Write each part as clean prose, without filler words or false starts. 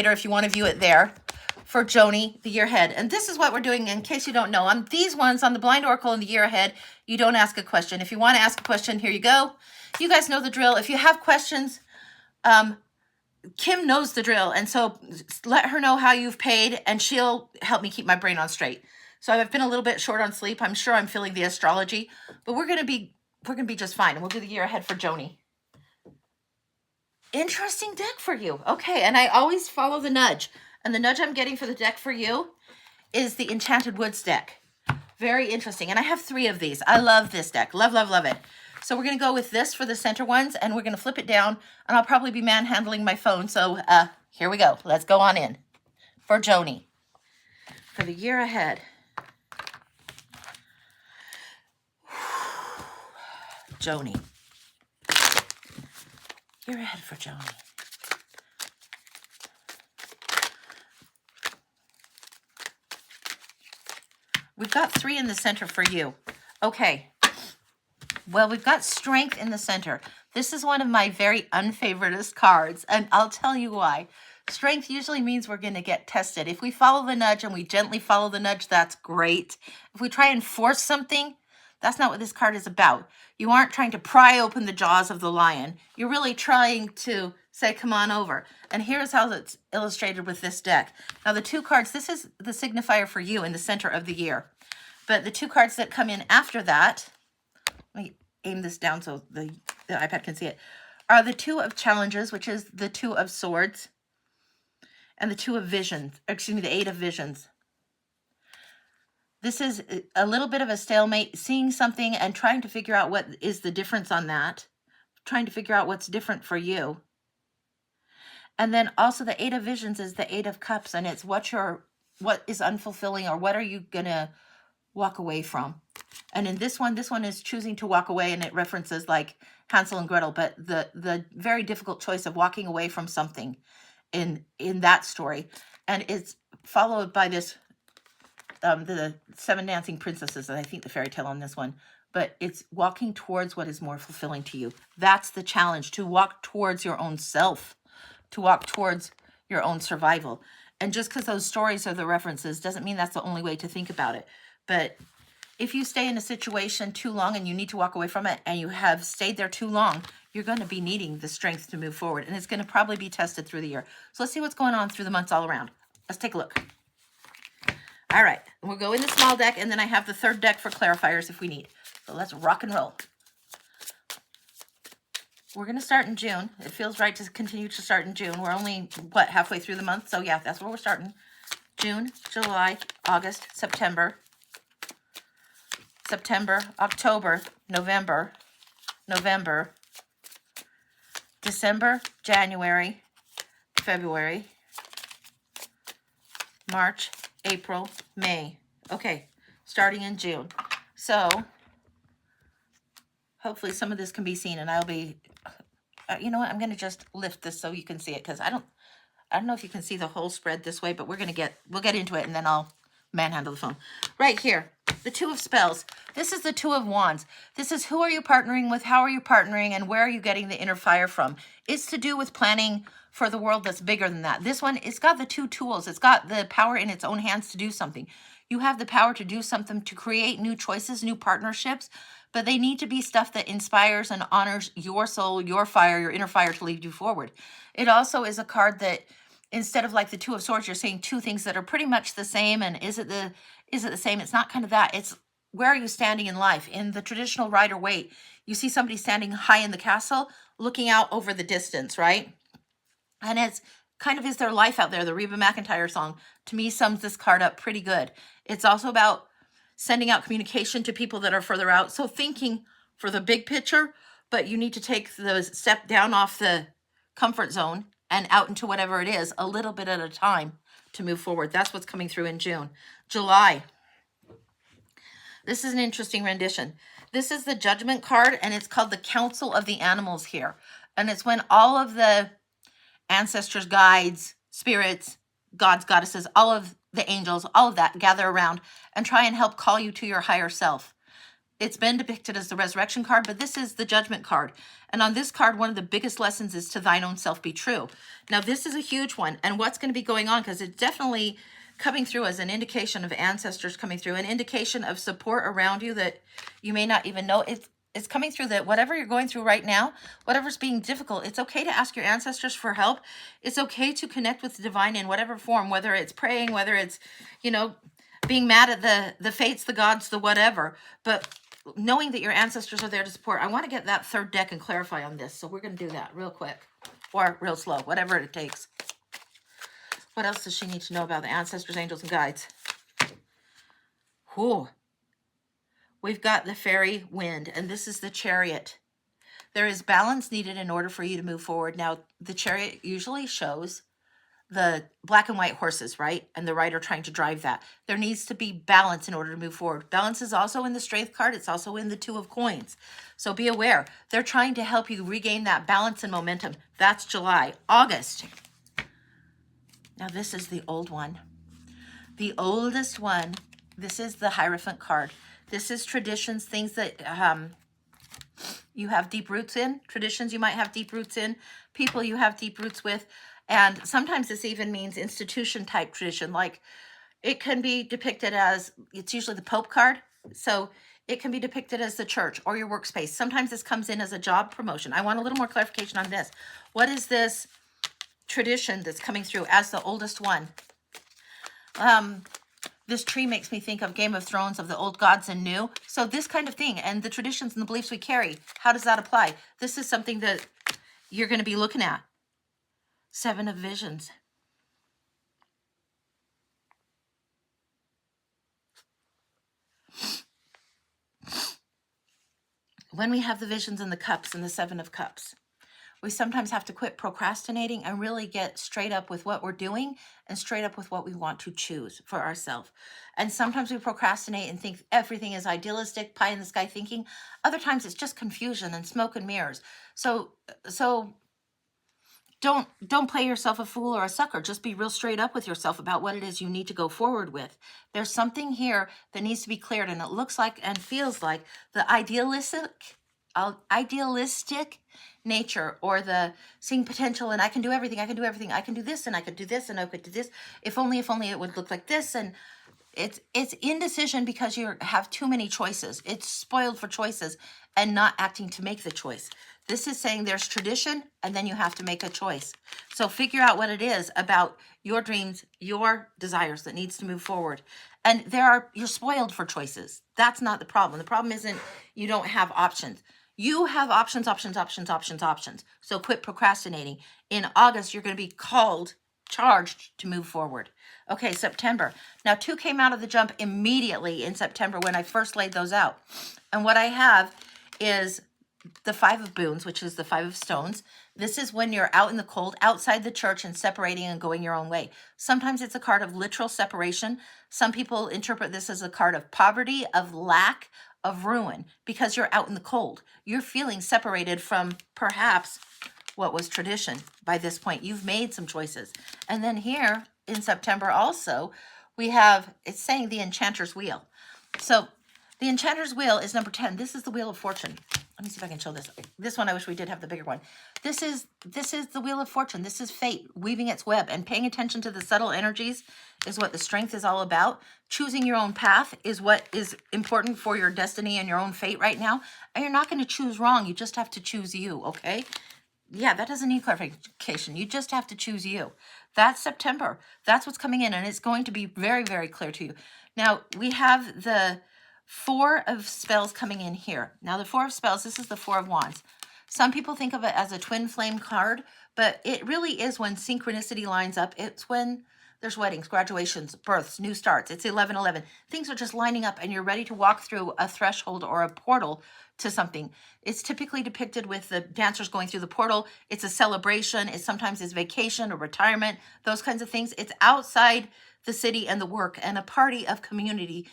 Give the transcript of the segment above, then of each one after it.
later if you want to view it there for Joni, the year ahead. And this is what we're doing in case you don't know. On these ones, on the blind oracle in the year ahead, you don't ask a question. If you want to ask a question, here you go. You guys know the drill. If you have questions, Kim knows the drill. And so let her know how you've paid and she'll help me keep my brain on straight. So I've been a little bit short on sleep. I'm sure I'm feeling the astrology, but we're going to be just fine. And we'll do the year ahead for Joni. Interesting deck for you. Okay. And I always follow the nudge. And the nudge I'm getting for the deck for you is the Enchanted Woods deck. Very interesting. And I have 3 of these. I love this deck. Love, love, love it. So we're going to go with this for the center ones, and we're going to flip it down, and I'll probably be manhandling my phone. So here we go. Let's go on in for Joni for the year ahead. Joni. Year ahead for Joni. We've got 3 in the center for you. Okay. Well, we've got strength in the center. This is one of my very unfavoritist cards, and I'll tell you why. Strength usually means we're going to get tested. If we follow the nudge and we gently follow the nudge, that's great. If we try and force something, that's not what this card is about. You aren't trying to pry open the jaws of the lion. You're really trying to say, come on over. And here's how it's illustrated with this deck. Now, the 2 cards, this is the signifier for you in the center of the year. But the 2 cards that come in after that, let me aim this down so the iPad can see it, are the 2 of challenges, which is the 2 of swords, and the 2 of visions, excuse me, the 8 of visions. This is a little bit of a stalemate, seeing something and trying to figure out what is the difference on that, trying to figure out what's different for you. And then also the 8 of visions is the 8 of cups, and it's what is unfulfilling, or what are you going to walk away from. And in this one is choosing to walk away, and it references like Hansel and Gretel, but the very difficult choice of walking away from something in that story. And it's followed by this, the 7 dancing princesses, and I think the fairy tale on this one, but it's walking towards what is more fulfilling to you. That's the challenge, to walk towards your own self, to walk towards your own survival. And just because those stories are the references doesn't mean that's the only way to think about it. But if you stay in a situation too long and you need to walk away from it, and you have stayed there too long, you're going to be needing the strength to move forward. And it's going to probably be tested through the year. So let's see what's going on through the months all around. Let's take a look. All right. We'll go in the small deck, and then I have the 3rd deck for clarifiers if we need. So let's rock and roll. We're going to start in June. It feels right to continue to start in June. We're only, halfway through the month? So yeah, that's where we're starting. June, July, August, September, October, November, December, January, February, March, April, May. Okay, starting in June. So hopefully some of this can be seen, and I'll be, you know what, I'm going to just lift this so you can see it, because I don't know if you can see the whole spread this way, but we'll get into it, and then I'll manhandle the phone. Right here, the 2 of spells. This is the 2 of wands. This is who are you partnering with, how are you partnering, and where are you getting the inner fire from. It's to do with planning for the world that's bigger than that. This one, it's got the 2 tools. It's got the power in its own hands to do something. You have the power to do something, to create new choices, new partnerships, but they need to be stuff that inspires and honors your soul, your fire, your inner fire to lead you forward. It also is a card that, instead of like the 2 of swords, you're saying 2 things that are pretty much the same. And is it the same? It's not kind of that. It's where are you standing in life? In the traditional Rider-Waite, you see somebody standing high in the castle, looking out over the distance, right? And it's kind of, is their life out there? The Reba McEntire song, to me, sums this card up pretty good. It's also about sending out communication to people that are further out. So thinking for the big picture, but you need to take the step down off the comfort zone and out into whatever it is, a little bit at a time to move forward. That's what's coming through in June. July. This is an interesting rendition. This is the Judgment card, and it's called the Council of the Animals here. And it's when all of the ancestors, guides, spirits, gods, goddesses, all of the angels, all of that gather around and try and help call you to your higher self. It's been depicted as the resurrection card, but this is the judgment card. And on this card, one of the biggest lessons is to thine own self be true. Now, this is a huge one. And what's going to be going on, because it's definitely coming through as an indication of ancestors coming through, an indication of support around you that you may not even know. It's coming through that whatever you're going through right now, whatever's being difficult, it's okay to ask your ancestors for help. It's okay to connect with the divine in whatever form, whether it's praying, whether it's, being mad at the fates, the gods, the whatever. But knowing that your ancestors are there to support. I want to get that third deck and clarify on this. So we're going to do that real quick or real slow, whatever it takes. What else does she need to know about the ancestors, angels, and guides? Whew. We've got the fairy wind, and this is the chariot. There is balance needed in order for you to move forward. Now, the chariot usually shows the black and white horses, right? And the rider trying to drive that. There needs to be balance in order to move forward. Balance is also in the strength card. It's also in the 2 of coins. So be aware. They're trying to help you regain that balance and momentum. That's July. August. Now this is the old one. The oldest one. This is the Hierophant card. This is traditions, things that you have deep roots in. Traditions you might have deep roots in. People you have deep roots with. And sometimes this even means institution type tradition. Like it can be depicted as, it's usually the Pope card. So it can be depicted as the church or your workspace. Sometimes this comes in as a job promotion. I want a little more clarification on this. What is this tradition that's coming through as the oldest one? This tree makes me think of Game of Thrones, of the old gods and new. So this kind of thing and the traditions and the beliefs we carry, how does that apply? This is something that you're going to be looking at. 7 of Visions. When we have the visions and the cups and the 7 of Cups, we sometimes have to quit procrastinating and really get straight up with what we're doing and straight up with what we want to choose for ourselves. And sometimes we procrastinate and think everything is idealistic, pie in the sky thinking. Other times it's just confusion and smoke and mirrors. So don't play yourself a fool or a sucker. Just be real straight up with yourself about what it is you need to go forward with. There's something here that needs to be cleared, and it looks like and feels like the idealistic nature, or the seeing potential and I can do everything, I can do everything, I can do this and I could do this and I could do this. If only it would look like this. And it's indecision because you have too many choices. It's spoiled for choices and not acting to make the choice. This is saying there's tradition and then you have to make a choice. So figure out what it is about your dreams, your desires that needs to move forward. And you're spoiled for choices. That's not the problem. The problem isn't you don't have options. You have options. So quit procrastinating. In August, you're going to be charged to move forward. Okay, September. Now 2 came out of the jump immediately in September when I first laid those out. And what I have is the 5 of Boons, which is the 5 of Stones. This is when you're out in the cold, outside the church and separating and going your own way. Sometimes it's a card of literal separation. Some people interpret this as a card of poverty, of lack, of ruin, because you're out in the cold. You're feeling separated from perhaps what was tradition. By this point, you've made some choices. And then here in September also, it's saying the Enchanter's Wheel. So the Enchanter's Wheel is number 10. This is the Wheel of Fortune. Let me see if I can show this. This one, I wish we did have the bigger one. This is the Wheel of Fortune. This is fate weaving its web, and paying attention to the subtle energies is what the strength is all about. Choosing your own path is what is important for your destiny and your own fate right now. And you're not going to choose wrong. You just have to choose you, okay? Yeah, that doesn't need clarification. You just have to choose you. That's September. That's what's coming in, and it's going to be very, very clear to you. Now, we have the 4 of spells coming in here. Now, the 4 of spells, this is the 4 of wands. Some people think of it as a twin flame card, but it really is when synchronicity lines up. It's when there's weddings, graduations, births, new starts. It's 11/11. Things are just lining up and you're ready to walk through a threshold or a portal to something. It's typically depicted with the dancers going through the portal. It's a celebration. It sometimes is vacation or retirement, those kinds of things. It's outside the city and the work and a party of community.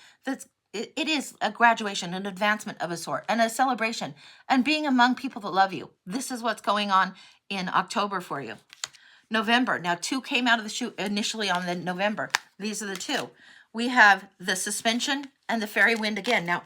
It is a graduation, an advancement of a sort, and a celebration, and being among people that love you. This is what's going on in October for you. November. Now 2 came out of the chute initially on the November. These are the 2. We have the suspension and the fairy wind again. Now,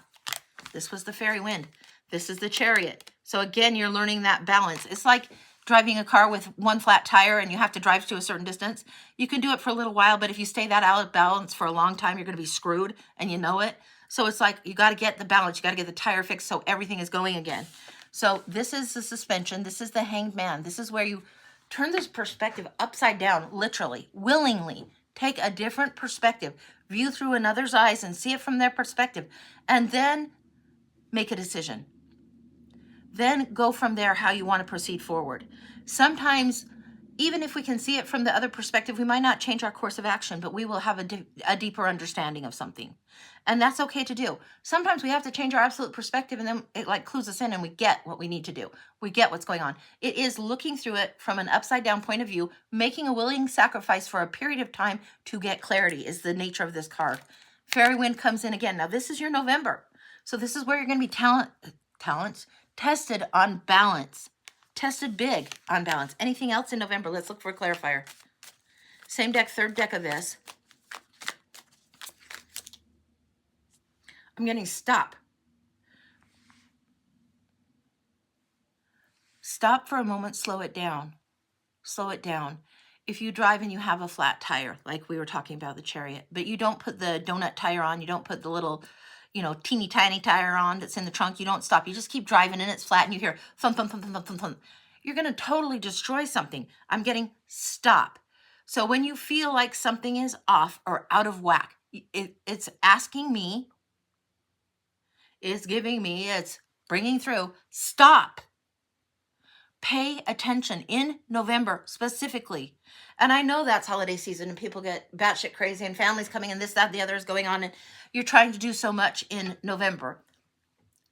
This was the fairy wind. This is the chariot. So again, you're learning that balance. It's like driving a car with one flat tire and you have to drive to a certain distance. You can do it for a little while, but if you stay that out of balance for a long time, you're going to be screwed and you know it. So it's like you got to get the balance. You got to get the tire fixed so everything is going again. So this is the suspension. This is the hanged man. This is where you turn this perspective upside down, literally, willingly. Take a different perspective, view through another's eyes and see it from their perspective, and then make a decision. Then go from there how you want to proceed forward. Sometimes, even if we can see it from the other perspective, we might not change our course of action, but we will have a deeper understanding of something. And that's okay to do. Sometimes we have to change our absolute perspective and then it like clues us in and we get what we need to do. We get what's going on. It is looking through it from an upside down point of view, making a willing sacrifice for a period of time to get clarity is the nature of this card. Fairy wind comes in again. Now this is your November. So this is where you're going to be tested on balance. Tested big on balance. Anything else in November? Let's look for a clarifier. Same deck, third deck of this. I'm getting stop. Stop for a moment, slow it down. Slow it down. If you drive and you have a flat tire, like we were talking about the chariot, but you don't put the donut tire on, you don't put the little, teeny tiny tire on that's in the trunk, you don't stop. You just keep driving and it's flat and you hear thump, thump, thump, thump, thump, thump. You're going to totally destroy something. I'm getting stop. So when you feel like something is off or out of whack, it's asking me, it's giving me, it's bringing through, stop. Pay attention in November specifically. And I know that's holiday season and people get batshit crazy and families coming and this, that, the other is going on and you're trying to do so much in November.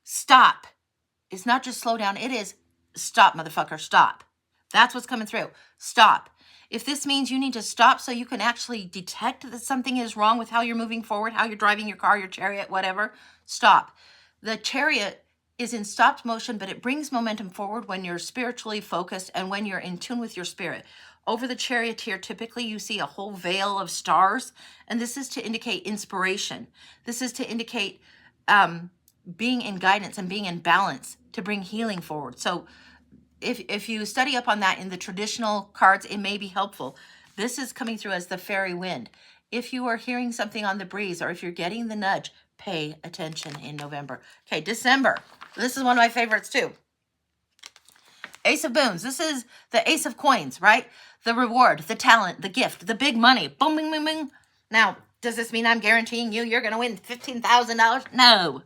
Stop. It's not just slow down. It is stop, motherfucker, stop. That's what's coming through. Stop. If this means you need to stop so you can actually detect that something is wrong with how you're moving forward, how you're driving your car, your chariot, whatever, stop. The chariot is in stopped motion, but it brings momentum forward when you're spiritually focused and when you're in tune with your spirit. Over the charioteer, typically you see a whole veil of stars, and this is to indicate inspiration. This is to indicate being in guidance and being in balance to bring healing forward. So if you study up on that in the traditional cards, it may be helpful. This is coming through as the fairy wind. If you are hearing something on the breeze or if you're getting the nudge, pay attention in November. Okay, December. This is one of my favorites too. Ace of Boons. This is the Ace of Coins, right? The reward, the talent, the gift, the big money. Boom, boom, boom, boom. Now, does this mean I'm guaranteeing you're going to win $15,000? No.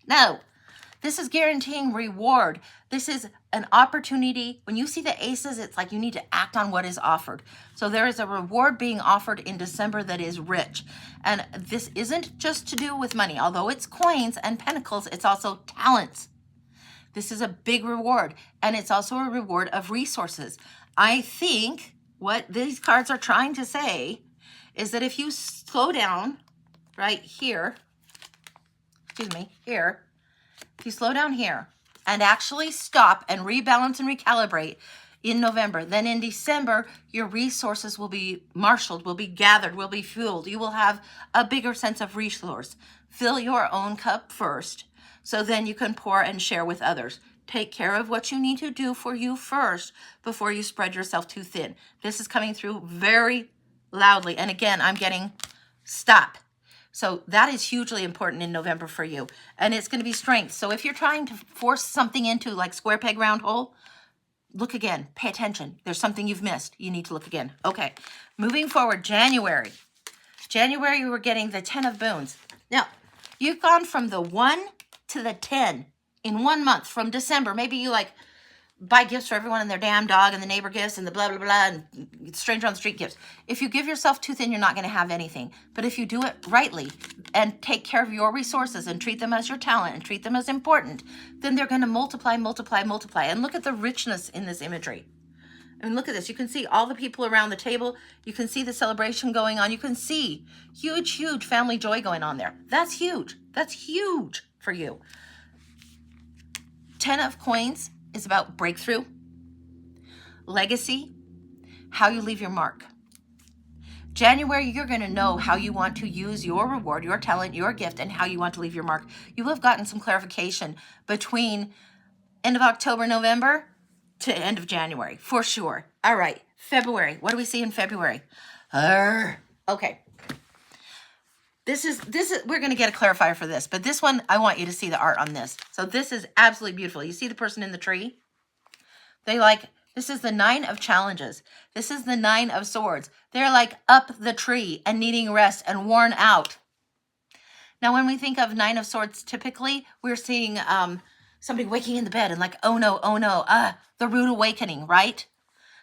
No. This is guaranteeing reward. This is an opportunity. When you see the aces, it's like you need to act on what is offered. So there is a reward being offered in December that is rich. And this isn't just to do with money. Although it's coins and pentacles, it's also talents. This is a big reward. And it's also a reward of resources. I think what these cards are trying to say is that if you slow down right here, here, if you slow down here and actually stop and rebalance and recalibrate in November, then in December, your resources will be marshaled, will be gathered, will be fueled. You will have a bigger sense of resource. Fill your own cup first, so then you can pour and share with others. Take care of what you need to do for you first before you spread yourself too thin. This is coming through very loudly. And again, I'm getting stop. So that is hugely important in November for you. And it's going to be strength. So if you're trying to force something into like square peg round hole, look again. Pay attention. There's something you've missed. You need to look again. Okay. Moving forward, January. January, we're getting the 10 of Boons. Now, you've gone from the 1 to the 10 in 1 month from December. Maybe you like buy gifts for everyone and their damn dog and the neighbor gifts and the blah, blah, blah, and stranger on the street gifts. If you give yourself too thin, you're not going to have anything. But if you do it rightly and take care of your resources and treat them as your talent and treat them as important, then they're going to multiply, multiply, multiply. And look at the richness in this imagery. I mean, look at this. You can see all the people around the table. You can see the celebration going on. You can see huge, huge family joy going on there. That's huge. That's huge for you. 10 of Coins is about breakthrough, legacy, how you leave your mark. January, you're going to know how you want to use your reward, your talent, your gift, and how you want to leave your mark. You will have gotten some clarification between end of October, November to end of January, for sure. All right, February. What do we see in February? Okay. This is, we're going to get a clarifier for this, but this one, I want you to see the art on this. So this is absolutely beautiful. You see the person in the tree? This is the 9 of challenges. This is the 9 of swords. They're like up the tree and needing rest and worn out. Now, when we think of 9 of swords, typically we're seeing somebody waking in the bed and like, oh no, the rude awakening, right?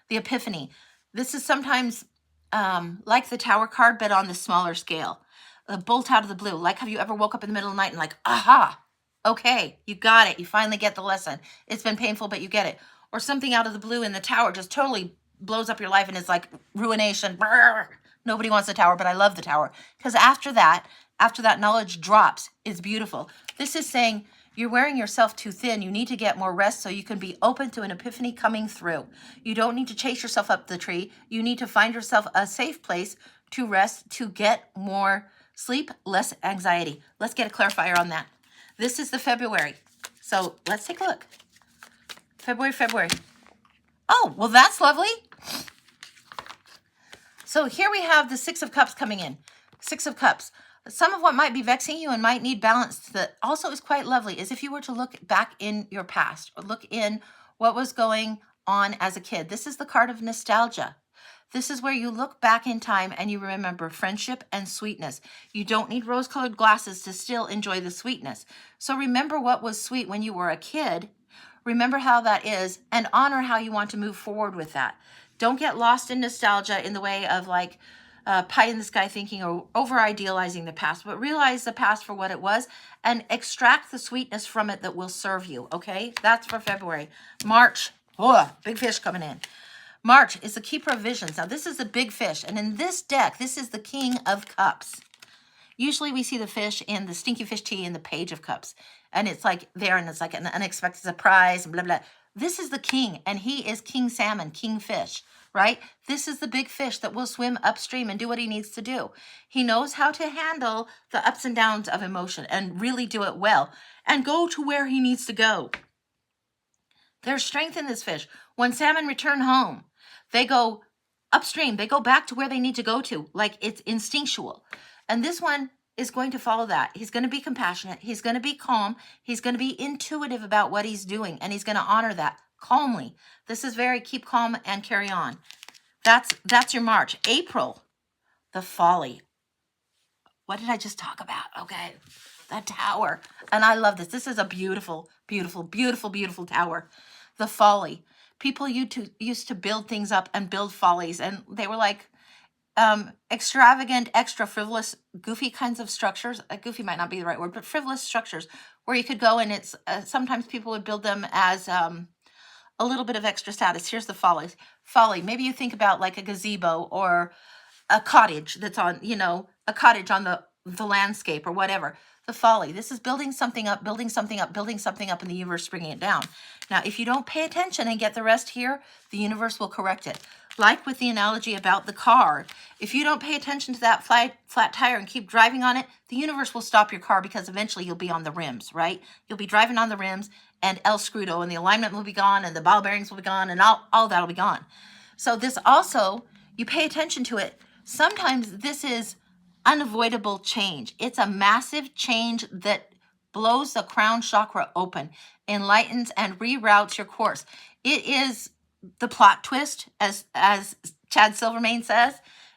The epiphany. This is sometimes like the Tower card, but on the smaller scale. A bolt out of the blue. Like, have you ever woke up in the middle of the night and like, aha, okay, you got it. You finally get the lesson. It's been painful, but you get it. Or something out of the blue in the Tower just totally blows up your life and it's like ruination. Brrr. Nobody wants the Tower, but I love the Tower. Because after that knowledge drops, it's beautiful. This is saying you're wearing yourself too thin. You need to get more rest so you can be open to an epiphany coming through. You don't need to chase yourself up the tree. You need to find yourself a safe place to rest, to get more sleep, less anxiety. Let's get a clarifier on that. This is the February. So let's take a look. February. Oh, well, that's lovely. So here we have the 6 of Cups coming in. 6 of Cups. Some of what might be vexing you and might need balance that also is quite lovely is if you were to look back in your past or look in what was going on as a kid. This is the card of nostalgia. This is where you look back in time and you remember friendship and sweetness. You don't need rose-colored glasses to still enjoy the sweetness. So remember what was sweet when you were a kid. Remember how that is and honor how you want to move forward with that. Don't get lost in nostalgia in the way of like pie in the sky thinking or over-idealizing the past, but realize the past for what it was and extract the sweetness from it that will serve you, okay? That's for February. March, big fish coming in. March is the keeper of visions. Now, this is a big fish, and in this deck, this is the King of Cups. Usually we see the fish in the Stinky Fish Tea in the Page of Cups, and it's like there, and it's like an unexpected surprise, and blah, blah. This is the king, and he is King Salmon, King Fish, right? This is the big fish that will swim upstream and do what he needs to do. He knows how to handle the ups and downs of emotion and really do it well and go to where he needs to go. There's strength in this fish. When salmon return home, they go upstream. They go back to where they need to go to, like it's instinctual. And this one is going to follow that. He's going to be compassionate. He's going to be calm. He's going to be intuitive about what he's doing, and he's going to honor that calmly. This is very keep calm and carry on. That's your March. April, the folly. What did I just talk about? Okay, the Tower. And I love this. This is a beautiful, beautiful, beautiful, beautiful Tower. The folly. People used to build things up and build follies, and they were like extravagant, extra frivolous, goofy kinds of structures. Goofy might not be the right word, but frivolous structures where you could go and it's sometimes people would build them as a little bit of extra status. Here's the folly. Maybe you think about like a gazebo or a cottage that's on, a cottage on the landscape or whatever. The folly. This is building something up, building something up, building something up, and the universe bringing it down. Now, if you don't pay attention and get the rest here, the universe will correct it. Like with the analogy about the car, if you don't pay attention to that flat tire and keep driving on it, the universe will stop your car because eventually you'll be on the rims, right? You'll be driving on the rims and El Scrudo, and the alignment will be gone, and the ball bearings will be gone, and all that will be gone. So this also, you pay attention to it. Sometimes this is unavoidable change. It's a massive change that blows the crown chakra open, enlightens and reroutes your course. It is the plot twist, as Chad Silvermain says.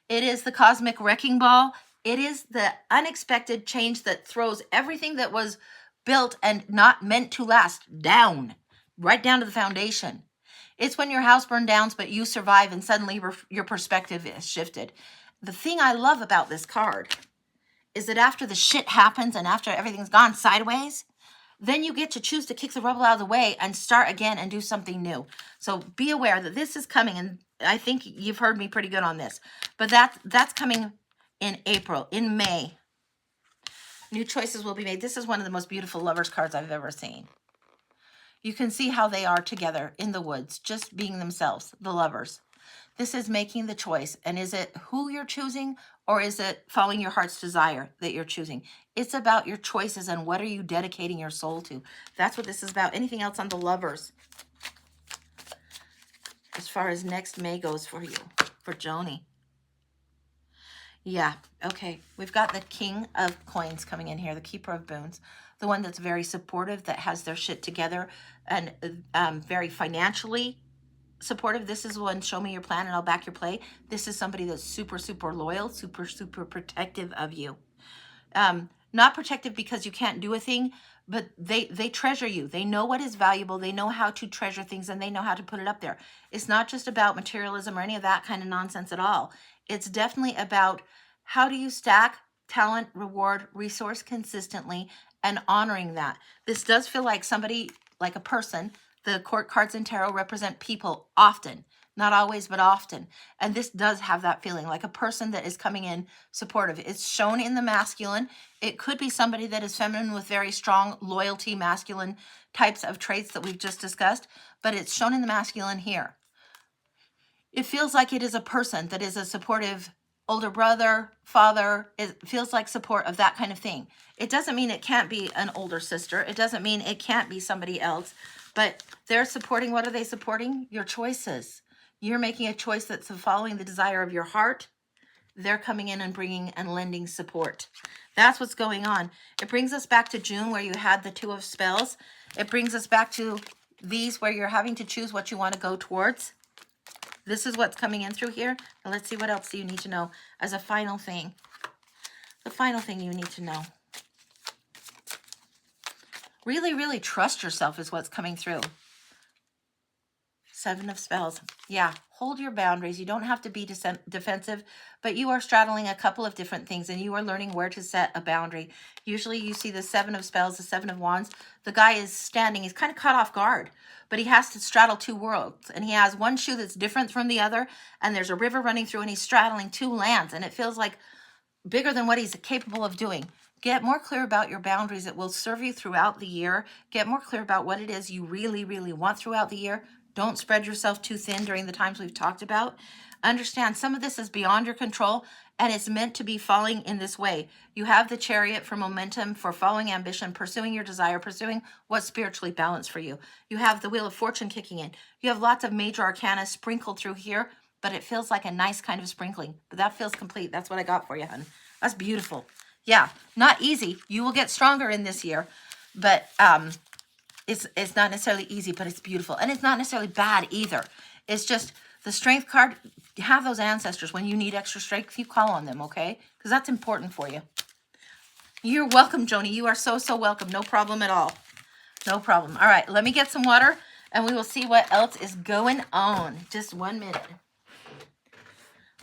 It is the cosmic wrecking ball. It is the unexpected change that throws everything that was built and not meant to last down, right down to the foundation. It's when your house burned down, but you survive and suddenly your perspective is shifted. The thing I love about this card is that after the shit happens and after everything's gone sideways, then you get to choose to kick the rubble out of the way and start again and do something new. So be aware that this is coming, and I think you've heard me pretty good on this. But that's coming in April. In May, new choices will be made. This is one of the most beautiful lovers cards I've ever seen. You can see how they are together in the woods, just being themselves, the lovers. This is making the choice. And is it who you're choosing, or is it following your heart's desire that you're choosing? It's about your choices and what are you dedicating your soul to. That's what this is about. Anything else on the Lovers as far as next May goes for you, for Joni? Yeah, okay. We've got the King of Coins coming in here, the Keeper of Boons, the one that's very supportive, that has their shit together, and very financially supportive. This is one, show me your plan and I'll back your play. This is somebody that's super, super loyal, super, super protective of you. Not protective because you can't do a thing, but they treasure you. They know what is valuable. They know how to treasure things, and they know how to put it up there. It's not just about materialism or any of that kind of nonsense at all. It's definitely about how do you stack talent, reward, resource consistently, and honoring that. This does feel like somebody, like a person. The court cards in tarot represent people often. Not always, but often. And this does have that feeling, like a person that is coming in supportive. It's shown in the masculine. It could be somebody that is feminine with very strong loyalty, masculine types of traits that we've just discussed, but it's shown in the masculine here. It feels like it is a person that is a supportive older brother, father. It feels like support of that kind of thing. It doesn't mean it can't be an older sister. It doesn't mean it can't be somebody else, but they're supporting. What are they supporting? Your choices. You're making a choice that's following the desire of your heart. They're coming in and bringing and lending support. That's what's going on. It brings us back to June, where you had the Two of Spells. It brings us back to these, where you're having to choose what you want to go towards. This is what's coming in through here. Now let's see, what else do you need to know as a final thing? The final thing you need to know. Really, really trust yourself is what's coming through. Seven of Spells. Yeah, hold your boundaries. You don't have to be defensive, but you are straddling a couple of different things, and you are learning where to set a boundary. Usually you see the Seven of Spells, the Seven of Wands. The guy is standing. He's kind of caught off guard, but he has to straddle two worlds, and he has one shoe that's different from the other, and there's a river running through, and he's straddling two lands, and it feels like bigger than what he's capable of doing. Get more clear about your boundaries. It will serve you throughout the year. Get more clear about what it is you really, really want throughout the year. Don't spread yourself too thin during the times we've talked about. Understand some of this is beyond your control, and it's meant to be falling in this way. You have the Chariot for momentum, for following ambition, pursuing your desire, pursuing what's spiritually balanced for you. You have the Wheel of Fortune kicking in. You have lots of major arcana sprinkled through here, but it feels like a nice kind of sprinkling. But that feels complete. That's what I got for you, hun. That's beautiful. Yeah, not easy. You will get stronger in this year, but it's not necessarily easy, but it's beautiful. And it's not necessarily bad either. It's just the Strength card. Have those ancestors. When you need extra strength, you call on them, okay? Because that's important for you. You're welcome, Joni. You are so, so welcome. No problem at all. No problem. All right, let me get some water, and we will see what else is going on. Just 1 minute.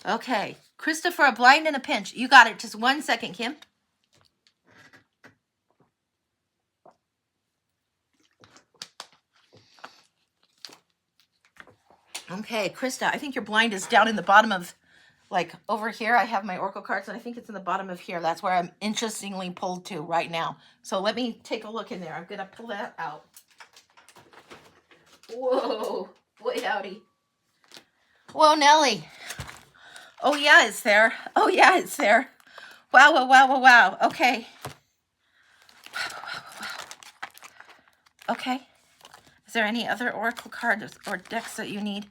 Okay. Christopher, a blind in a pinch. You got it. Just 1 second, Kim. Okay, Krista, I think your blind is down in the bottom of, like, over here. I have my Oracle cards, and I think it's in the bottom of here. That's where I'm interestingly pulled to right now. So let me take a look in there. I'm going to pull that out. Whoa, boy howdy. Whoa, Nelly. Oh, yeah, it's there. Oh, yeah, it's there. Wow, wow, wow, wow, wow. Okay. Wow, wow, wow, wow. Okay. Is there any other Oracle cards or decks that you need?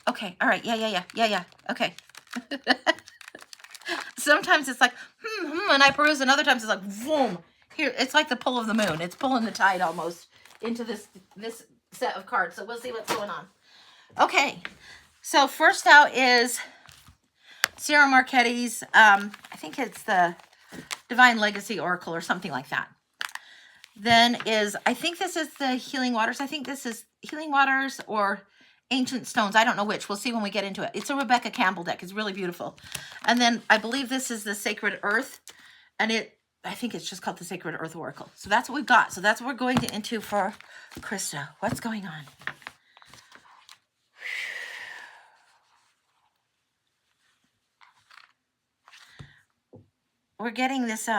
Okay, all right, yeah. Okay. Sometimes it's like, and I peruse, and other times it's like, boom. Here, it's like the pull of the moon. It's pulling the tide almost into this set of cards. So we'll see what's going on. Okay, so first out is Sarah Marchetti's, I think it's the Divine Legacy Oracle or something like that. Then is, I think this is the Healing Waters. I think this is Healing Waters or Ancient Stones. I don't know which. We'll see when we get into it. It's a Rebecca Campbell deck. It's really beautiful. And then I believe this is the Sacred Earth. And I think it's just called the Sacred Earth Oracle. So that's what we've got. So that's what we're going into for Krista. What's going on? We're getting this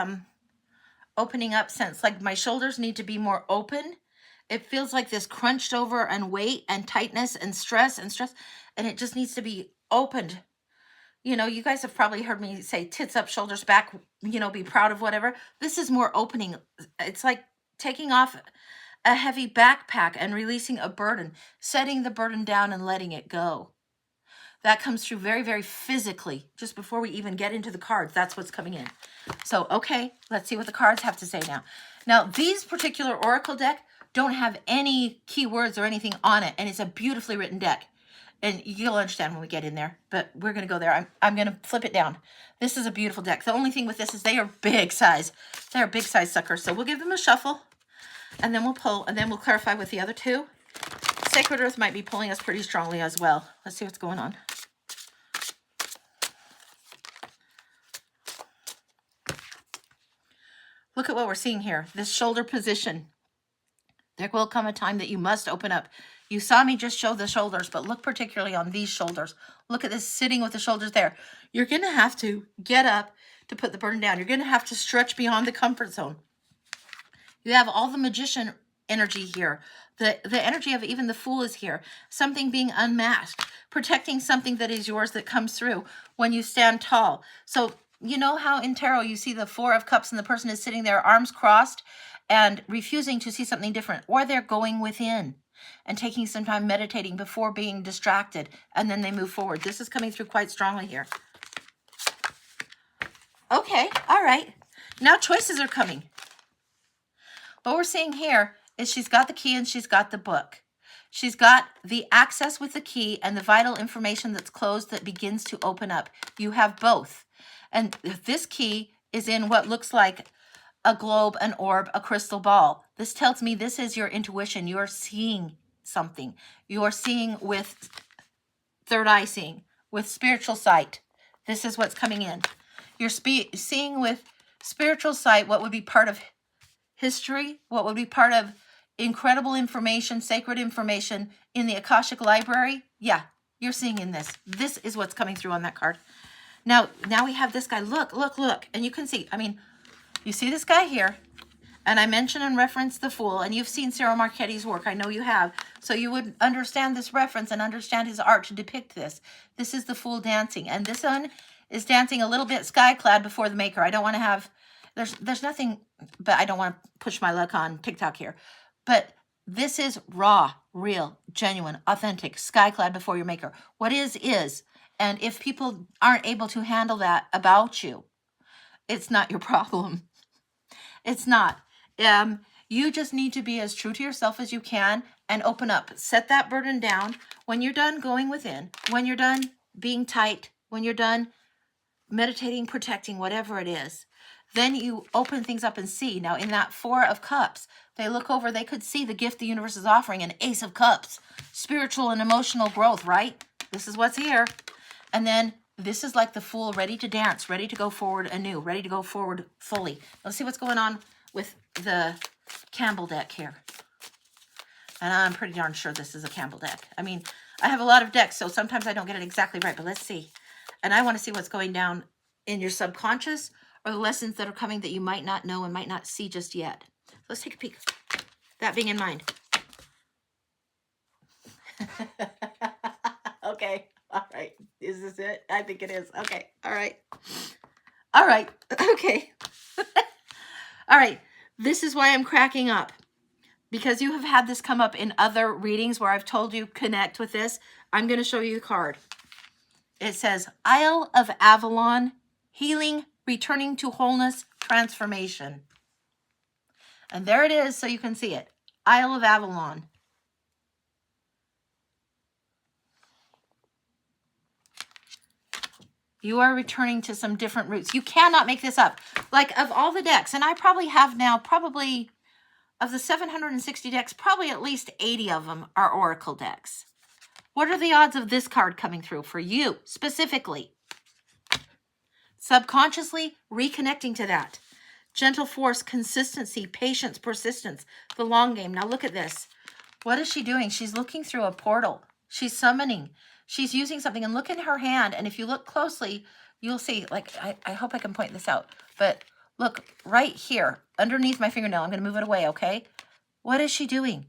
opening up sense. Like my shoulders need to be more open. It feels like this crunched over and weight and tightness and stress. And it just needs to be opened. You know, you guys have probably heard me say tits up, shoulders back, you know, be proud of whatever. This is more opening. It's like taking off a heavy backpack and releasing a burden, setting the burden down and letting it go. That comes through very, very physically. Just before we even get into the cards, that's what's coming in. So, okay, let's see what the cards have to say now. Now, these particular Oracle deck don't have any keywords or anything on it, and it's a beautifully written deck. And you'll understand when we get in there, but we're going to go there. I'm going to flip it down. This is a beautiful deck. The only thing with this is they are big size. They're a big size sucker. So we'll give them a shuffle, and then we'll pull, and then we'll clarify with the other two. Sacred Earth might be pulling us pretty strongly as well. Let's see what's going on. Look at what we're seeing here. This shoulder position. There will come a time that you must open up. You saw me just show the shoulders, but look particularly on these shoulders. Look at this sitting with the shoulders there. You're going to have to get up to put the burden down. You're going to have to stretch beyond the comfort zone. You have all the magician energy here. The energy of even the Fool is here. Something being unmasked, protecting something that is yours that comes through when you stand tall. So you know how in tarot you see the Four of Cups and the person is sitting there, arms crossed and refusing to see something different, or they're going within and taking some time meditating before being distracted, and then they move forward. This is coming through quite strongly here. Okay, all right. Now choices are coming. What we're seeing here is she's got the key and she's got the book. She's got the access with the key and the vital information that's closed that begins to open up. You have both. And this key is in what looks like a globe, an orb, a crystal ball. This tells me this is your intuition. You're seeing something. You're seeing with third eye seeing, with spiritual sight. This is what's coming in. You're seeing with spiritual sight what would be part of history, what would be part of incredible information, sacred information in the Akashic Library. Yeah, you're seeing in this. This is what's coming through on that card. Now we have this guy. Look. And you can see, I mean, you see this guy here. And I mentioned and referenced the Fool. And you've seen Cyril Marchetti's work. I know you have. So you would understand this reference and understand his art to depict this. This is the Fool dancing. And this one is dancing a little bit sky-clad before the maker. I don't want to have... There's nothing... But I don't want to push my luck on TikTok here. But this is raw, real, genuine, authentic, sky-clad before your maker. What is. And if people aren't able to handle that about you, it's not your problem. It's not. You just need to be as true to yourself as you can and open up. Set that burden down. When you're done going within, when you're done being tight, when you're done meditating, protecting, whatever it is, then you open things up and see. Now, in that Four of Cups, they look over, they could see the gift the universe is offering, an Ace of Cups, spiritual and emotional growth, right? This is what's here. And then this is like the Fool, ready to dance, ready to go forward anew, ready to go forward fully. Let's see what's going on with the Campbell deck here. And I'm pretty darn sure this is a Campbell deck. I mean, I have a lot of decks, so sometimes I don't get it exactly right, but let's see. And I want to see what's going down in your subconscious or the lessons that are coming that you might not know and might not see just yet. Let's take a peek. That being in mind. Okay. All right. Is this it? I think it is. Okay. All right. All right. Okay. All right. This is why I'm cracking up. Because you have had this come up in other readings where I've told you connect with this. I'm going to show you the card. It says Isle of Avalon, healing, returning to wholeness, transformation. And there it is so you can see it. Isle of Avalon. You are returning to some different roots. You cannot make this up. Like, of all the decks, and I probably have now, probably, of the 760 decks, probably at least 80 of them are Oracle decks. What are the odds of this card coming through for you, specifically? Subconsciously reconnecting to that. Gentle force, consistency, patience, persistence, the long game. Now look at this. What is she doing? She's looking through a portal. She's summoning. She's using something, and look in her hand, and if you look closely, you'll see, like, I hope I can point this out, but look right here, underneath my fingernail. I'm going to move it away, okay? What is she doing?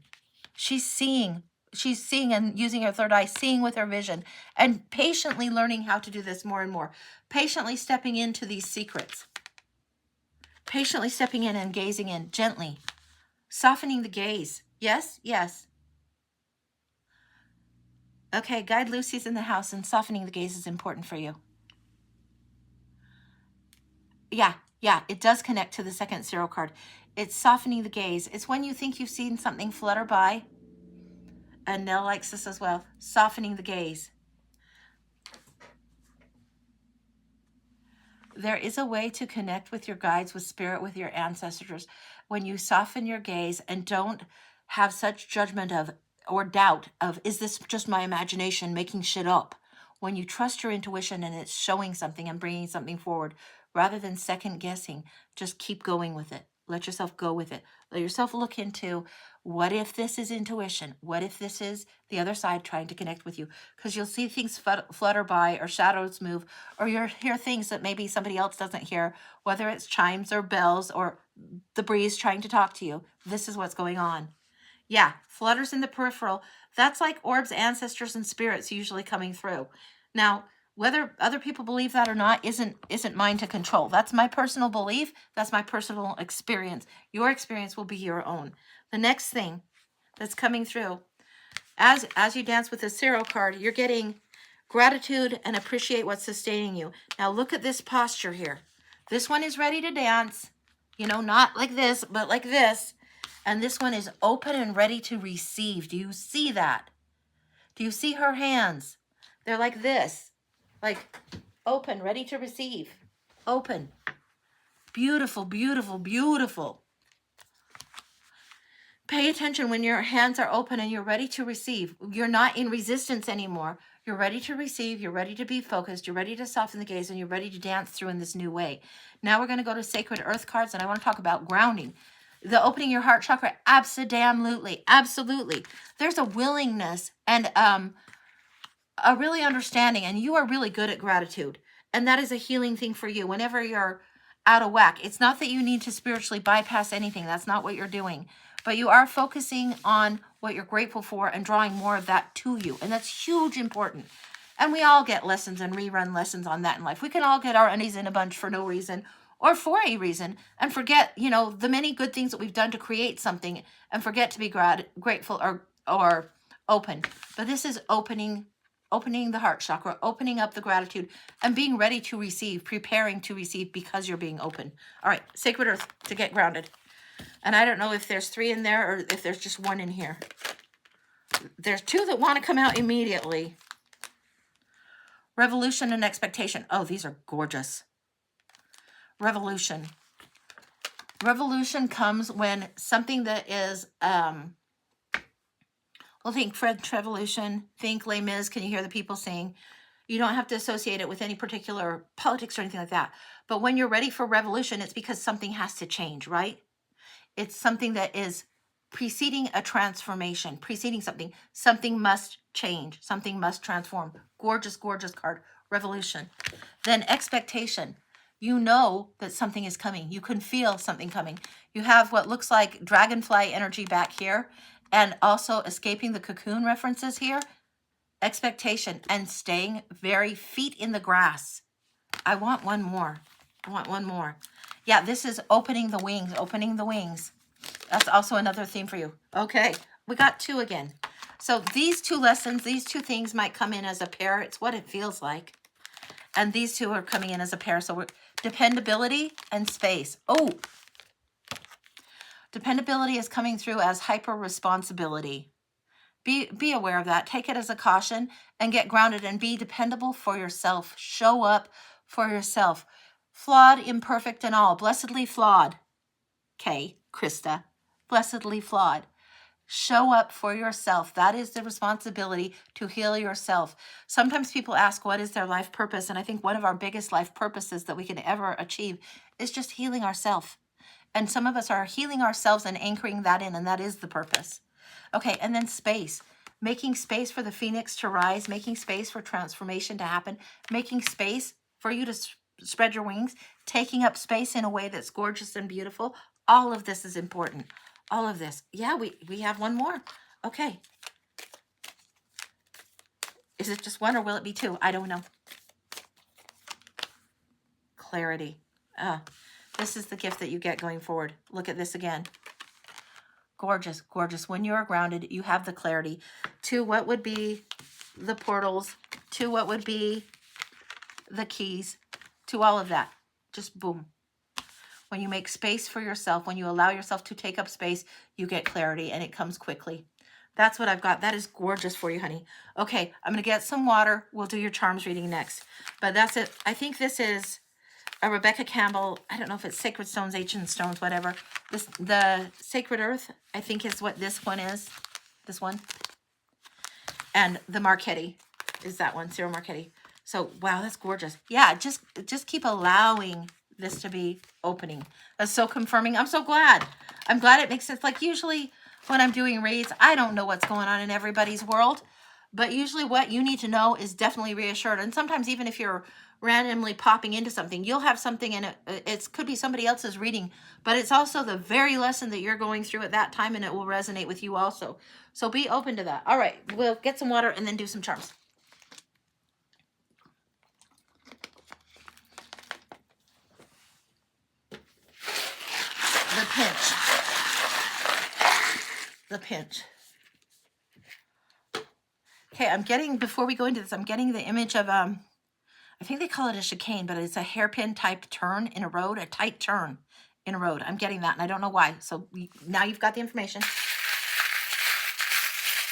She's seeing She's seeing and using her third eye, seeing with her vision, and patiently learning how to do this more and more. Patiently stepping into these secrets. Patiently stepping in and gazing in, gently. Softening the gaze. Yes, yes. Okay, Guide Lucy's in the house, and softening the gaze is important for you. Yeah, it does connect to the second tarot card. It's softening the gaze. It's when you think you've seen something flutter by, and Nell likes this as well, softening the gaze. There is a way to connect with your guides, with spirit, with your ancestors, when you soften your gaze and don't have such judgment of or doubt of, is this just my imagination making shit up? When you trust your intuition and it's showing something and bringing something forward, rather than second guessing, just keep going with it. Let yourself go with it. Let yourself look into, what if this is intuition? What if this is the other side trying to connect with you? Because you'll see things flutter by, or shadows move, or you'll hear things that maybe somebody else doesn't hear, whether it's chimes or bells or the breeze trying to talk to you. This is what's going on. Yeah, flutters in the peripheral. That's like orbs, ancestors, and spirits usually coming through. Now, whether other people believe that or not isn't mine to control. That's my personal belief. That's my personal experience. Your experience will be your own. The next thing that's coming through, as you dance with the tarot card, you're getting gratitude and appreciate what's sustaining you. Now look at this posture here. This one is ready to dance. You know, not like this, but like this. And this one is open and ready to receive. Do you see that? Do you see her hands? They're like this. Like open, ready to receive. Open. Beautiful, beautiful, beautiful. Pay attention when your hands are open and you're ready to receive. You're not in resistance anymore. You're ready to receive. You're ready to be focused. You're ready to soften the gaze, and you're ready to dance through in this new way. Now we're going to go to Sacred Earth cards, and I want to talk about grounding. The opening your heart chakra, absolutely, absolutely. There's a willingness and a really understanding, and you are really good at gratitude. And that is a healing thing for you. Whenever you're out of whack, it's not that you need to spiritually bypass anything. That's not what you're doing. But you are focusing on what you're grateful for and drawing more of that to you. And that's huge important. And we all get lessons and rerun lessons on that in life. We can all get our undies in a bunch for no reason or for a reason and forget, you know, the many good things that we've done to create something and forget to be grateful or open. But this is opening the heart chakra, opening up the gratitude and being ready to receive, preparing to receive because you're being open. All right, Sacred Earth to get grounded. And I don't know if there's 3 in there or if there's just 1 in here. There's 2 that want to come out immediately. Revolution and expectation. Oh, these are gorgeous. Revolution. Revolution comes when something that is, well, think French Revolution, think Les Mis. Can you hear the people saying? You don't have to associate it with any particular politics or anything like that. But when you're ready for revolution, it's because something has to change, right? It's something that is preceding a transformation, preceding something. Something must change. Something must transform. Gorgeous, gorgeous card. Revolution. Then expectation. You know that something is coming. You can feel something coming. You have what looks like dragonfly energy back here, and also escaping the cocoon references here. Expectation and staying very feet in the grass. I want one more. Yeah, this is opening the wings, opening the wings. That's also another theme for you. Okay, we got 2 again. So these 2 lessons, these 2 things might come in as a pair. It's what it feels like. And these 2 are coming in as a pair. So we're dependability and space. Oh, dependability is coming through as hyper responsibility. Be aware of that. Take it as a caution and get grounded and be dependable for yourself. Show up for yourself. Flawed, imperfect, and all. Blessedly flawed. Okay, Krista. Blessedly flawed. Show up for yourself. That is the responsibility, to heal yourself. Sometimes people ask, what is their life purpose? And I think one of our biggest life purposes that we can ever achieve is just healing ourselves. And some of us are healing ourselves and anchoring that in, and that is the purpose. Okay, and then space. Making space for the phoenix to rise, making space for transformation to happen, making space for you to spread your wings, taking up space in a way that's gorgeous and beautiful. All of this is important. All of this. Yeah, we have 1 more. Okay. Is it just one or will it be two? I don't know. Clarity. This is the gift that you get going forward. Look at this again. Gorgeous, gorgeous. When you're grounded, you have the clarity to what would be the portals, to what would be the keys, to all of that. Just boom. When you make space for yourself, when you allow yourself to take up space, you get clarity and it comes quickly. That's what I've got. That is gorgeous for you, honey. Okay, I'm going to get some water. We'll do your charms reading next. But that's it. I think this is a Rebecca Campbell. I don't know if it's Sacred Stones, Ancient Stones, whatever. The Sacred Earth, I think is what this one is. This one. And the Marchetti is that one, Cyril Marchetti. So, wow, that's gorgeous. Yeah, just keep allowing this to be opening. That's so confirming. I'm so glad. I'm glad it makes sense. Like usually when I'm doing reads, I don't know what's going on in everybody's world. But usually what you need to know is definitely reassured. And sometimes even if you're randomly popping into something, you'll have something in it. It could be somebody else's reading, but it's also the very lesson that you're going through at that time, and it will resonate with you also. So be open to that. All right, we'll get some water and then do some charms. The pinch. The pinch. Okay, I'm getting, before we go into this, I'm getting the image of, I think they call it a chicane, but it's a hairpin type turn in a road, a tight turn in a road. I'm getting that, and I don't know why. So now you've got the information.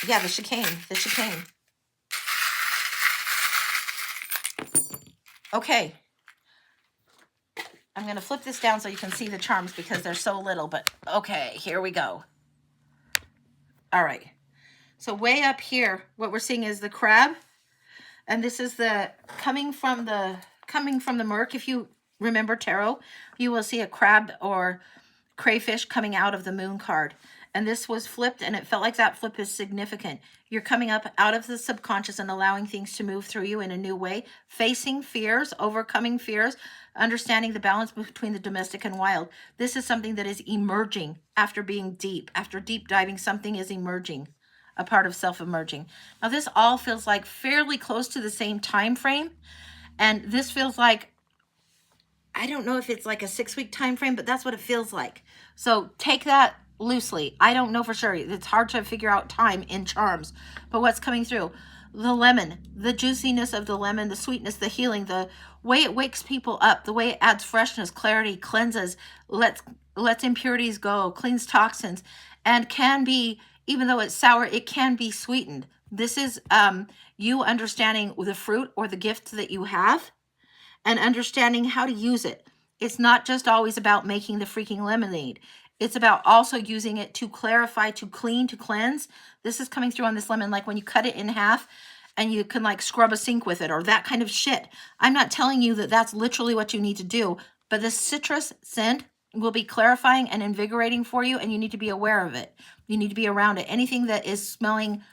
Yeah, the chicane, the chicane. Okay. I'm going to flip this down so you can see the charms because they're so little, but okay, here we go. All right. So way up here, what we're seeing is the crab, and this is the coming from the Merc. If you remember tarot, you will see a crab or crayfish coming out of the moon card. And this was flipped, and it felt like that flip is significant. You're coming up out of the subconscious and allowing things to move through you in a new way, facing fears, overcoming fears, understanding the balance between the domestic and wild. This is something that is emerging after being deep. After deep diving, something is emerging, a part of self-emerging. Now, this all feels like fairly close to the same time frame, and this feels like, I don't know if it's like a 6-week time frame, but that's what it feels like. So take that loosely. I don't know for sure. It's hard to figure out time in charms, but what's coming through? The lemon, the juiciness of the lemon, the sweetness, the healing, the way it wakes people up, the way it adds freshness, clarity, cleanses, lets impurities go, cleans toxins, and can be, even though it's sour, it can be sweetened. This is you understanding the fruit or the gift that you have and understanding how to use it. It's not just always about making the freaking lemonade. It's about also using it to clarify, to clean, to cleanse. This is coming through on this lemon, like when you cut it in half and you can like scrub a sink with it or that kind of shit. I'm not telling you that that's literally what you need to do, but the citrus scent will be clarifying and invigorating for you, and you need to be aware of it. You need to be around it. Anything that is smelling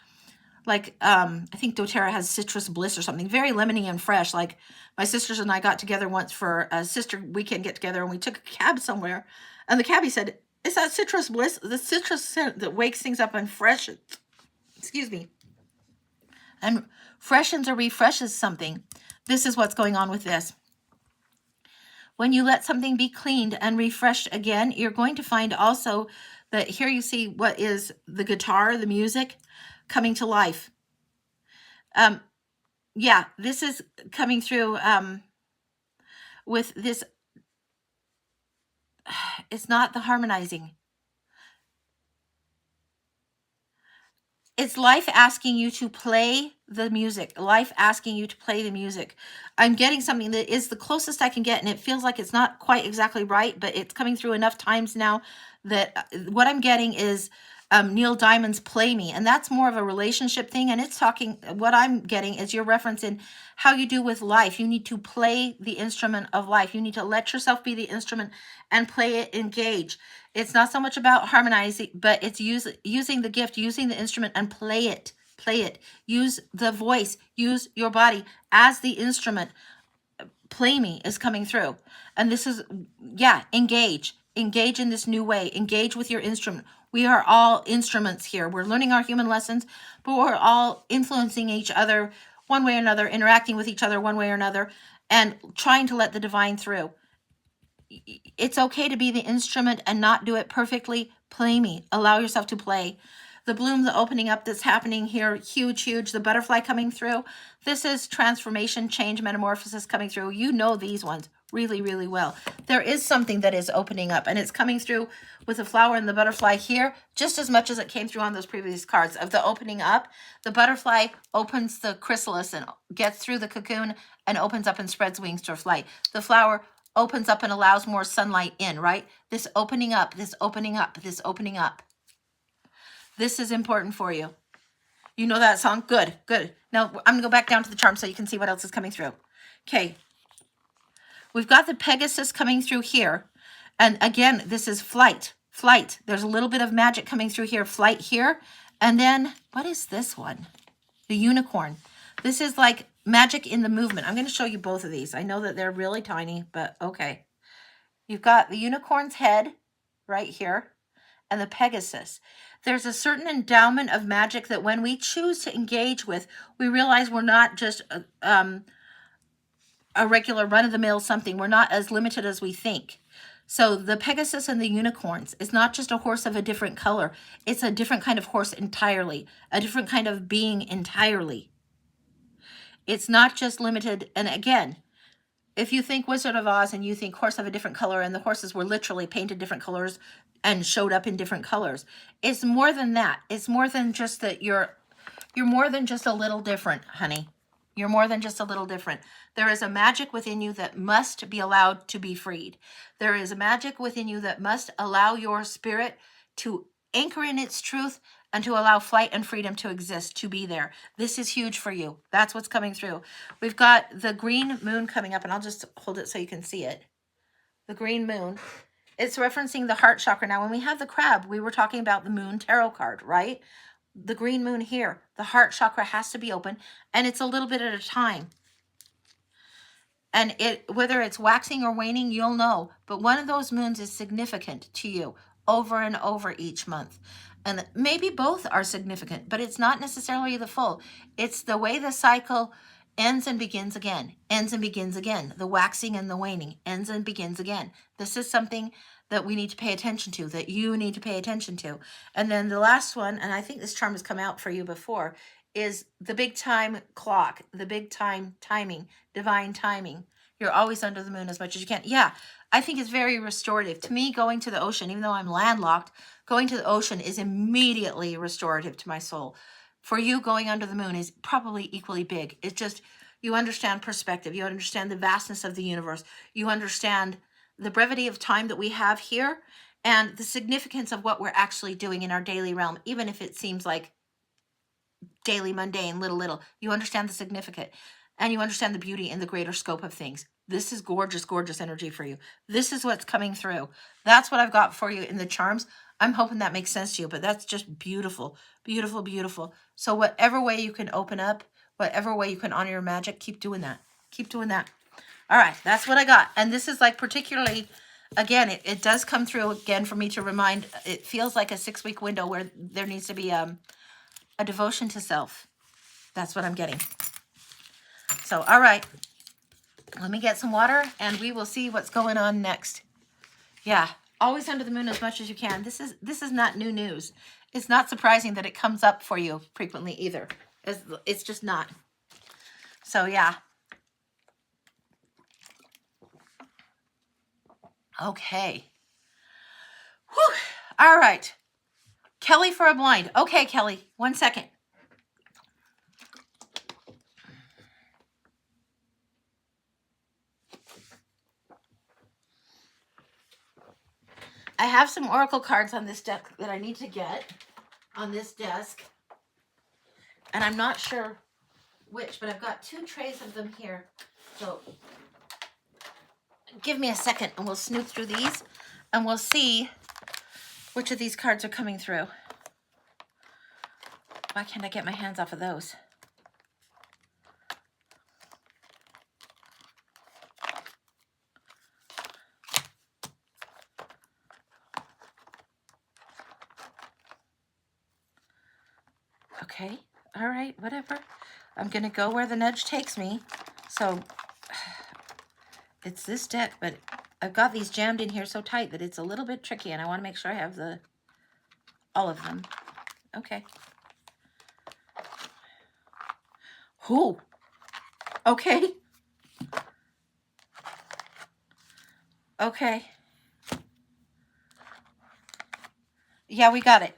like, I think doTERRA has citrus bliss or something, very lemony and fresh. Like my sisters and I got together once for a sister weekend get together, and we took a cab somewhere, and the cabbie said, "Is that citrus bliss? The citrus scent that wakes things up and freshens, excuse me, and freshens or refreshes something." This is what's going on with this. When you let something be cleaned and refreshed again, you're going to find also that here you see what is the guitar, the music coming to life. Yeah, this is coming through with this. It's not the harmonizing. It's life asking you to play the music. Life asking you to play the music. I'm getting something that is the closest I can get, and it feels like it's not quite exactly right, but it's coming through enough times now that what I'm getting is Neil Diamond's Play Me, and that's more of a relationship thing, and it's talking, what I'm getting is your reference in how you do with life. You need to play the instrument of life. You need to let yourself be the instrument and play it, engage. It's not so much about harmonizing, but it's using the gift, using the instrument, and play it. Play it. Use the voice. Use your body as the instrument. Play Me is coming through. And this is, yeah, engage. Engage in this new way. Engage with your instrument. We are all instruments here. We're learning our human lessons, but we're all influencing each other one way or another, interacting with each other one way or another, and trying to let the divine through. It's okay to be the instrument and not do it perfectly. Play me. Allow yourself to play. The bloom, the opening up that's happening here, huge, huge. The butterfly coming through. This is transformation, change, metamorphosis coming through. You know these ones really, really well. There is something that is opening up, and it's coming through with the flower and the butterfly here, just as much as it came through on those previous cards of the opening up. The butterfly opens the chrysalis and gets through the cocoon and opens up and spreads wings to flight. The flower opens up and allows more sunlight in, right? This opening up, this opening up, this opening up. This is important for you. You know that song? Good, good. Now I'm going to go back down to the charm so you can see what else is coming through. Okay. We've got the Pegasus coming through here. And again, this is flight, flight. There's a little bit of magic coming through here, flight here. And then, what is this one? The unicorn. This is like magic in the movement. I'm going to show you both of these. I know that they're really tiny, but okay. You've got the unicorn's head right here and the Pegasus. There's a certain endowment of magic that when we choose to engage with, we realize we're not just a regular run-of-the-mill something. We're not as limited as we think. So the Pegasus and the unicorns is not just a horse of a different color. It's a different kind of horse entirely, a different kind of being entirely. It's not just limited. And again, if you think Wizard of Oz and you think horse of a different color and the horses were literally painted different colors and showed up in different colors, it's more than that. It's more than just that you're more than just a little different, honey. You're more than just a little different. There is a magic within you that must be allowed to be freed. There is a magic within you that must allow your spirit to anchor in its truth and to allow flight and freedom to exist, to be there. This is huge for you. That's what's coming through. We've got the green moon coming up, and I'll just hold it so you can see it. The green moon. It's referencing the heart chakra. Now, when we have the crab, we were talking about the moon tarot card, right? The green moon here, the heart chakra has to be open, and it's a little bit at a time. And whether it's waxing or waning, you'll know. But one of those moons is significant to you over and over each month. And maybe both are significant, but it's not necessarily the full. It's the way the cycle ends and begins again, ends and begins again. The waxing and the waning ends and begins again. This is something that we need to pay attention to, that you need to pay attention to. And then the last one, and I think this charm has come out for you before, is the big time clock, the big time timing, divine timing. You're always under the moon as much as you can. Yeah, I think it's very restorative. To me, going to the ocean, even though I'm landlocked, going to the ocean is immediately restorative to my soul. For you, going under the moon is probably equally big. It's just, you understand perspective. You understand the vastness of the universe. You understand the brevity of time that we have here and the significance of what we're actually doing in our daily realm, even if it seems like daily, mundane, little. You understand the significance and you understand the beauty and the greater scope of things. This is gorgeous, gorgeous energy for you. This is what's coming through. That's what I've got for you in the charms. I'm hoping that makes sense to you, but that's just beautiful, beautiful, beautiful. So whatever way you can open up, whatever way you can honor your magic, keep doing that. Keep doing that. All right, that's what I got. And this is like particularly, again, it does come through again for me to remind, it feels like a 6-week window where there needs to be a devotion to self. That's what I'm getting. So, all right, let me get some water and we will see what's going on next. Yeah, always under the moon as much as you can. This is not new news. It's not surprising that it comes up for you frequently either. It's just not. So, yeah. Okay. Whew. All right. Kelly for a blind. Okay, Kelly, 1 second. I have some oracle cards on this deck that I need to get on this desk. And I'm not sure which, but I've got 2 trays of them here. So give me a second and we'll snoop through these and we'll see which of these cards are coming through. Why can't I get my hands off of those? Okay, all right, whatever. I'm going to go where the nudge takes me. So it's this deck, but I've got these jammed in here so tight that it's a little bit tricky, and I want to make sure I have all of them. Okay. Ooh. Okay. Okay. Yeah, we got it.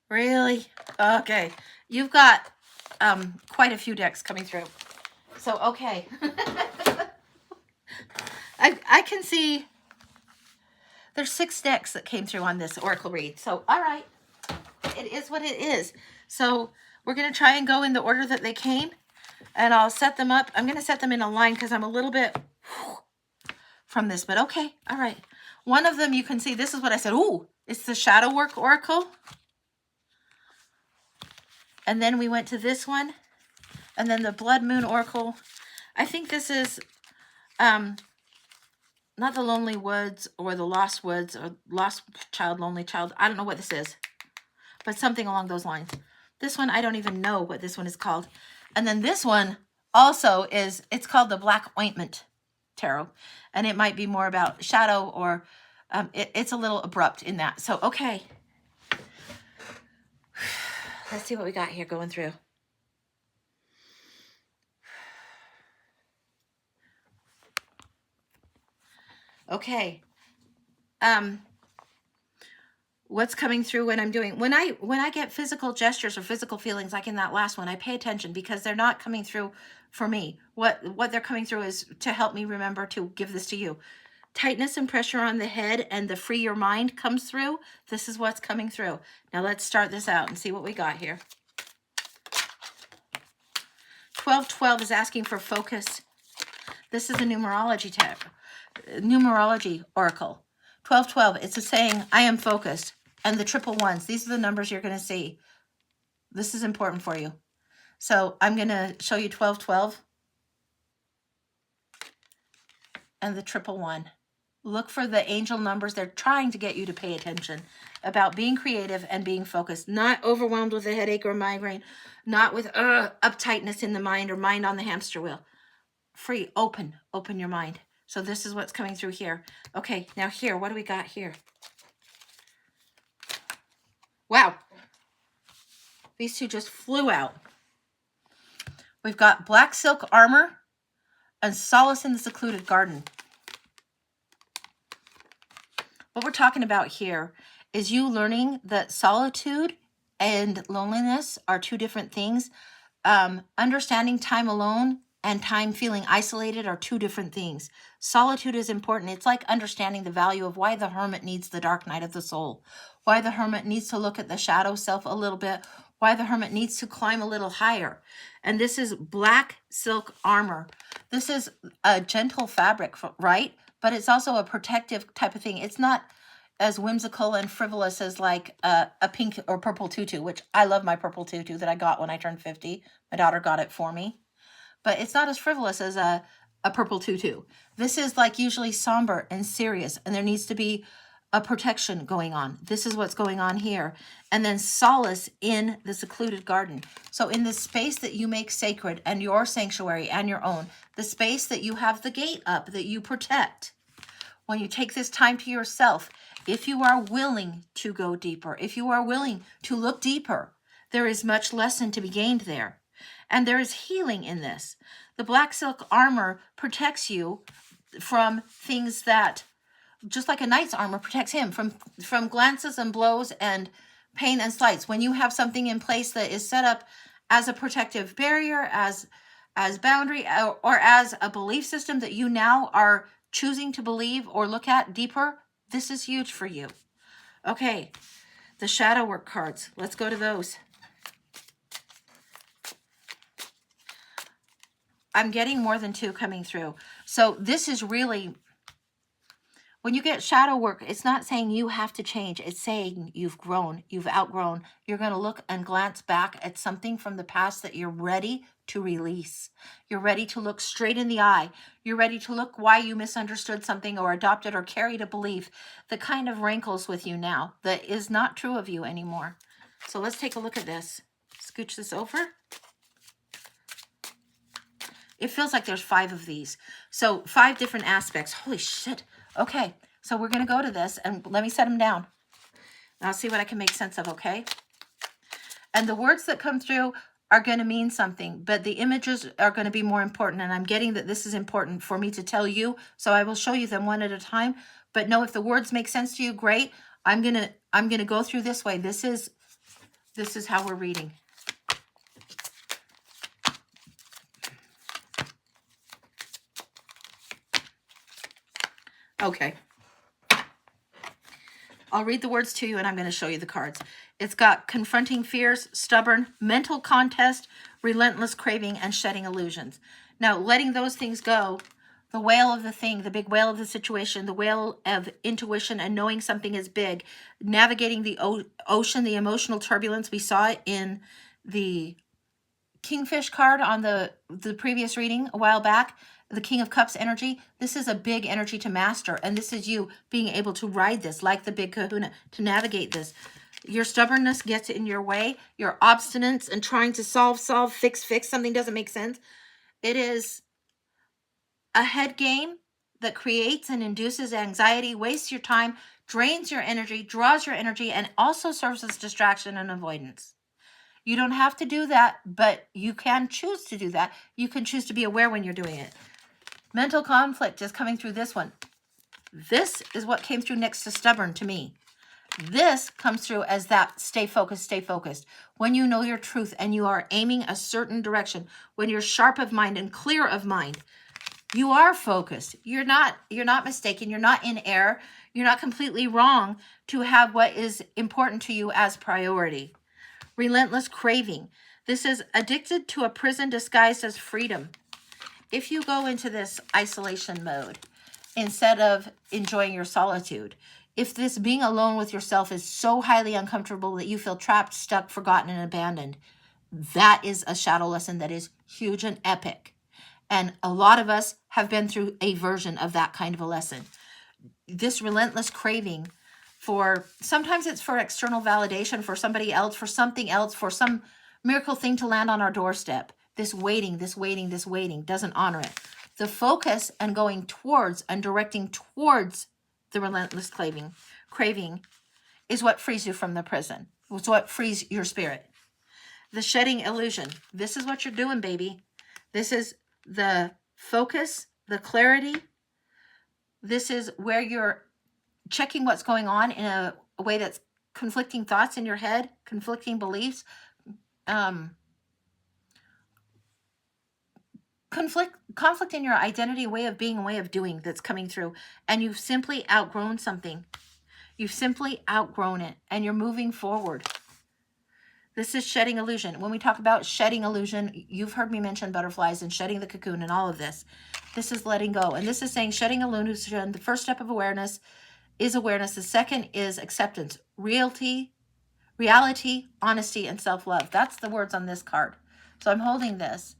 Really? Okay. You've got quite a few decks coming through. So, okay. I can see there's 6 decks that came through on this Oracle read. So, all right. It is what it is. So, we're going to try and go in the order that they came. And I'll set them up. I'm going to set them in a line because I'm a little bit from this. But okay. All right. One of them you can see. This is what I said. Ooh, it's the Shadow Work Oracle. And then we went to this one. And then the Blood Moon Oracle. I think this is not the Lonely Woods or the Lost Woods or Lost Child, Lonely Child. I don't know what this is. But something along those lines. This one, I don't even know what this one is called. And then this one also is, it's called the Black Ointment Tarot. And it might be more about shadow or it's a little abrupt in that. So, okay. Let's see what we got here going through. Okay. What's coming through when I'm doing, when I get physical gestures or physical feelings like in that last one, I pay attention because they're not coming through for me. What they're coming through is to help me remember to give this to you. Tightness and pressure on the head and the free your mind comes through. This is what's coming through. Now let's start this out and see what we got here. 1212 is asking for focus. This is a numerology oracle. 1212, it's saying, I am focused. And the triple ones, these are the numbers you're going to see. This is important for you. So I'm going to show you 1212 and the triple one. Look for the angel numbers. They're trying to get you to pay attention about being creative and being focused, not overwhelmed with a headache or migraine, not with uptightness in the mind or mind on the hamster wheel. Free, open your mind. So this is what's coming through here. Okay, now here, what do we got here? Wow. These two just flew out. We've got black silk armor and solace in the secluded garden. What we're talking about here is you learning that solitude and loneliness are two different things. Understanding time alone and time feeling isolated are two different things. Solitude is important. It's like understanding the value of why the hermit needs the dark night of the soul, why the hermit needs to look at the shadow self a little bit, why the hermit needs to climb a little higher. And this is black silk armor. This is a gentle fabric, right? But it's also a protective type of thing. It's not as whimsical and frivolous as like a pink or purple tutu, which I love my purple tutu that I got when I turned 50. My daughter got it for me. But it's not as frivolous as a purple tutu. This is like usually somber and serious, and there needs to be a protection going on. This is what's going on here. And then solace in the secluded garden. So in the space that you make sacred and your sanctuary and your own, the space that you have the gate up, that you protect, when you take this time to yourself, if you are willing to go deeper, if you are willing to look deeper, there is much lesson to be gained there. And there is healing in this. The black silk armor protects you from things that, just like a knight's armor protects him, from glances and blows and pain and slights. When you have something in place that is set up as a protective barrier, as boundary, or as a belief system that you now are choosing to believe or look at deeper, this is huge for you. Okay, the shadow work cards. Let's go to those. I'm getting more than 2 coming through. So this is really, when you get shadow work, it's not saying you have to change. It's saying you've grown, you've outgrown. You're going to look and glance back at something from the past that you're ready to release. You're ready to look straight in the eye. You're ready to look why you misunderstood something or adopted or carried a belief that kind of rankles with you now, that is not true of you anymore. So let's take a look at this. Scooch this over. It feels like there's 5 of these. So 5 different aspects. Holy shit. Okay. So we're going to go to this and let me set them down. I'll see what I can make sense of, okay? And the words that come through are going to mean something, but the images are going to be more important. And I'm getting that this is important for me to tell you. So I will show you them one at a time. But no, if the words make sense to you, great. I'm gonna go through this way. This is how we're reading. Okay. I'll read the words to you and I'm going to show you the cards. It's got confronting fears, stubborn, mental contest, relentless craving, and shedding illusions. Now, letting those things go, the whale of the thing, the big whale of the situation, the whale of intuition and knowing something is big, navigating the ocean, the emotional turbulence. We saw it in the Kingfish card on the previous reading a while back. The King of Cups energy. This is a big energy to master. And this is you being able to ride this like the big kahuna, to navigate this. Your stubbornness gets in your way. Your obstinance and trying to solve, fix, something doesn't make sense. It is a head game that creates and induces anxiety, wastes your time, drains your energy, draws your energy, and also serves as distraction and avoidance. You don't have to do that, but you can choose to do that. You can choose to be aware when you're doing it. Mental conflict is coming through this one. This is what came through next to stubborn to me. This comes through as that stay focused, stay focused. When you know your truth and you are aiming a certain direction, when you're sharp of mind and clear of mind, you are focused. You're not mistaken. You're not in error. You're not completely wrong to have what is important to you as priority. Relentless craving. This is addicted to a prison disguised as freedom. If you go into this isolation mode instead of enjoying your solitude, if this being alone with yourself is so highly uncomfortable that you feel trapped, stuck, forgotten, and abandoned, that is a shadow lesson that is huge and epic. And a lot of us have been through a version of that kind of a lesson. This relentless craving for, sometimes it's for external validation, for somebody else, for something else, for some miracle thing to land on our doorstep. This waiting doesn't honor it. The focus and going towards and directing towards the relentless craving is what frees you from the prison. It's what frees your spirit. The shedding illusion. This is what you're doing, baby. This is the focus, the clarity. This is where you're checking what's going on in a way that's conflicting thoughts in your head, conflicting beliefs, conflict in your identity, way of being, way of doing that's coming through. And you've simply outgrown something. You've simply outgrown it and you're moving forward. This is shedding illusion. When we talk about shedding illusion, you've heard me mention butterflies and shedding the cocoon and all of this. This is letting go. And this is saying shedding illusion. The first step of awareness is awareness. The second is acceptance, reality, honesty, and self-love. That's the words on this card. So I'm holding this.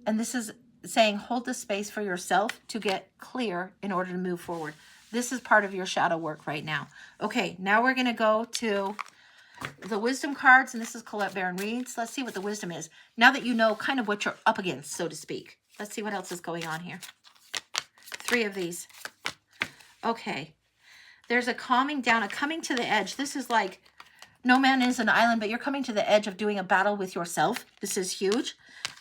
And this is saying hold the space for yourself to get clear in order to move forward. This is part of your shadow work right now. Okay, now we're going to go to the wisdom cards, and this is Colette Baron Reads. Let's see what the wisdom is. Now that you know kind of what you're up against, so to speak. Let's see what else is going on here. 3 of these. Okay. There's a calming down, a coming to the edge. This is like no man is an island, but you're coming to the edge of doing a battle with yourself. This is huge.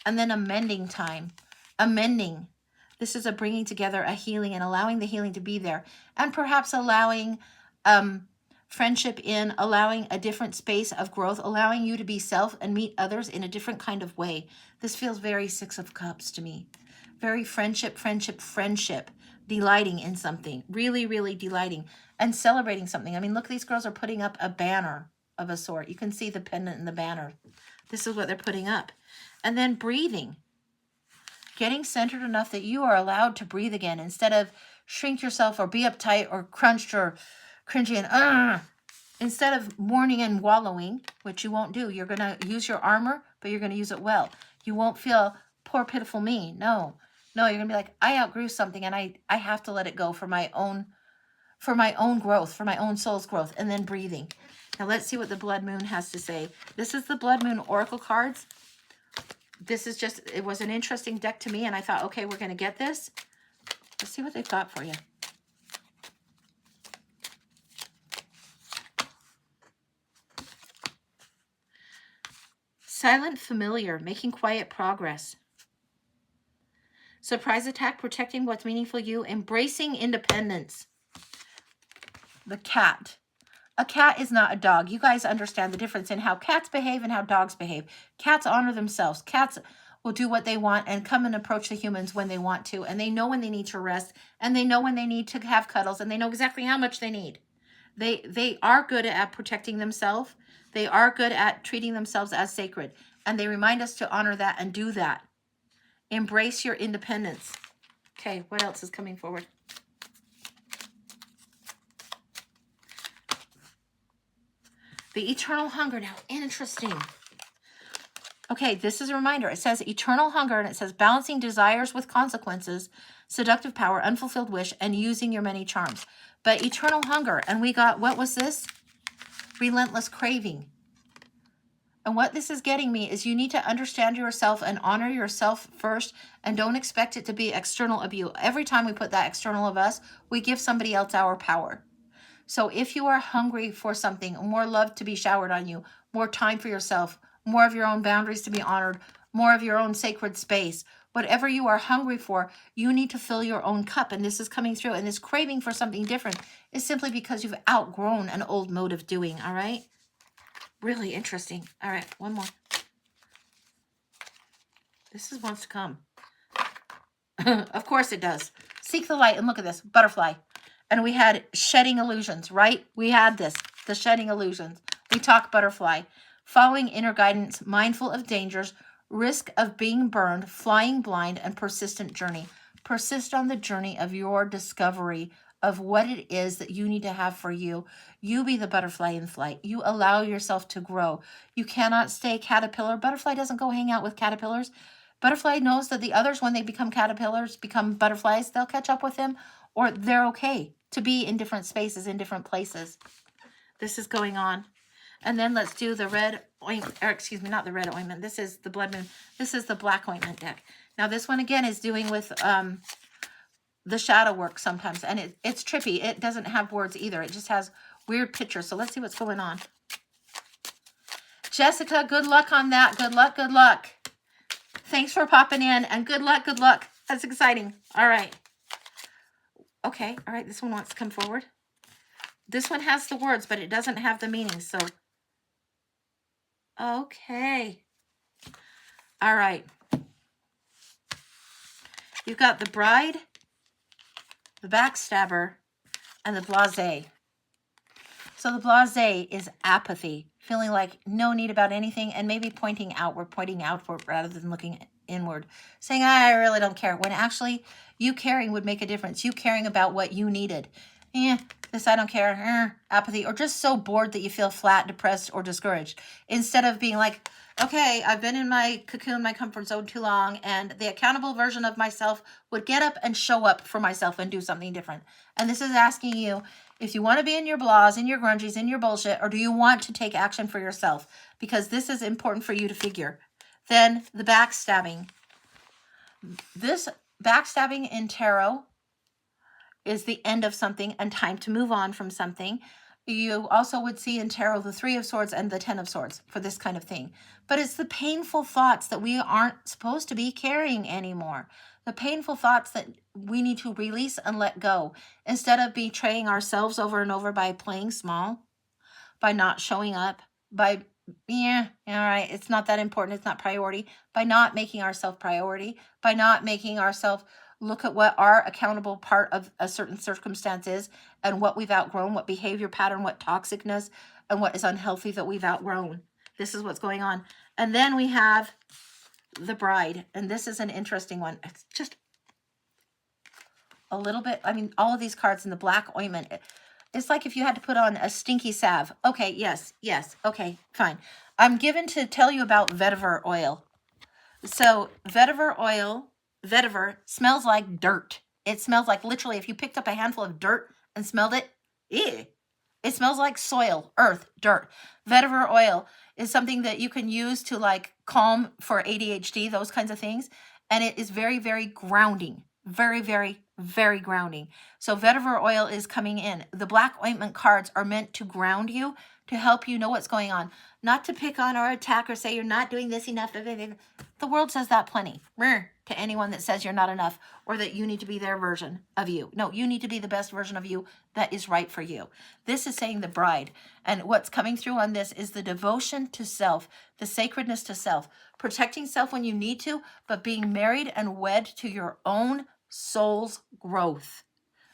And then a mending time. Amending. This is a bringing together, a healing, and allowing the healing to be there. And perhaps allowing friendship in, allowing a different space of growth, allowing you to be self and meet others in a different kind of way. This feels very 6 of Cups to me. Very friendship. Delighting in something. Really, really delighting. And celebrating something. I mean, look, these girls are putting up a banner of a sort. You can see the pendant and the banner. This is what they're putting up. And then breathing. Getting centered enough that you are allowed to breathe again instead of shrink yourself or be uptight or crunched or cringy and instead of mourning and wallowing, which you won't do. You're going to use your armor, but you're going to use it well. You won't feel poor, pitiful me. No, you're going to be like, I outgrew something and I have to let it go for my own growth, for my own soul's growth. And then breathing. Now let's see what the Blood Moon has to say. This is the Blood Moon Oracle cards. this is just, it was an interesting deck to me, and I thought, okay, we're going to get this. Let's see what they've got for you. Silent familiar, making quiet progress. Surprise attack, protecting what's meaningful to you, embracing independence. The cat. A cat is not a dog. You guys understand the difference in how cats behave and how dogs behave. Cats honor themselves. Cats will do what they want and come and approach the humans when they want to. And they know when they need to rest. And they know when they need to have cuddles. And they know exactly how much they need. They are good at protecting themselves. They are good at treating themselves as sacred. And they remind us to honor that and do that. Embrace your independence. Okay, what else is coming forward? The eternal hunger. Now, interesting. Okay, this is a reminder. It says eternal hunger, and it says balancing desires with consequences, seductive power, unfulfilled wish, and using your many charms. But eternal hunger, and we got, what was this? Relentless craving. And what this is getting me is you need to understand yourself and honor yourself first, and don't expect it to be external of you. Every time we put that external of us, we give somebody else our power. So if you are hungry for something, more love to be showered on you, more time for yourself, more of your own boundaries to be honored, more of your own sacred space, whatever you are hungry for, you need to fill your own cup. And this is coming through. And this craving for something different is simply because you've outgrown an old mode of doing. All right. Really interesting. All right. One more. This is wants to come. Of course it does. Seek the light and look at this butterfly. And we had shedding illusions, right? We had this, the shedding illusions. We talk butterfly, following inner guidance, mindful of dangers, risk of being burned, flying blind, and persistent journey. Persist on the journey of your discovery of what it is that you need to have for you. You be the butterfly in flight. You allow yourself to grow. You cannot stay caterpillar. Butterfly doesn't go hang out with caterpillars. Butterfly knows that the others, when they become caterpillars, become butterflies, they'll catch up with them, or they're okay to be in different spaces, in different places. This is going on. And then let's do the red ointment, or excuse me, not the red ointment. This is the blood moon. This is the black ointment deck. Now this one again is doing with the shadow work sometimes. And it's trippy. It doesn't have words either. It just has weird pictures. So let's see what's going on. Jessica, good luck on that. Good luck, good luck. Thanks for popping in, and good luck, good luck. That's exciting. All right. Okay, all right, this one wants to come forward. This one has the words, but it doesn't have the meaning, so. Okay. All right. You've got the bride, the backstabber, and the blasé. So the blasé is apathy, feeling like no need about anything, and maybe pointing outward rather than looking inward, saying, I really don't care, when actually you caring would make a difference. You caring about what you needed. This I don't care, apathy, or just so bored that you feel flat, depressed, or discouraged. Instead of being like, okay, I've been in my cocoon, my comfort zone too long, and the accountable version of myself would get up and show up for myself and do something different. And this is asking you if you want to be in your blahs, in your grungies, in your bullshit, or do you want to take action for yourself? Because this is important for you to figure. Then the backstabbing. This backstabbing in tarot is the end of something and time to move on from something. You also would see in tarot the 3 of Swords and the 10 of Swords for this kind of thing. But it's the painful thoughts that we aren't supposed to be carrying anymore. The painful thoughts that we need to release and let go. Instead of betraying ourselves over and over by playing small, by not showing up, by, all right, it's not that important, it's not priority, by not making ourselves priority, by not making ourselves look at what our accountable part of a certain circumstance is and what we've outgrown, what behavior pattern, what toxicness, and what is unhealthy that we've outgrown. This is what's going on. And then we have the bride. And this is an interesting one. It's just a little bit, I mean, all of these cards in the black ointment, it's like if you had to put on a stinky salve. Okay, yes, okay, fine. I'm given to tell you about vetiver oil. So vetiver smells like dirt. It smells like literally if you picked up a handful of dirt and smelled it, ew. It smells like soil, earth, dirt. Vetiver oil is something that you can use to like calm for ADHD, those kinds of things. And it is very, very grounding. Very, very, very grounding. So vetiver oil is coming in. The black ointment cards are meant to ground you, to help you know what's going on. Not to pick on or attack or say you're not doing this enough. The world says that plenty. To anyone that says you're not enough or that you need to be their version of you. No, you need to be the best version of you that is right for you. This is saying the bride. And what's coming through on this is the devotion to self, the sacredness to self, protecting self when you need to, but being married and wed to your own soul's growth.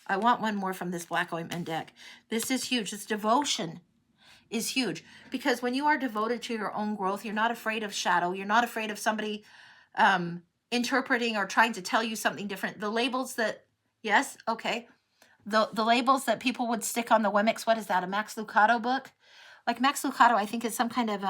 I want one more from this black ointment deck. This is huge. This devotion is huge, because when you are devoted to your own growth, you're not afraid of shadow. You're not afraid of somebody interpreting or trying to tell you something different. The labels that, yes, okay. The labels that people would stick on the Wemmicks, what is that, a Max Lucado book? Like Max Lucado, I think, is some kind of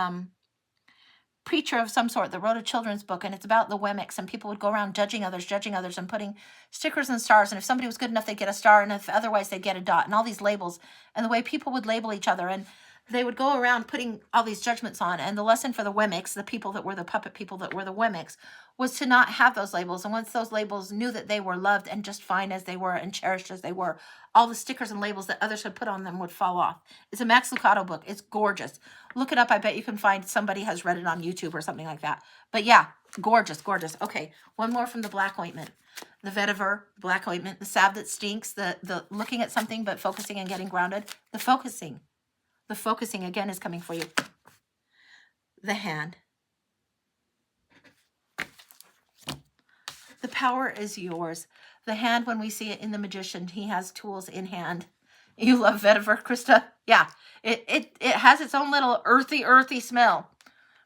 preacher of some sort that wrote a children's book, and it's about the Wemmicks, and people would go around judging others, and putting stickers and stars, and if somebody was good enough, they'd get a star, and if otherwise, they'd get a dot, and all these labels, and the way people would label each other, and they would go around putting all these judgments on. And the lesson for the Wemmicks, the people that were the puppet people that were the Wemmicks, was to not have those labels. And once those labels knew that they were loved and just fine as they were and cherished as they were, all the stickers and labels that others had put on them would fall off. It's a Max Lucado book. It's gorgeous. Look it up. I bet you can find somebody has read it on YouTube or something like that. But yeah, gorgeous, gorgeous. Okay, one more from the black ointment. The vetiver, black ointment, the salve that stinks, the looking at something but focusing and getting grounded. The focusing again is coming for you. The hand. The power is yours. The hand, when we see it in the magician, he has tools in hand. You love vetiver, Krista? Yeah, it has its own little earthy smell.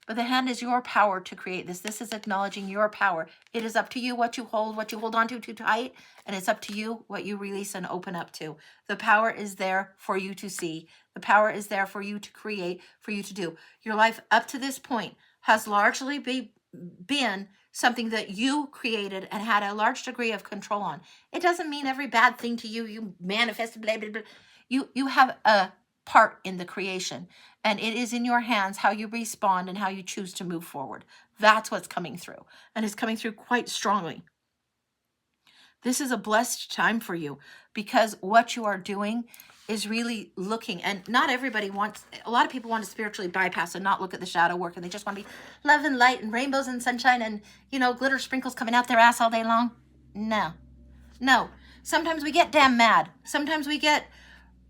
But the hand is your power to create this. This is acknowledging your power. It is up to you what you hold on to too tight, and it's up to you what you release and open up to. The power is there for you to see. The power is there for you to create, for you to do. Your life up to this point has largely been something that you created and had a large degree of control on. It doesn't mean every bad thing to you, you manifested, blah, blah, blah. You have a part in the creation, and it is in your hands how you respond and how you choose to move forward. That's what's coming through, and it's coming through quite strongly. This is a blessed time for you, because what you are doing is really looking, and not everybody wants, a lot of people want to spiritually bypass and not look at the shadow work, and they just want to be love and light and rainbows and sunshine and, glitter sprinkles coming out their ass all day long. No. Sometimes we get damn mad. Sometimes we get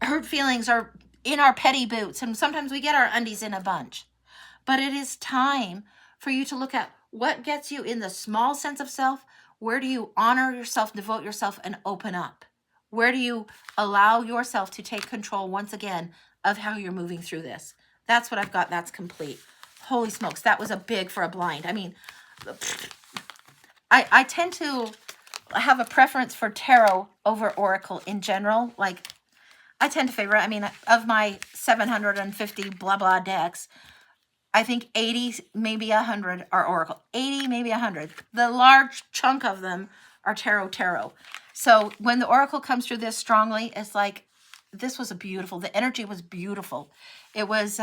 hurt feelings or in our petty boots, and sometimes we get our undies in a bunch. But it is time for you to look at what gets you in the small sense of self. Where do you honor yourself, devote yourself, and open up? Where do you allow yourself to take control once again of how you're moving through this? That's what I've got. That's complete. Holy smokes, that was a big for a blind. I mean, I tend to have a preference for tarot over oracle in general. Like, I tend to favor, of my 750 blah blah decks, I think 80, maybe 100 are oracle. 80, maybe 100. The large chunk of them are tarot. So when the oracle comes through this strongly, it's like, this was the energy was beautiful. It was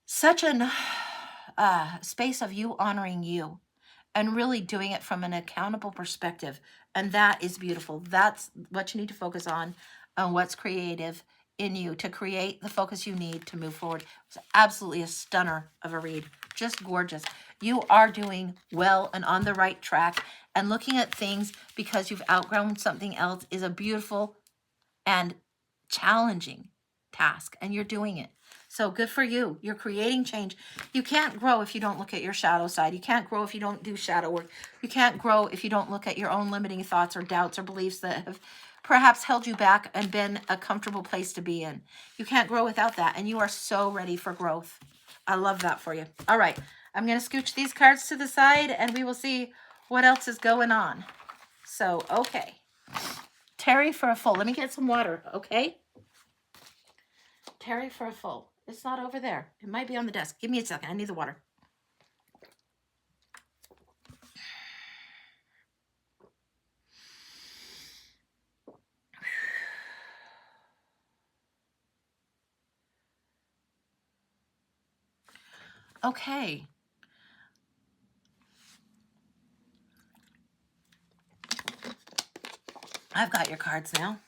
such a space of you honoring you and really doing it from an accountable perspective. And that is beautiful. That's what you need to focus on what's creative in you to create the focus you need to move forward. It's absolutely a stunner of a read. Just gorgeous. You are doing well and on the right track, and looking at things because you've outgrown something else is a beautiful and challenging task, and you're doing it. So good for you. You're creating change. You can't grow if you don't look at your shadow side. You can't grow if you don't do shadow work. You can't grow if you don't look at your own limiting thoughts or doubts or beliefs that have perhaps held you back and been a comfortable place to be in. You can't grow without that, and you are so ready for growth. I love that for you. All right, I'm going to scooch these cards to the side, and we will see what else is going on. So, okay. Terry for a full. Let me get some water, okay? Terry for a full. It's not over there. It might be on the desk. Give me a second. I need the water. Okay. I've got your cards now.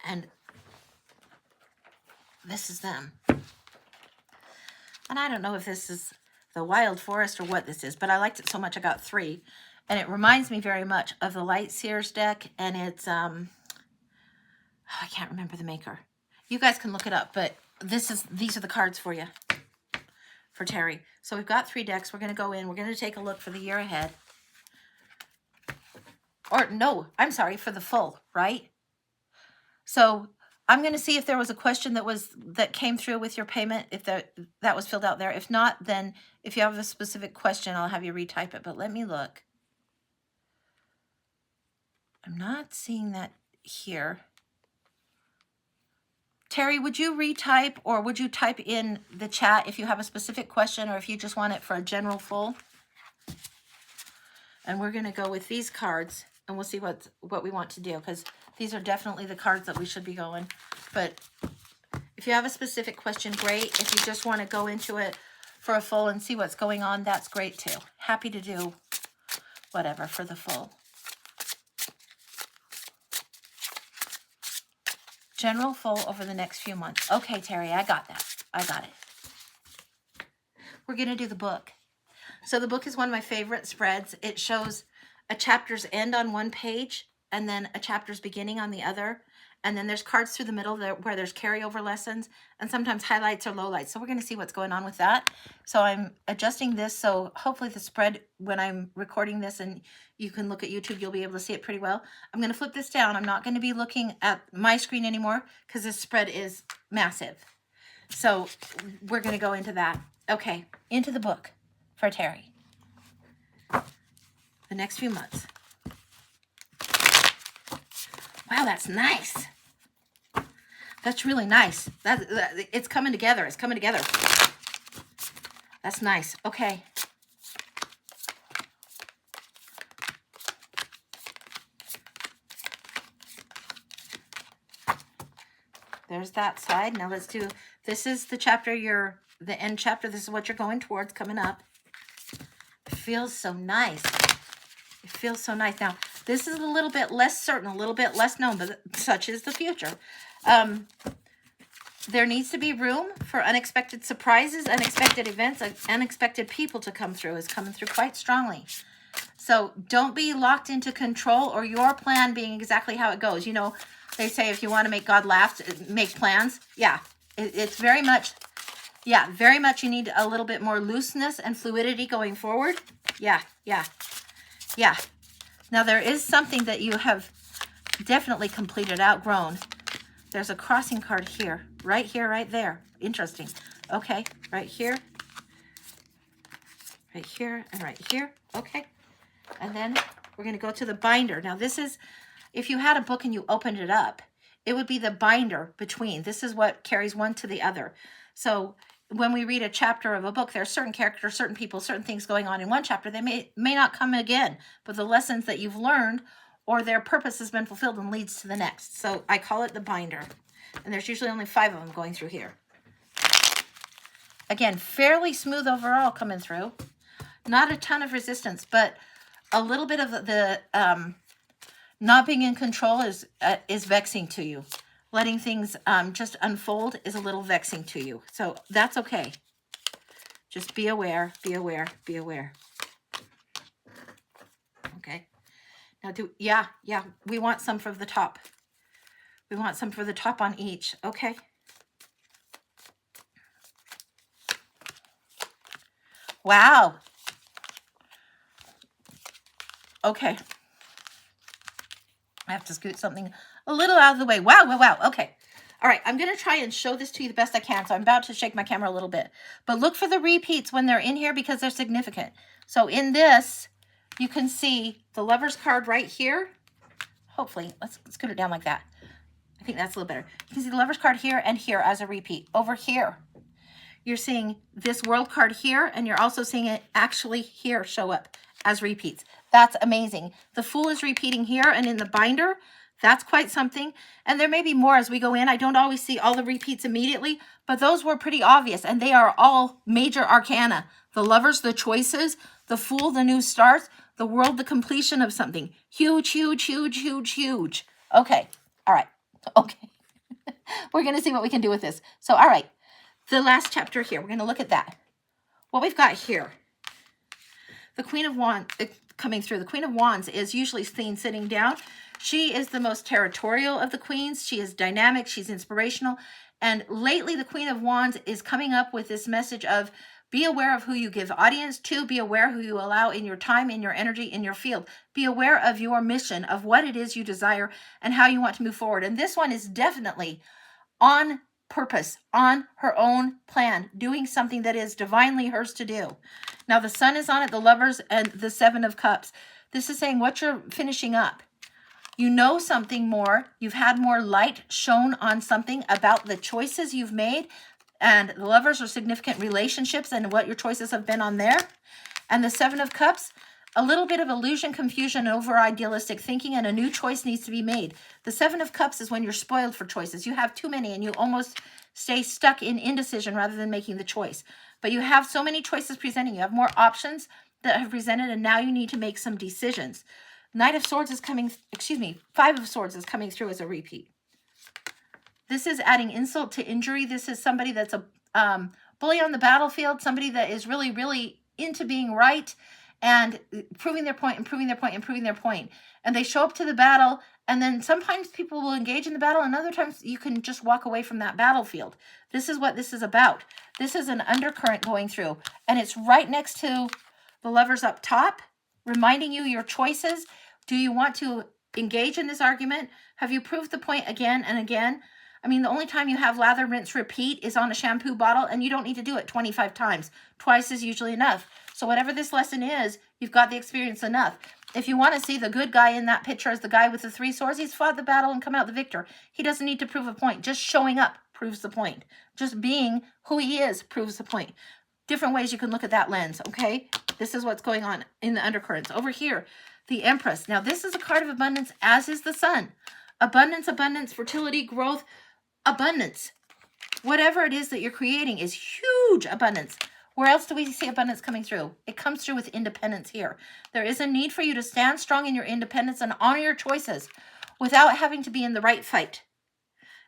And this is them. And I don't know if this is the Wild Forest or what this is, but I liked it so much I got 3. And it reminds me very much of the Light Sears deck, and it's oh, I can't remember the maker. You guys can look it up, but these are the cards for you, for Terry. So we've got 3 decks. We're going to go in. We're going to take a look for the year ahead. Or no, I'm sorry, for the full, right? So I'm going to see if there was a question that came through with your payment, if that was filled out there. If not, then if you have a specific question, I'll have you retype it. But let me look. I'm not seeing that here. Terry, would you retype, or would you type in the chat if you have a specific question or if you just want it for a general full? And we're going to go with these cards, and we'll see what we want to do, because these are definitely the cards that we should be going. But if you have a specific question, great. If you just want to go into it for a full and see what's going on, that's great too. Happy to do whatever for the full. General full over the next few months. Okay, Terry, I got that. I got it. We're going to do the book. So the book is one of my favorite spreads. It shows a chapter's end on one page and then a chapter's beginning on the other. And then there's cards through the middle where there's carryover lessons and sometimes highlights or lowlights. So we're going to see what's going on with that. So I'm adjusting this. So hopefully the spread, when I'm recording this and you can look at YouTube, you'll be able to see it pretty well. I'm going to flip this down. I'm not going to be looking at my screen anymore because this spread is massive. So we're going to go into that. Okay, into the book for Terry. The next few months. Wow, that's nice. That's really nice. It's coming together. It's coming together. That's nice. Okay. There's that side. Now let's do, this is the chapter the end chapter. This is what you're going towards coming up. It feels so nice. It feels so nice. Now, this is a little bit less certain, a little bit less known, but such is the future. There needs to be room for unexpected surprises, unexpected events, unexpected people to come through. Is coming through quite strongly. So don't be locked into control or your plan being exactly how it goes. You know, they say if you want to make God laugh, make plans. Yeah, it's very much, very much you need a little bit more looseness and fluidity going forward. Yeah. Now there is something that you have definitely completed, outgrown. There's a crossing card here, right there. Interesting. Okay, right here, and right here. Okay. And then we're going to go to the binder. Now this is, if you had a book and you opened it up, it would be the binder between. This is what carries one to the other. So when we read a chapter of a book, there are certain characters, certain people, certain things going on in one chapter. They may not come again, but the lessons that you've learned or their purpose has been fulfilled and leads to the next. So I call it the binder. And there's usually only 5 of them going through here. Again, fairly smooth overall coming through. Not a ton of resistance, but a little bit of the not being in control is vexing to you. Letting things just unfold is a little vexing to you. So that's okay. Just be aware, be aware, be aware. Okay. Now we want some for the top. We want some for the top on each. Okay. Wow. Okay. I have to scoot something a little out of the way. Wow. Okay. All right. I'm going to try and show this to you the best I can. So I'm about to shake my camera a little bit. But look for the repeats when they're in here because they're significant. So in this, you can see the Lover's card right here. Hopefully, let's scoot it down like that. I think that's a little better. You can see the Lover's card here and here as a repeat. Over here, you're seeing this World card here, and you're also seeing it actually here show up as repeats. That's amazing. The Fool is repeating here, and in the binder, That's quite something. And there may be more as we go in. I don't always see all the repeats immediately, but those were pretty obvious. And they are all major arcana. The Lovers, the Choices, the Fool, the New Starts, the World, the completion of something. Huge, huge, huge, huge, huge. Okay. All right. Okay. We're going to see what we can do with this. So, all right. The last chapter here. We're going to look at that. What we've got here. The Queen of Wands coming through. The Queen of Wands is usually seen sitting down. She is the most territorial of the queens. She is dynamic. She's inspirational. And lately, the Queen of Wands is coming up with this message of be aware of who you give audience to. Be aware who you allow in your time, in your energy, in your field. Be aware of your mission, of what it is you desire and how you want to move forward. And this one is definitely on purpose, on her own plan, doing something that is divinely hers to do. Now, the Sun is on it, the Lovers, and the Seven of Cups. This is saying what you're finishing up. You know something more. You've had more light shown on something about the choices you've made. And the Lovers are significant relationships and what your choices have been on there. And the Seven of Cups, a little bit of illusion, confusion, and over idealistic thinking, and a new choice needs to be made. The Seven of Cups is when you're spoiled for choices. You have too many and you almost stay stuck in indecision rather than making the choice. But you have so many choices presenting. You have more options that have presented, and now you need to make some decisions. Knight of Swords is coming, Five of Swords is coming through as a repeat. This is adding insult to injury. This is somebody that's a bully on the battlefield, somebody that is really, really into being right and proving their point and proving their point and proving their point. And they show up to the battle, and then sometimes people will engage in the battle, and other times you can just walk away from that battlefield. This is what this is about. This is an undercurrent going through, and it's right next to the Lovers up top, reminding you your choices. Do you want to engage in this argument? Have you proved the point again and again? I mean, the only time you have lather, rinse, repeat is on a shampoo bottle, and you don't need to do it 25 times. Twice is usually enough. So whatever this lesson is, you've got the experience enough. If you want to see the good guy in that picture as the guy with the 3 swords, he's fought the battle and come out the victor. He doesn't need to prove a point. Just showing up proves the point. Just being who he is proves the point. Different ways you can look at that lens, okay? This is what's going on in the undercurrents. Over here, the Empress. Now, this is a card of abundance, as is the Sun. Abundance, abundance, fertility, growth, abundance. Whatever it is that you're creating is huge abundance. Where else do we see abundance coming through? It comes through with independence here. There is a need for you to stand strong in your independence and honor your choices without having to be in the right fight.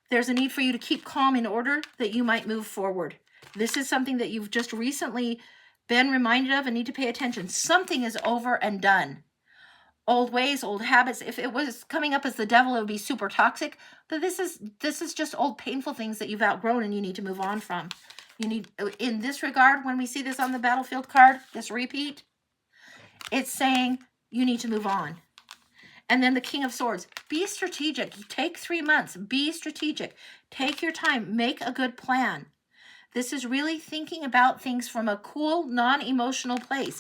There's a need for you to keep calm in order that you might move forward. This is something that you've just recently been reminded of and need to pay attention. Something is over and done. Old ways, old habits. If it was coming up as the devil, it would be super toxic. But this is just old painful things that you've outgrown and you need to move on from. You need, in this regard, when we see this on the battlefield card, this repeat, it's saying you need to move on. And then the King of Swords. Be strategic. Take 3 months. Be strategic. Take your time. Make a good plan. This is really thinking about things from a cool, non-emotional place.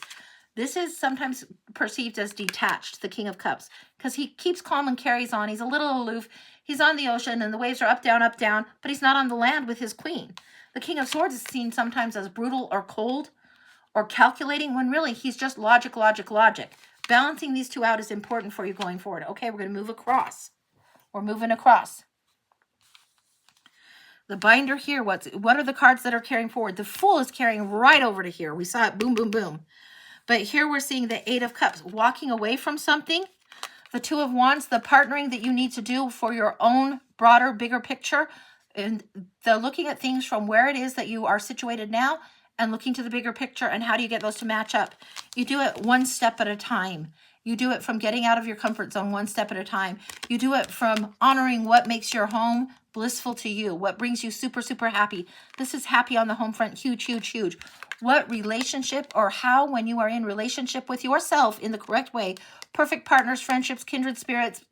This is sometimes perceived as detached, the King of Cups, because he keeps calm and carries on. He's a little aloof. He's on the ocean and the waves are up, down, but he's not on the land with his queen. The King of Swords is seen sometimes as brutal or cold or calculating, when really he's just logic, logic, logic. Balancing these two out is important for you going forward. Okay, we're going to move across. We're moving across. The binder here, what are the cards that are carrying forward? The Fool is carrying right over to here. We saw it, boom, boom, boom. But here we're seeing the 8 of Cups, walking away from something. The 2 of Wands, the partnering that you need to do for your own broader, bigger picture. And the looking at things from where it is that you are situated now and looking to the bigger picture and how do you get those to match up. You do it one step at a time. You do it from getting out of your comfort zone one step at a time. You do it from honoring what makes your home blissful to you, what brings you super, super happy. This is happy on the home front, huge, huge, huge. What relationship or how, when you are in relationship with yourself in the correct way, perfect partners, friendships, kindred spirits,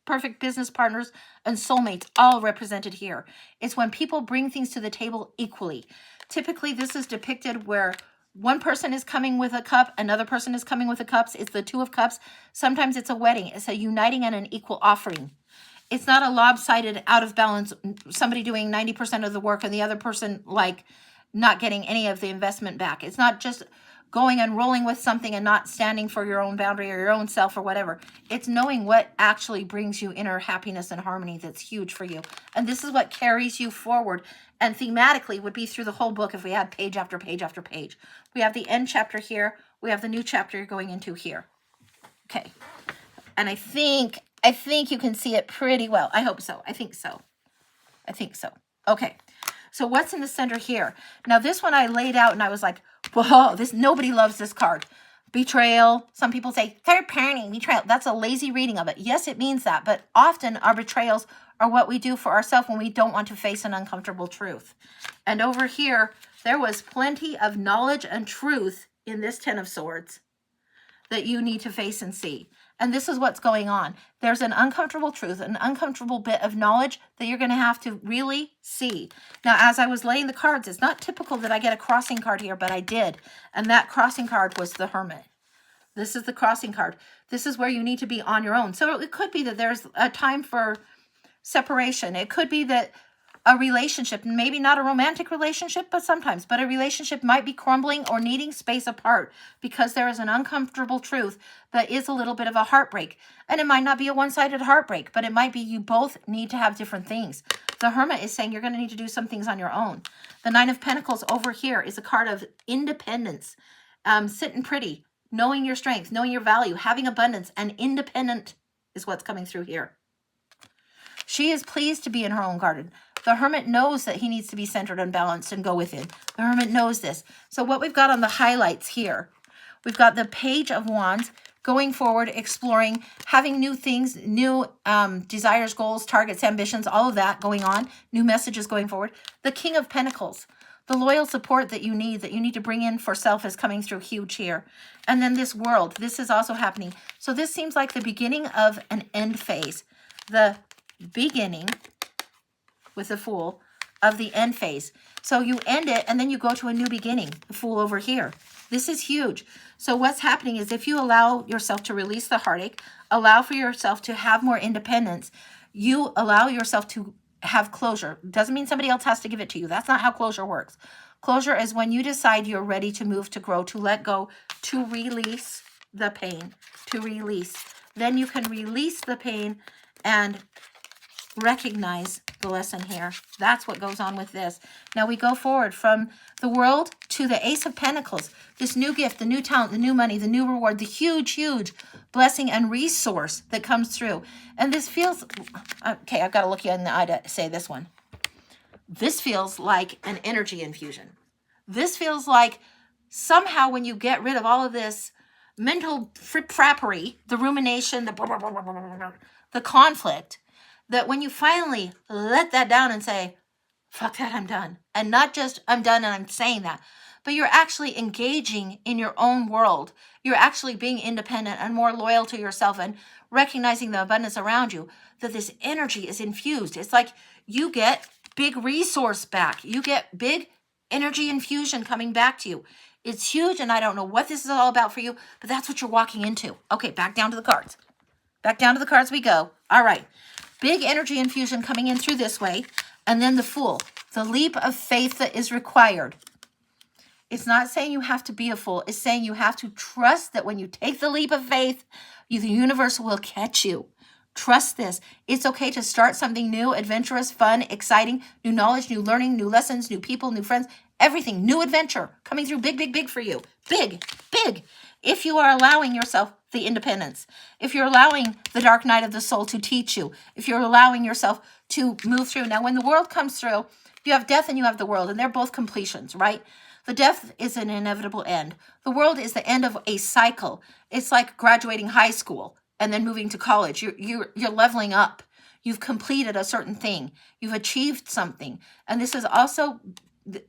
perfect business partners, and soulmates, all represented here. It's when people bring things to the table equally. Typically, this is depicted where one person is coming with a cup, another person is coming with the cups. It's the 2 of Cups. Sometimes it's a wedding. It's a uniting and an equal offering. It's not a lopsided, out of balance, somebody doing 90% of the work and the other person like not getting any of the investment back. It's not just going and rolling with something and not standing for your own boundary or your own self or whatever. It's knowing what actually brings you inner happiness and harmony that's huge for you. And this is what carries you forward. And thematically would be through the whole book if we had page after page after page. We have the end chapter here. We have the new chapter you're going into here. Okay. And I think you can see it pretty well. I hope so. I think so. Okay. So what's in the center here? Now this one I laid out and I was like, whoa, nobody loves this card. Betrayal. Some people say third party betrayal. That's a lazy reading of it. Yes, it means that, but often our betrayals are what we do for ourselves when we don't want to face an uncomfortable truth. And over here, there was plenty of knowledge and truth in this Ten of Swords that you need to face and see. And this is what's going on. There's an uncomfortable truth, an uncomfortable bit of knowledge that you're going to have to really see. Now, as I was laying the cards, it's not typical that I get a crossing card here, but I did. And that crossing card was the Hermit. This is the crossing card. This is where you need to be on your own. So it could be that there's a time for separation. It could be that a relationship, maybe not a romantic relationship, but sometimes, but a relationship might be crumbling or needing space apart because there is an uncomfortable truth that is a little bit of a heartbreak. And it might not be a one-sided heartbreak, but it might be you both need to have different things. The Hermit is saying you're going to need to do some things on your own. The Nine of Pentacles over here is a card of independence, sitting pretty, knowing your strength, knowing your value, having abundance, and independent is what's coming through here. She is pleased to be in her own garden. The Hermit knows that he needs to be centered and balanced and go within. The Hermit knows this. So what we've got on the highlights here, we've got the Page of Wands, going forward, exploring, having new things, new desires, goals, targets, ambitions, all of that going on, new messages going forward. The King of Pentacles, the loyal support that you need to bring in for self is coming through huge here. And then this World, this is also happening. So this seems like the beginning of an end phase. The beginning with the Fool of the end phase. So you end it and then you go to a new beginning, the Fool over here. This is huge. So what's happening is if you allow yourself to release the heartache, allow for yourself to have more independence, you allow yourself to have closure. Doesn't mean somebody else has to give it to you. That's not how closure works. Closure is when you decide you're ready to move, to grow, to let go, to release the pain, to release. Then you can release the pain and recognize the lesson here. That's what goes on with this. Now we go forward from the World to the Ace of Pentacles. This new gift, the new talent, the new money, the new reward, the huge, huge blessing and resource that comes through. And this feels, okay, I've got to look you in the eye to say this one. This feels like an energy infusion. This feels like somehow when you get rid of all of this mental frappery, the rumination, the conflict, that when you finally let that down and say, fuck that, I'm done. And not just I'm done and I'm saying that, but you're actually engaging in your own world. You're actually being independent and more loyal to yourself and recognizing the abundance around you, that this energy is infused. It's like you get big resource back. You get big energy infusion coming back to you. It's huge, and I don't know what this is all about for you, but that's what you're walking into. Okay, back down to the cards. Back down to the cards we go. All right. Big energy infusion coming in through this way. And then the Fool, the leap of faith that is required. It's not saying you have to be a fool. It's saying you have to trust that when you take the leap of faith, the universe will catch you. Trust this. It's okay to start something new, adventurous, fun, exciting, new knowledge, new learning, new lessons, new people, new friends, everything, new adventure coming through big, big, big for you. Big, big. If you are allowing yourself the independence, if you're allowing the dark night of the soul to teach you, if you're allowing yourself to move through. Now, when the World comes through, you have death and you have the World, and they're both completions, right? The death is an inevitable end. The World is the end of a cycle. It's like graduating high school and then moving to college. You're leveling up. You've completed a certain thing. You've achieved something. And this is also,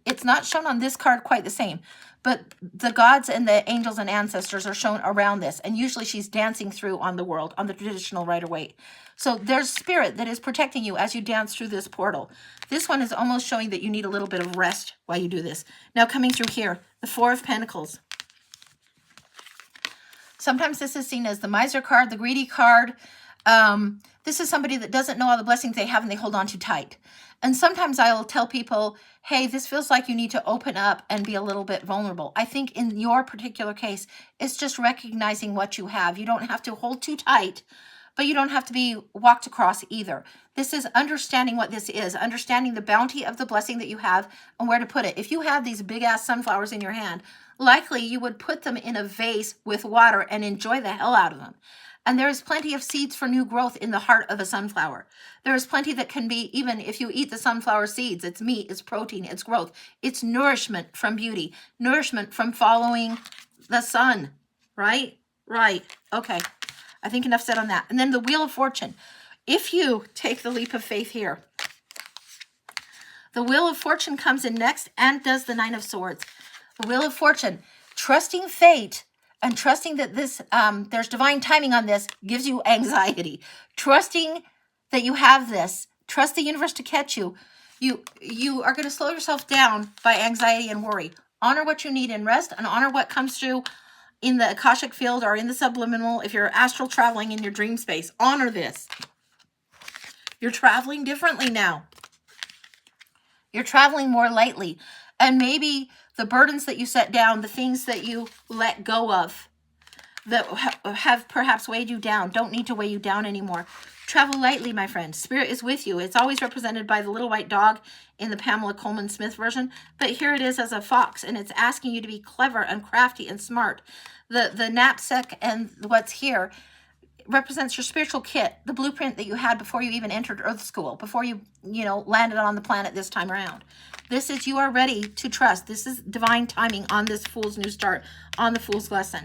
it's not shown on this card quite the same, but the gods and the angels and ancestors are shown around this. And usually she's dancing through on the World, on the traditional Rider-Waite. So there's spirit that is protecting you as you dance through this portal. This one is almost showing that you need a little bit of rest while you do this. Now coming through here, the Four of Pentacles. Sometimes this is seen as the miser card, the greedy card. This is somebody that doesn't know all the blessings they have and they hold on too tight. And sometimes I'll tell people, hey, this feels like you need to open up and be a little bit vulnerable. I think in your particular case, it's just recognizing what you have. You don't have to hold too tight, but you don't have to be walked across either. This is understanding what this is, understanding the bounty of the blessing that you have and where to put it. If you have these big ass sunflowers in your hand, likely you would put them in a vase with water and enjoy the hell out of them. And there is plenty of seeds for new growth in the heart of a sunflower. There is plenty that can be, even if you eat the sunflower seeds, it's meat, it's protein, it's growth. It's nourishment from beauty, nourishment from following the sun, right? Right. Okay. I think enough said on that. And then the Wheel of Fortune. If you take the leap of faith here, the Wheel of Fortune comes in next and does the Nine of Swords. The Wheel of Fortune, trusting fate and trusting that this, there's divine timing on this, gives you anxiety. Trusting that you have this, trust the universe to catch you. You are going to slow yourself down by anxiety and worry. Honor what you need in rest and honor what comes through in the Akashic field or in the subliminal. If you're astral traveling in your dream space, honor this. You're traveling differently now. You're traveling more lightly. And maybe the burdens that you set down, the things that you let go of that have perhaps weighed you down, don't need to weigh you down anymore. Travel lightly, my friend. Spirit is with you. It's always represented by the little white dog in the Pamela Coleman Smith version, but here it is as a fox, and it's asking you to be clever and crafty and smart. The knapsack and what's here represents your spiritual kit, the blueprint that you had before you even entered Earth School, before you landed on the planet this time around. This is, you are ready to trust. This is divine timing on this Fool's New Start, on the Fool's Lesson.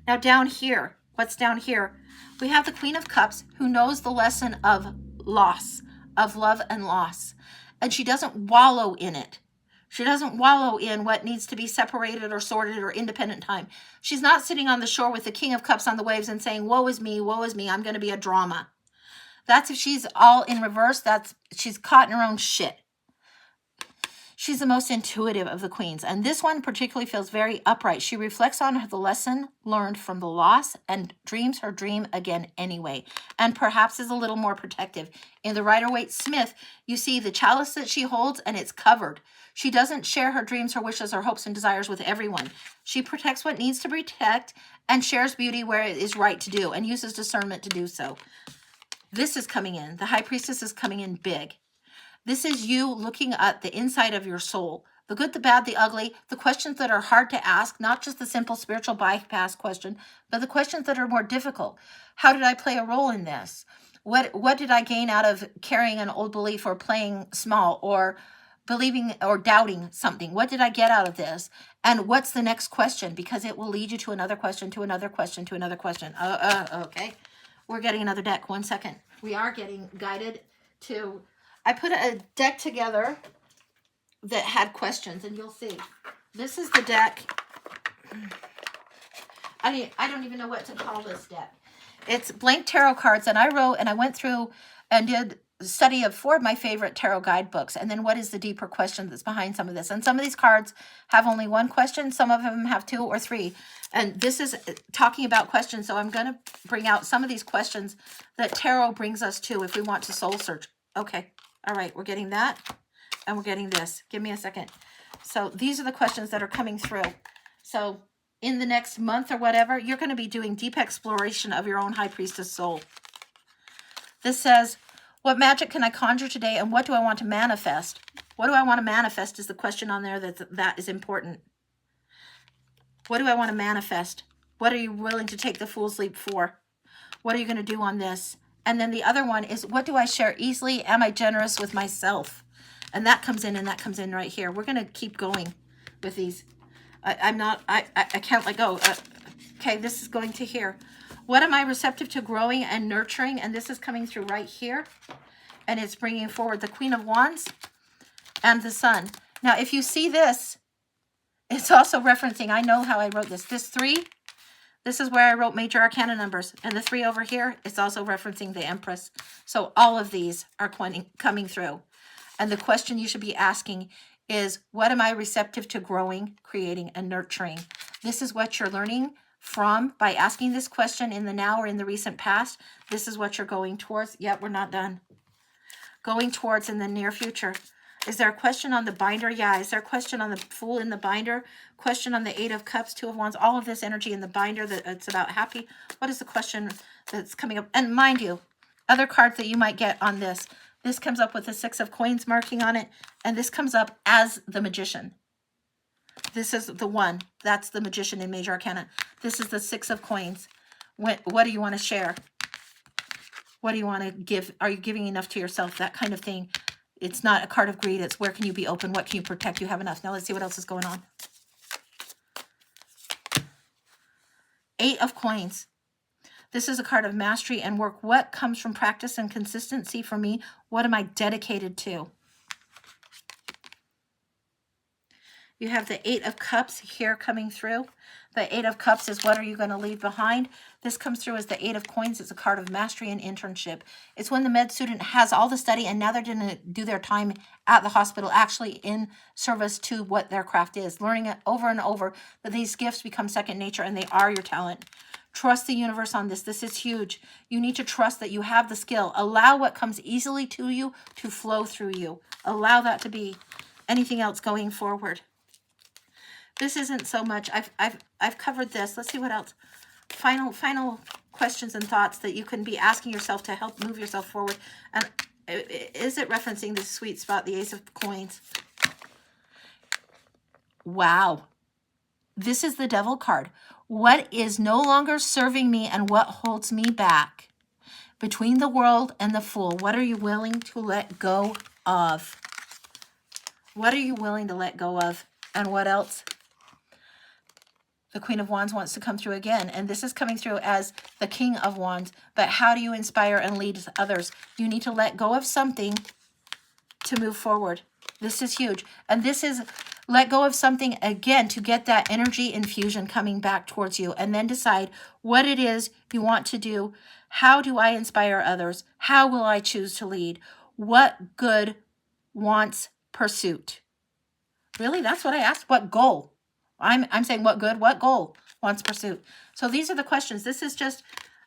Now down here, what's down here? We have the Queen of Cups, who knows the lesson of loss, of love and loss. And she doesn't wallow in it. She doesn't wallow in what needs to be separated or sorted or independent time. She's not sitting on the shore with the King of Cups on the waves and saying, woe is me, I'm going to be a drama. That's if she's all in reverse. She's caught in her own shit. She's the most intuitive of the queens. And this one particularly feels very upright. She reflects on the lesson learned from the loss and dreams her dream again anyway. And perhaps is a little more protective. In the Rider-Waite-Smith, you see the chalice that she holds and it's covered. She doesn't share her dreams, her wishes, her hopes and desires with everyone. She protects what needs to protect and shares beauty where it is right to do and uses discernment to do so. This is coming in. The High Priestess is coming in big. This is you looking at the inside of your soul, the good, the bad, the ugly, the questions that are hard to ask, not just the simple spiritual bypass question, but the questions that are more difficult. How did I play a role in this? What did I gain out of carrying an old belief or playing small or believing or doubting something? What did I get out of this? And what's the next question? Because it will lead you to another question, to another question, to another question. Okay. We're getting another deck. 1 second. We are getting guided to... I put a deck together that had questions, and you'll see. This is the deck. I don't even know what to call this deck. It's blank tarot cards, and I went through and did a study of 4 of my favorite tarot guidebooks, and then what is the deeper question that's behind some of this. And some of these cards have only 1 question, some of them have 2 or 3. And this is talking about questions, so I'm going to bring out some of these questions that tarot brings us to if we want to soul search. Okay. All right, we're getting that, and we're getting this. Give me a second. So these are the questions that are coming through. So in the next month or whatever, you're going to be doing deep exploration of your own High Priestess soul. This says, what magic can I conjure today, and what do I want to manifest? What do I want to manifest is the question on there that is important. What do I want to manifest? What are you willing to take the Fool's Leap for? What are you going to do on this? And then the other one is, what do I share easily? Am I generous with myself? And that comes in, and that comes in right here. We're going to keep going with these. I can't let go. Okay, this is going to here. What am I receptive to growing and nurturing? And this is coming through right here. And it's bringing forward the Queen of Wands and the Sun. Now, if you see this, it's also referencing, I know how I wrote this. This 3, this is where I wrote major arcana numbers. And the 3 over here, it's also referencing the Empress. So all of these are coming through. And the question you should be asking is, what am I receptive to growing, creating, and nurturing? This is what you're learning from by asking this question in the now or in the recent past. This is what you're going towards. Yep, we're not done. Going towards in the near future. Is there a question on the binder? Yeah. Is there a question on the Fool in the binder? Question on the Eight of Cups, Two of Wands, all of this energy in the binder that it's about happy. What is the question that's coming up? And mind you, other cards that you might get on this. This comes up with the Six of Coins marking on it, and this comes up as the Magician. This is the one. That's the Magician in Major Arcana. This is the Six of Coins. What do you want to share? What do you want to give? Are you giving enough to yourself? That kind of thing. It's not a card of greed. It's where can you be open? What can you protect? You have enough. Now let's see what else is going on. Eight of Coins. This is a card of mastery and work. What comes from practice and consistency for me? What am I dedicated to? You have the Eight of Cups here coming through. The Eight of Cups is what are you going to leave behind? This comes through as the Eight of Coins. It's a card of mastery and internship. It's when the med student has all the study and now they're going to do their time at the hospital, actually in service to what their craft is. Learning it over and over that these gifts become second nature and they are your talent. Trust the universe on this. This is huge. You need to trust that you have the skill. Allow what comes easily to you to flow through you. Allow that to be. Anything else going forward? This isn't so much. I've covered this. Let's see what else. Final questions and thoughts that you can be asking yourself to help move yourself forward. And is it referencing this sweet spot, the Ace of Coins? Wow. This is the Devil card. What is no longer serving me and what holds me back? Between the world and the Fool, what are you willing to let go of? What are you willing to let go of? And what else? The Queen of Wands wants to come through again. And this is coming through as the King of Wands. But how do you inspire and lead others? You need to let go of something to move forward. This is huge. And this is let go of something again to get that energy infusion coming back towards you. And then decide what it is you want to do. How do I inspire others? How will I choose to lead? What good wants pursuit? Really? That's what I asked. What goal? I'm saying what good, what goal wants pursuit? So these are the questions. This is just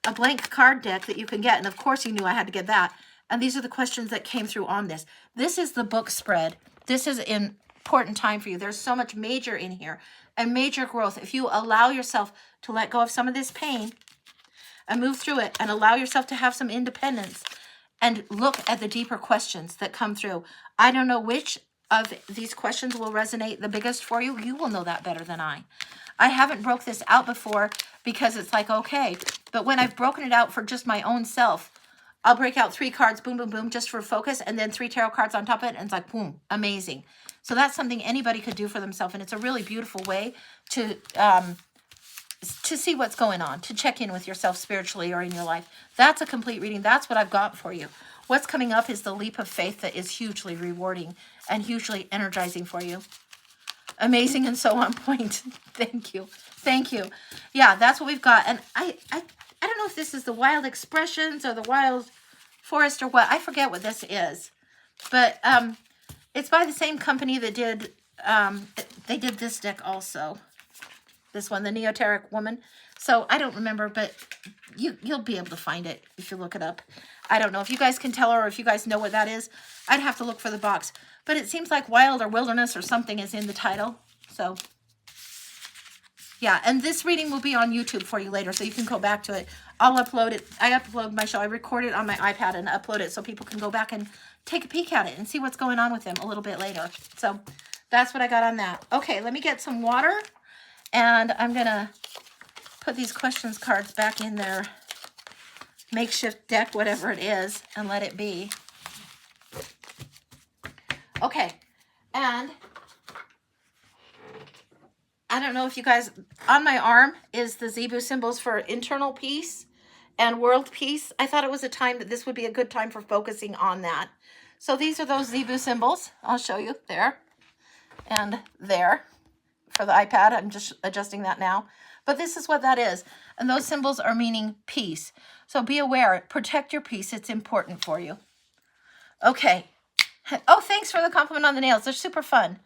a blank card deck that you can get. And of course you knew I had to get that. And these are the questions that came through on this. This is the book spread. This is an important time for you. There's so much major in here and major growth. If you allow yourself to let go of some of this pain and move through it and allow yourself to have some independence and look at the deeper questions that come through. I don't know which of these questions will resonate the biggest for you. You will know that better than I. I haven't broke this out before because it's like, okay, but when I've broken it out for just my own self, I'll break out 3 cards, boom, boom, boom, just for focus, and then 3 tarot cards on top of it, and it's like, boom, amazing. So that's something anybody could do for themselves, and it's a really beautiful way to see what's going on, to check in with yourself spiritually or in your life. That's a complete reading. That's what I've got for you. What's coming up is the leap of faith that is hugely rewarding and hugely energizing for you. Amazing and so on point. Thank you. Thank you. Yeah, that's what we've got. And I don't know if this is the Wild Expressions or the Wild Forest or what. I forget what this is. But it's by the same company that did, they did this deck also. This one, the Neoteric Woman. So I don't remember, but you'll be able to find it if you look it up. I don't know if you guys can tell or if you guys know what that is. I'd have to look for the box. But it seems like Wild or Wilderness or something is in the title. So, yeah. And this reading will be on YouTube for you later, so you can go back to it. I'll upload it. I upload my show. I record it on my iPad and upload it so people can go back and take a peek at it and see what's going on with them a little bit later. So that's what I got on that. Okay, let me get some water. And I'm going to put these questions cards back in their makeshift deck, whatever it is, and let it be. Okay, and I don't know if you guys, on my arm is the Zebu symbols for internal peace and world peace. I thought it was a time that this would be a good time for focusing on that. So these are those Zebu symbols. I'll show you there and there for the iPad. I'm just adjusting that now. But this is what that is. And those symbols are meaning peace. So be aware. Protect your peace. It's important for you. Okay. Oh, thanks for the compliment on the nails. They're super fun.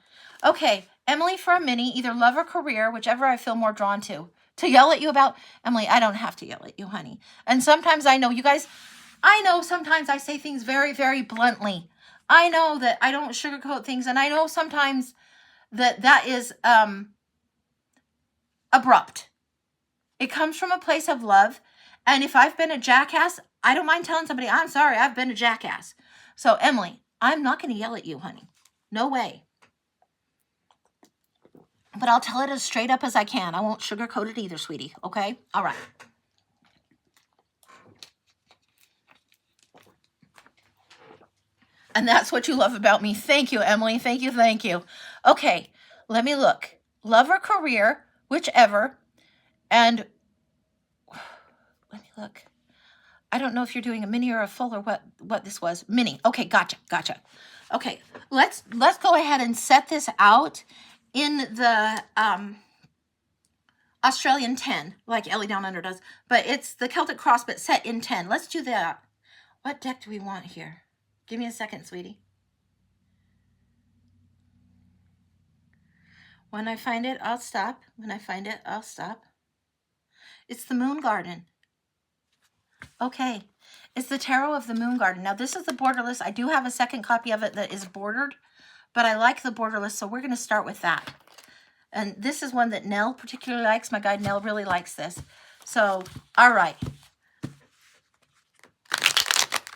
Okay. Emily for a mini, either love or career, whichever I feel more drawn to. to yell at you about. Emily, I don't have to yell at you, honey. And sometimes I know you guys, I know sometimes I say things very, very bluntly. I know that I don't sugarcoat things. And I know sometimes that is abrupt. It comes from a place of love. And if I've been a jackass, I don't mind telling somebody, I'm sorry, I've been a jackass. So Emily, I'm not going to yell at you, honey. No way. But I'll tell it as straight up as I can. I won't sugarcoat it either, sweetie. Okay? All right. And that's what you love about me. Thank you, Emily. Thank you. Thank you. Okay. Let me look. Love or career, whichever. And let me look. I don't know if you're doing a mini or a full or what this was. Mini. Okay, gotcha. Okay, let's go ahead and set this out in the Australian 10, like Ellie Down Under does. But it's the Celtic Cross, but set in 10. Let's do that. What deck do we want here? Give me a second, sweetie. When I find it, I'll stop. When I find it, I'll stop. It's the Moon Garden. Okay, it's the Tarot of the Moon Garden. Now, this is the borderless. I do have a second copy of it that is bordered, but I like the borderless, so we're going to start with that. And this is one that Nell particularly likes. My guide Nell really likes this. So, all right.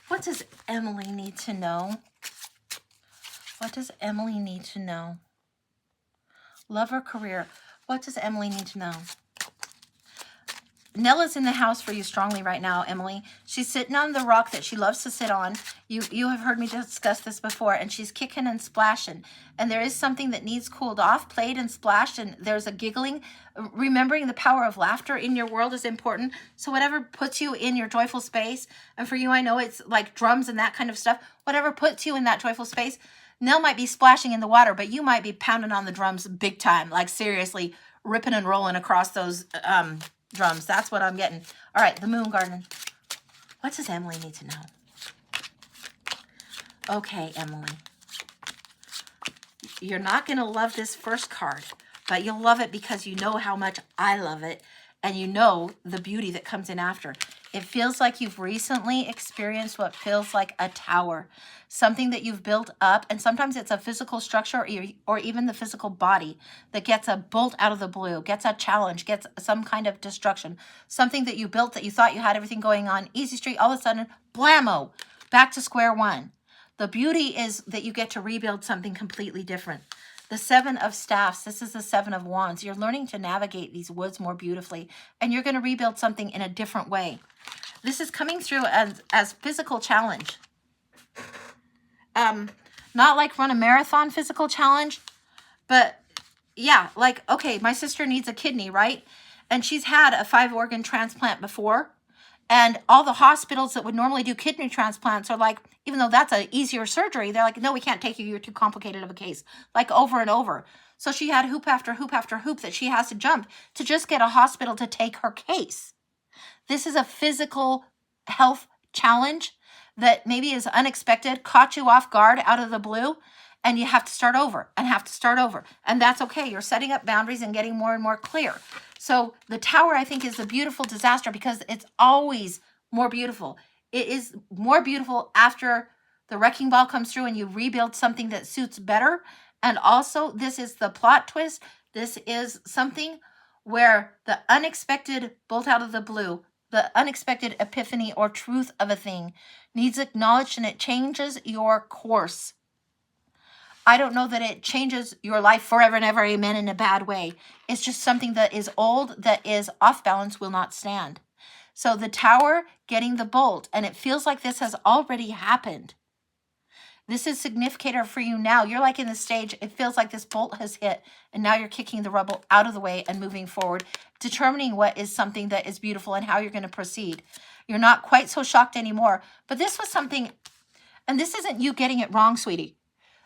What does Emily need to know? What does Emily need to know? Love or career? What does Emily need to know? Nella's in the house for you strongly right now, Emily. She's sitting on the rock that she loves to sit on. You have heard me discuss this before, and she's kicking and splashing. And there is something that needs cooled off, played and splashed, and there's a giggling. Remembering the power of laughter in your world is important. So whatever puts you in your joyful space, and for you, I know it's like drums and that kind of stuff, whatever puts you in that joyful space, Nell might be splashing in the water, but you might be pounding on the drums big time, like seriously ripping and rolling across those drums. That's what I'm getting. All right, the Moon Garden. What does Emily need to know? Okay, Emily. You're not going to love this first card, but you'll love it because you know how much I love it, and you know the beauty that comes in after. It feels like you've recently experienced what feels like a tower, something that you've built up, and sometimes it's a physical structure or even the physical body that gets a bolt out of the blue, gets a challenge, gets some kind of destruction, something that you built that you thought you had everything going on easy street, all of a sudden, blammo, back to square one. The beauty is that you get to rebuild something completely different. The Seven of Staffs, this is the Seven of Wands. You're learning to navigate these woods more beautifully, and you're going to rebuild something in a different way. This is coming through as physical challenge. Not like run a marathon physical challenge, but yeah, like, okay, my sister needs a kidney, right? And she's had a 5-organ transplant before. And all the hospitals that would normally do kidney transplants are like, even though that's an easier surgery, they're like, no, we can't take you. You're too complicated of a case, like over and over. So she had hoop after hoop after hoop that she has to jump to just get a hospital to take her case. This is a physical health challenge that maybe is unexpected, caught you off guard out of the blue, and you have to start over and have to start over. And that's okay. You're setting up boundaries and getting more and more clear. So the tower, I think, is a beautiful disaster because it's always more beautiful. It is more beautiful after the wrecking ball comes through and you rebuild something that suits better. And also, this is the plot twist. This is something where the unexpected bolt out of the blue, the unexpected epiphany or truth of a thing needs acknowledged, and it changes your course. I don't know that it changes your life forever and ever, amen, in a bad way. It's just something that is old, that is off balance, will not stand. So the tower getting the bolt, and it feels like this has already happened. This is significator for you now. You're like in the stage, it feels like this bolt has hit, and now you're kicking the rubble out of the way and moving forward, determining what is something that is beautiful and how you're going to proceed. You're not quite so shocked anymore, but this was something, and this isn't you getting it wrong, sweetie.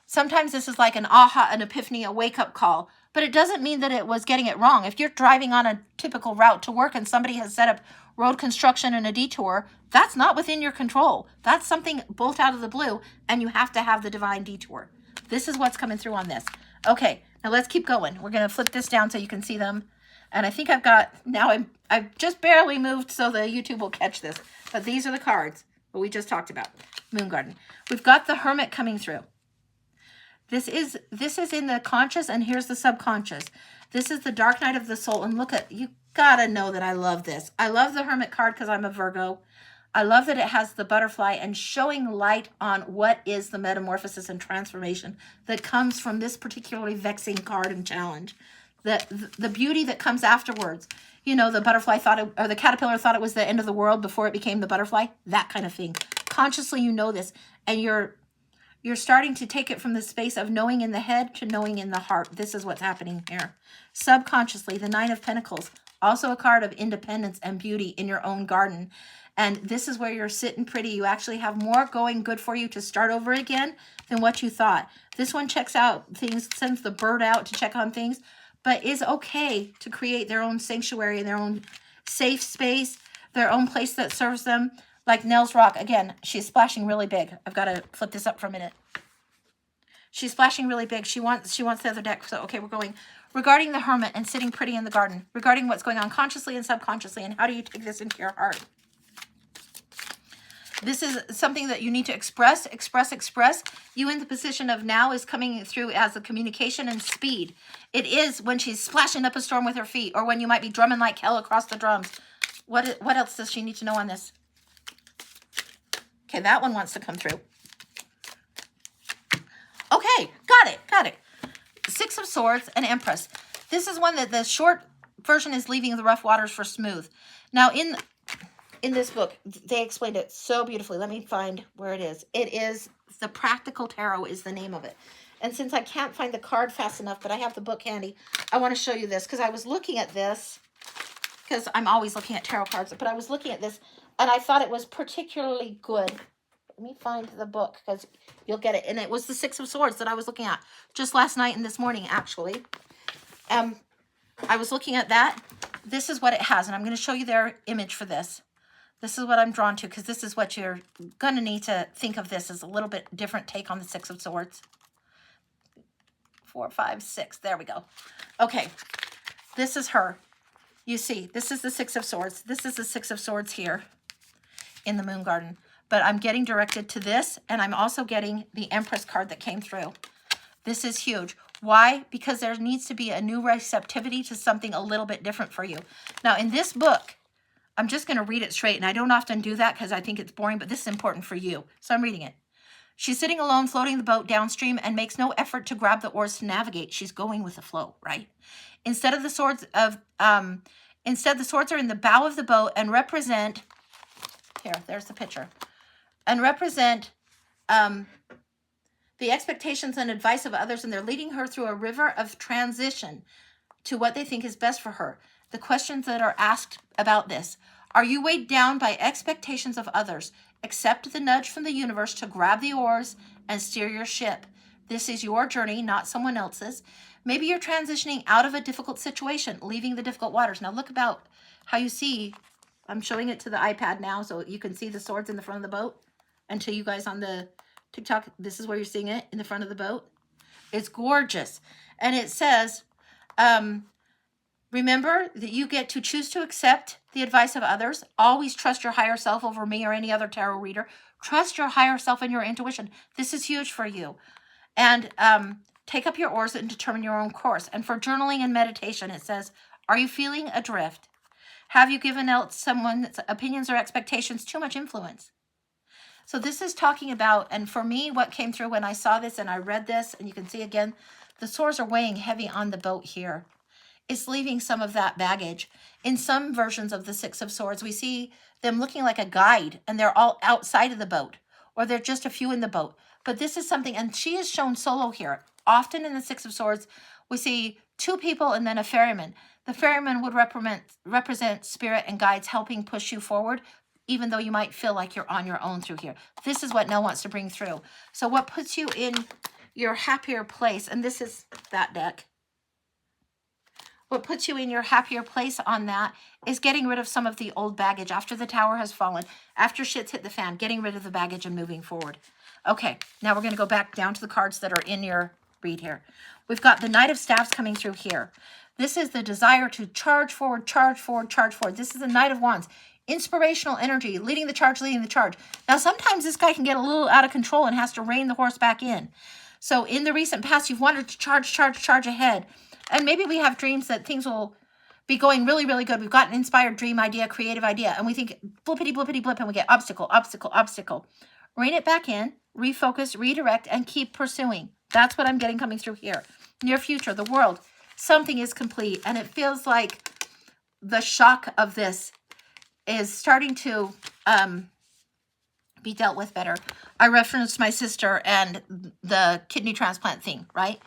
Sometimes this is like an aha, an epiphany, a wake-up call, but it doesn't mean that it was getting it wrong. If you're driving on a typical route to work and somebody has set up road construction and a detour, that's not within your control. That's something bolt out of the blue, and you have to have the divine detour. This is what's coming through on this. Okay, now let's keep going. We're going to flip this down so you can see them. And I think I've got, now I've just barely moved so the YouTube will catch this. But these are the cards that we just talked about. Moon Garden. We've got the Hermit coming through. This is in the conscious, and here's the subconscious. This is the dark night of the soul. And look at, you gotta know that I love this. I love the Hermit card because I'm a Virgo. I love that it has the butterfly and showing light on what is the metamorphosis and transformation that comes from this particularly vexing card and challenge. The beauty that comes afterwards. You know, the butterfly thought it, or the caterpillar thought it was the end of the world before it became the butterfly. That kind of thing. Consciously, you know this, and you're starting to take it from the space of knowing in the head to knowing in the heart. This is what's happening here. Subconsciously, the Nine of Pentacles, also a card of independence and beauty in your own garden. And this is where you're sitting pretty. You actually have more going good for you to start over again than what you thought. This one checks out things, sends the bird out to check on things, but is okay to create their own sanctuary, their own safe space, their own place that serves them. Like Nell's Rock, again, she's splashing really big. I've got to flip this up for a minute. She's splashing really big. She wants the other deck. So, okay, we're going. Regarding the Hermit and sitting pretty in the garden. Regarding what's going on consciously and subconsciously. And how do you take this into your heart? This is something that you need to express. You in the position of now is coming through as a communication and speed. It is when she's splashing up a storm with her feet. Or when you might be drumming like hell across the drums. What else does she need to know on this? Okay, that one wants to come through. Okay, got it. Six of Swords and Empress. This is one that the short version is leaving the rough waters for smooth. Now, in this book, they explained it so beautifully. Let me find where it is. It is the Practical Tarot is the name of it. And since I can't find the card fast enough, but I have the book handy, I want to show you this because I was looking at this because I'm always looking at tarot cards, but I was looking at this and I thought it was particularly good. Let me find the book because you'll get it. And it was the Six of Swords that I was looking at just last night and this morning, actually. I was looking at that. This is what it has. And I'm going to show you their image for this. This is what I'm drawn to because this is what you're going to need to think of this as a little bit different take on the Six of Swords. 4, 5, 6. There we go. Okay. This is her. You see, this is the Six of Swords. This is the Six of Swords here in the Moon Garden. But I'm getting directed to this, and I'm also getting the Empress card that came through. This is huge. Why? Because there needs to be a new receptivity to something a little bit different for you. Now, in this book, I'm just going to read it straight, and I don't often do that because I think it's boring, but this is important for you. So I'm reading it. She's sitting alone, floating the boat downstream, and makes no effort to grab the oars to navigate. She's going with the flow, right? Instead, the swords are in the bow of the boat and represent, here, there's the picture, and represent the expectations and advice of others, and they're leading her through a river of transition to what they think is best for her. The questions that are asked about this: are you weighed down by expectations of others? Accept the nudge from the universe to grab the oars and steer your ship. This is your journey, not someone else's. Maybe you're transitioning out of a difficult situation, leaving the difficult waters. Now look about how you see, I'm showing it to the iPad now so you can see the swords in the front of the boat. And to you guys on the TikTok, this is where you're seeing it in the front of the boat. It's gorgeous. And it says, remember that you get to choose to accept the advice of others. Always trust your higher self over me or any other tarot reader. Trust your higher self and your intuition. This is huge for you. And take up your oars and determine your own course. And for journaling and meditation, it says, are you feeling adrift? Have you given out someone's opinions or expectations too much influence? So this is talking about, and for me, what came through when I saw this and I read this, and you can see again, the swords are weighing heavy on the boat here. It's leaving some of that baggage. In some versions of the Six of Swords, we see them looking like a guide, and they're all outside of the boat, or they're just a few in the boat. But this is something, and she is shown solo here. Often in the Six of Swords, we see two people and then a ferryman. The ferryman would represent spirit and guides helping push you forward, even though you might feel like you're on your own through here. This is what Nell wants to bring through. So what puts you in your happier place, and this is that deck, what puts you in your happier place on that is getting rid of some of the old baggage after the tower has fallen, after shit's hit the fan, getting rid of the baggage and moving forward. Okay, now we're going to go back down to the cards that are in your read here. We've got the Knight of Staffs coming through here. This is the desire to charge forward, charge forward, charge forward. This is the Knight of Wands. Inspirational energy, leading the charge, leading the charge. Now, sometimes this guy can get a little out of control and has to rein the horse back in. So in the recent past, you've wanted to charge, charge, charge ahead. And maybe we have dreams that things will be going really, really good. We've got an inspired dream idea, creative idea, and we think blippity, blippity, blip, and we get obstacle, obstacle, obstacle. Rein it back in, refocus, redirect, and keep pursuing. That's what I'm getting coming through here. Near future, the world, something is complete. And it feels like the shock of this is starting to be dealt with better. I referenced my sister and the kidney transplant thing, right?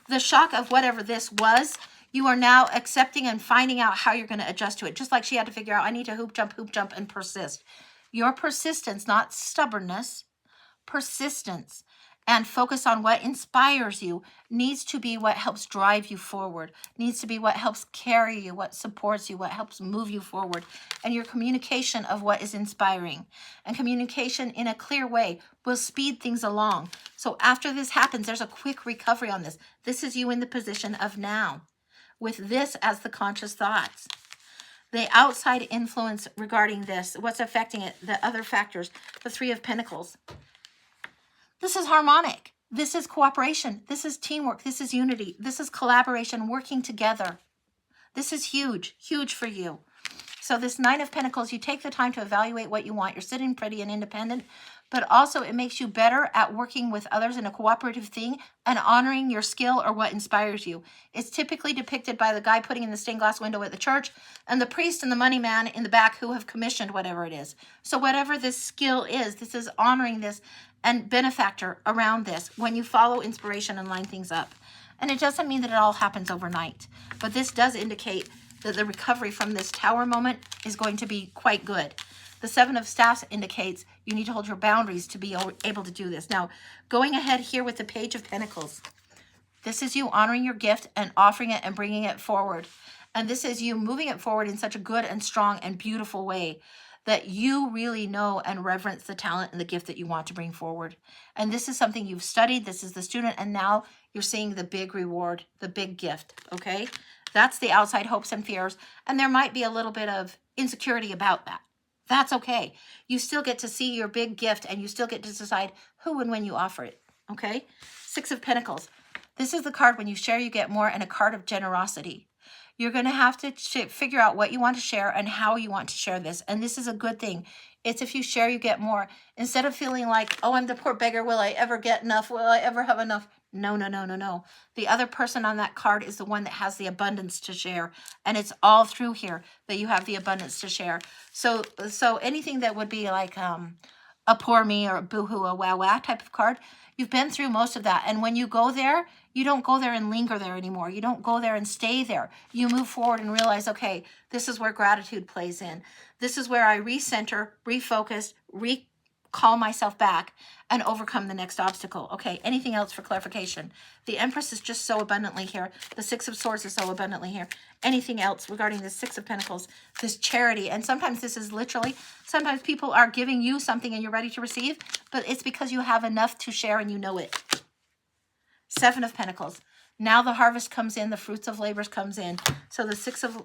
The shock of whatever this was, you are now accepting and finding out how you're going to adjust to it. Just like she had to figure out, I need to hoop, jump, and persist. Your persistence, not stubbornness, persistence, and focus on what inspires you needs to be what helps drive you forward, needs to be what helps carry you, what supports you, what helps move you forward, and your communication of what is inspiring. And communication in a clear way will speed things along. So after this happens, there's a quick recovery on this. This is you in the position of now, with this as the conscious thoughts. The outside influence regarding this, what's affecting it, the other factors, the Three of Pentacles. This is harmonic. This is cooperation. This is teamwork. This is unity. This is collaboration, working together. This is huge, huge for you. So this Nine of Pentacles, you take the time to evaluate what you want. You're sitting pretty and independent, but also it makes you better at working with others in a cooperative thing and honoring your skill or what inspires you. It's typically depicted by the guy putting in the stained glass window at the church and the priest and the money man in the back who have commissioned whatever it is. So whatever this skill is, this is honoring this and benefactor around this when you follow inspiration and line things up. And it doesn't mean that it all happens overnight, but this does indicate that the recovery from this tower moment is going to be quite good. The Seven of Staffs indicates you need to hold your boundaries to be able to do this. Now, going ahead here with the Page of Pentacles, this is you honoring your gift and offering it and bringing it forward. And this is you moving it forward in such a good and strong and beautiful way that you really know and reverence the talent and the gift that you want to bring forward. And this is something you've studied. This is the student. And now you're seeing the big reward, the big gift. Okay. That's the outside hopes and fears. And there might be a little bit of insecurity about that. That's okay. You still get to see your big gift and you still get to decide who and when you offer it. Okay. Six of Pentacles. This is the card when you share, you get more, and a card of generosity. You're going to have to figure out what you want to share and how you want to share this. And this is a good thing. It's if you share, you get more. Instead of feeling like, oh, I'm the poor beggar. Will I ever get enough? Will I ever have enough? No, no, no, no, no. The other person on that card is the one that has the abundance to share. And it's all through here that you have the abundance to share. So anything that would be like a poor me or a boohoo, a wow wow type of card, you've been through most of that. And when you go there, you don't go there and linger there anymore. You don't go there and stay there. You move forward and realize, okay, this is where gratitude plays in. This is where I recenter, refocus, recall myself back and overcome the next obstacle. Okay, anything else for clarification? The Empress is just so abundantly here. The Six of Swords is so abundantly here. Anything else regarding the Six of Pentacles? This charity. And sometimes this is literally, sometimes people are giving you something and you're ready to receive, but it's because you have enough to share and you know it. Seven of Pentacles. Now the harvest comes in, the fruits of labors comes in. So the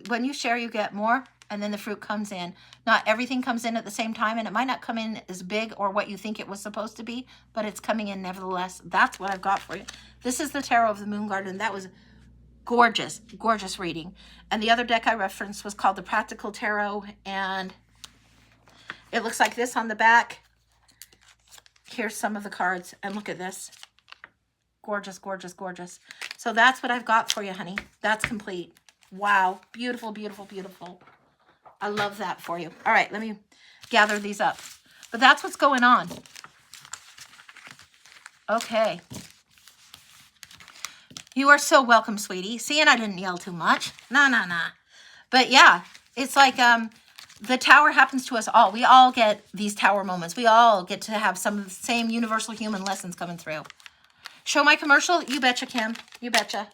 when you share, you get more, and then the fruit comes in. Not everything comes in at the same time, and it might not come in as big or what you think it was supposed to be, but it's coming in nevertheless. That's what I've got for you. This is the Tarot of the Moon Garden. That was gorgeous, gorgeous reading. And the other deck I referenced was called the Practical Tarot, and it looks like this on the back. Here's some of the cards, and look at this. Gorgeous, gorgeous, gorgeous. So that's what I've got for you, honey. That's complete. Wow. Beautiful, beautiful, beautiful. I love that for you. All right, let me gather these up. But that's what's going on. Okay. You are so welcome, sweetie. See, and I didn't yell too much. Nah, nah, nah. But yeah, it's like the tower happens to us all. We all get these tower moments. We all get to have some of the same universal human lessons coming through. Show my commercial? You betcha, Kim. You betcha.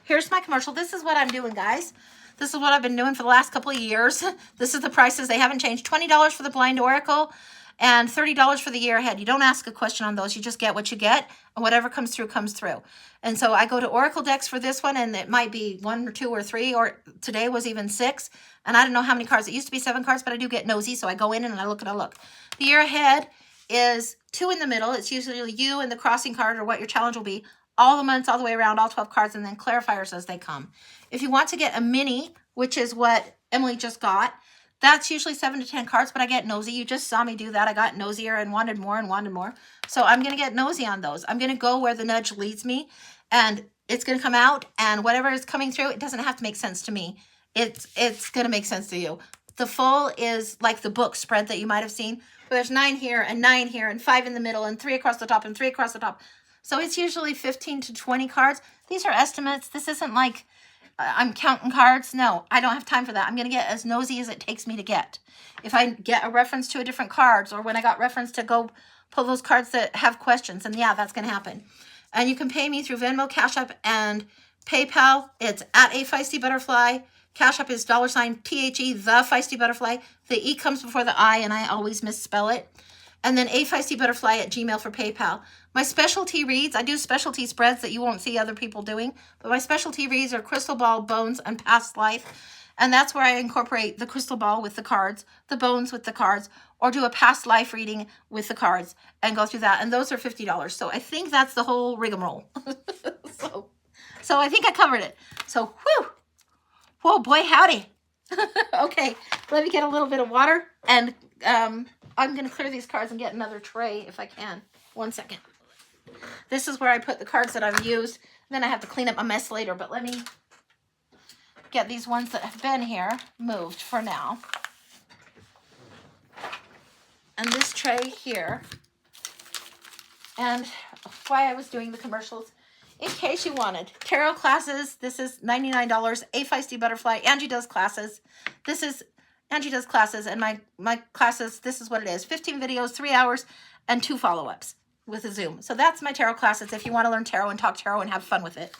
Here's my commercial. This is what I'm doing, guys. This is what I've been doing for the last couple of years. This is the prices. They haven't changed. $20 for the Blind Oracle and $30 for the year ahead. You don't ask a question on those. You just get what you get, and whatever comes through, comes through. And so I go to Oracle decks for this one, and it might be 1 or 2 or 3, or today was even 6. And I don't know how many cards. It used to be 7 cards, but I do get nosy, so I go in and I look and I look. The year ahead is 2 in the middle. It's usually you and the crossing card or what your challenge will be. All the months, all the way around, all 12 cards, and then clarifiers as they come. If you want to get a mini, which is what Emily just got, that's usually 7 to 10 cards, but I get nosy. You just saw me do that. I got nosier and wanted more and wanted more. So I'm going to get nosy on those. I'm going to go where the nudge leads me, and it's going to come out, and whatever is coming through, it doesn't have to make sense to me. It's going to make sense to you. The full is like the book spread that you might have seen. There's 9 here and 9 here and 5 in the middle and 3 across the top and 3 across the top. So it's usually 15 to 20 cards. These are estimates. This isn't like I'm counting cards. No, I don't have time for that. I'm going to get as nosy as it takes me to get. If I get a reference to a different cards, or when I got reference to go pull those cards that have questions, and yeah, that's going to happen. And you can pay me through Venmo, Cash App, and PayPal. It's at A Feisty Butterfly. Cash App is $THE, the Feisty Butterfly. The E comes before the I, and I always misspell it. And then afeistybutterfly@gmail for PayPal. My specialty reads, I do specialty spreads that you won't see other people doing, but my specialty reads are crystal ball, bones, and past life. And that's where I incorporate the crystal ball with the cards, the bones with the cards, or do a past life reading with the cards and go through that. And those are $50. So I think that's the whole rigmarole. so I think I covered it. So, whoa, boy, howdy. Okay, let me get a little bit of water, and I'm going to clear these cards and get another tray if I can. 1 second. This is where I put the cards that I've used. Then I have to clean up my mess later, but let me get these ones that have been here moved for now. And this tray here. And why I was doing the commercials, in case you wanted. Tarot classes, this is $99. A Feisty Butterfly. Angie does classes. This is Angie does classes, and my classes, this is what it is. 15 videos, 3 hours, and 2 follow-ups with a Zoom. So that's my tarot classes if you want to learn tarot and talk tarot and have fun with it.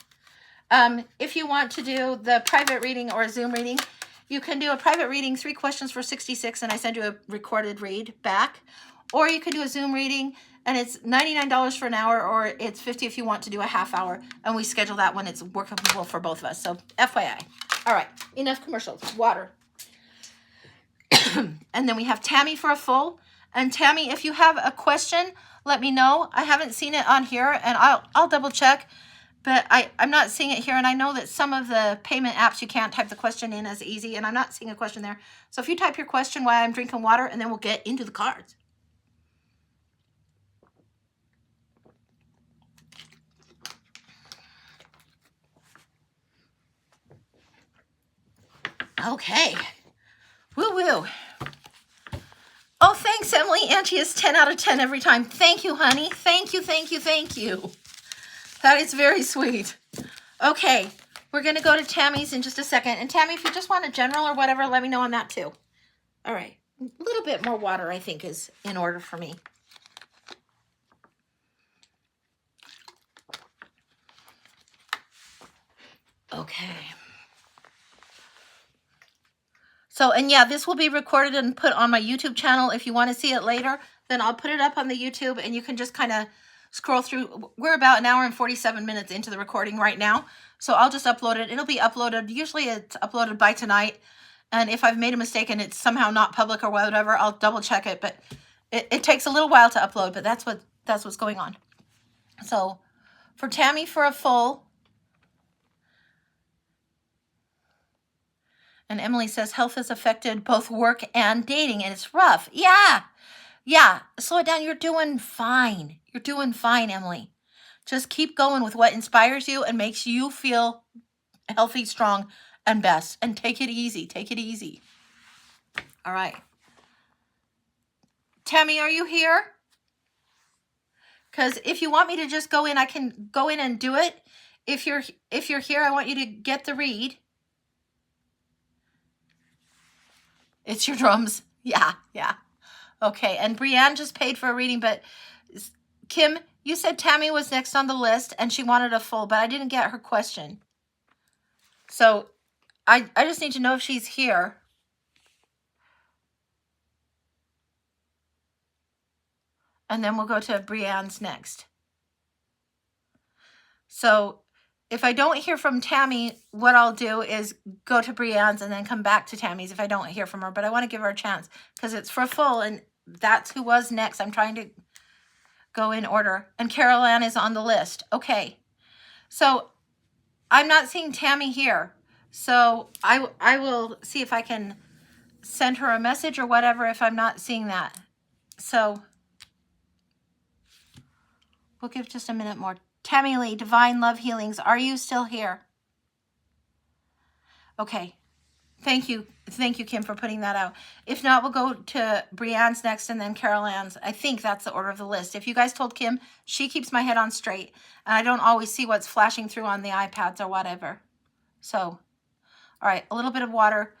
If you want to do the private reading or a Zoom reading, you can do a private reading, 3 questions for $66, and I send you a recorded read back. Or you can do a Zoom reading, and it's $99 for an hour, or it's $50 if you want to do a half hour, and we schedule that when it's workable for both of us. So FYI. All right, enough commercials. Water. And then we have Tami for a full. And Tami, if you have a question, let me know. I haven't seen it on here, and I'll double check, but I'm not seeing it here. And I know that some of the payment apps, you can't type the question in as easy, and I'm not seeing a question there. So if you type your question while I'm drinking water, and then we'll get into the cards. Okay. Woo-woo. Oh, thanks, Emily. Angie is 10 out of 10 every time. Thank you, honey. Thank you, thank you, thank you. That is very sweet. Okay, we're going to go to Tami's in just a second. And Tami, if you just want a general or whatever, let me know on that too. All right. A little bit more water, I think, is in order for me. Okay. So, and yeah, this will be recorded and put on my YouTube channel. If you want to see it later, then I'll put it up on the YouTube, and you can just kind of scroll through. We're about an hour and 47 minutes into the recording right now. So I'll just upload it. It'll be uploaded. Usually it's uploaded by tonight. And if I've made a mistake and it's somehow not public or whatever, I'll double check it. But it takes a little while to upload, but that's what's going on. So for Tami for a full. And Emily says, health has affected both work and dating, and it's rough. Yeah. Slow it down. You're doing fine. You're doing fine, Emily. Just keep going with what inspires you and makes you feel healthy, strong, and best. And take it easy. Take it easy. All right. Tami, are you here? Because if you want me to just go in, I can go in and do it. If you're here, I want you to get the read. It's your drums. Yeah. Okay, and Brianne just paid for a reading, but Kim, you said Tami was next on the list, and she wanted a full, but I didn't get her question. So I just need to know if she's here. and then we'll go to Brianne's next. So if I don't hear from Tami, what I'll do is go to Brianne's and then come back to Tammy's if I don't hear from her. But I want to give her a chance because it's for full, and that's who was next. I'm trying to go in order. And Carol Ann is on the list. Okay. So I'm not seeing Tami here. So I will see if I can send her a message or whatever if I'm not seeing that. So we'll give just a minute more. Tami Lee, Divine Love Healings, are you still here? Okay. Thank you. Thank you, Kim, for putting that out. If not, we'll go to Brianne's next and then Carol Ann's. I think that's the order of the list. If you guys told Kim, she keeps my head on straight. And I don't always see what's flashing through on the iPads or whatever. So, all right, a little bit of water.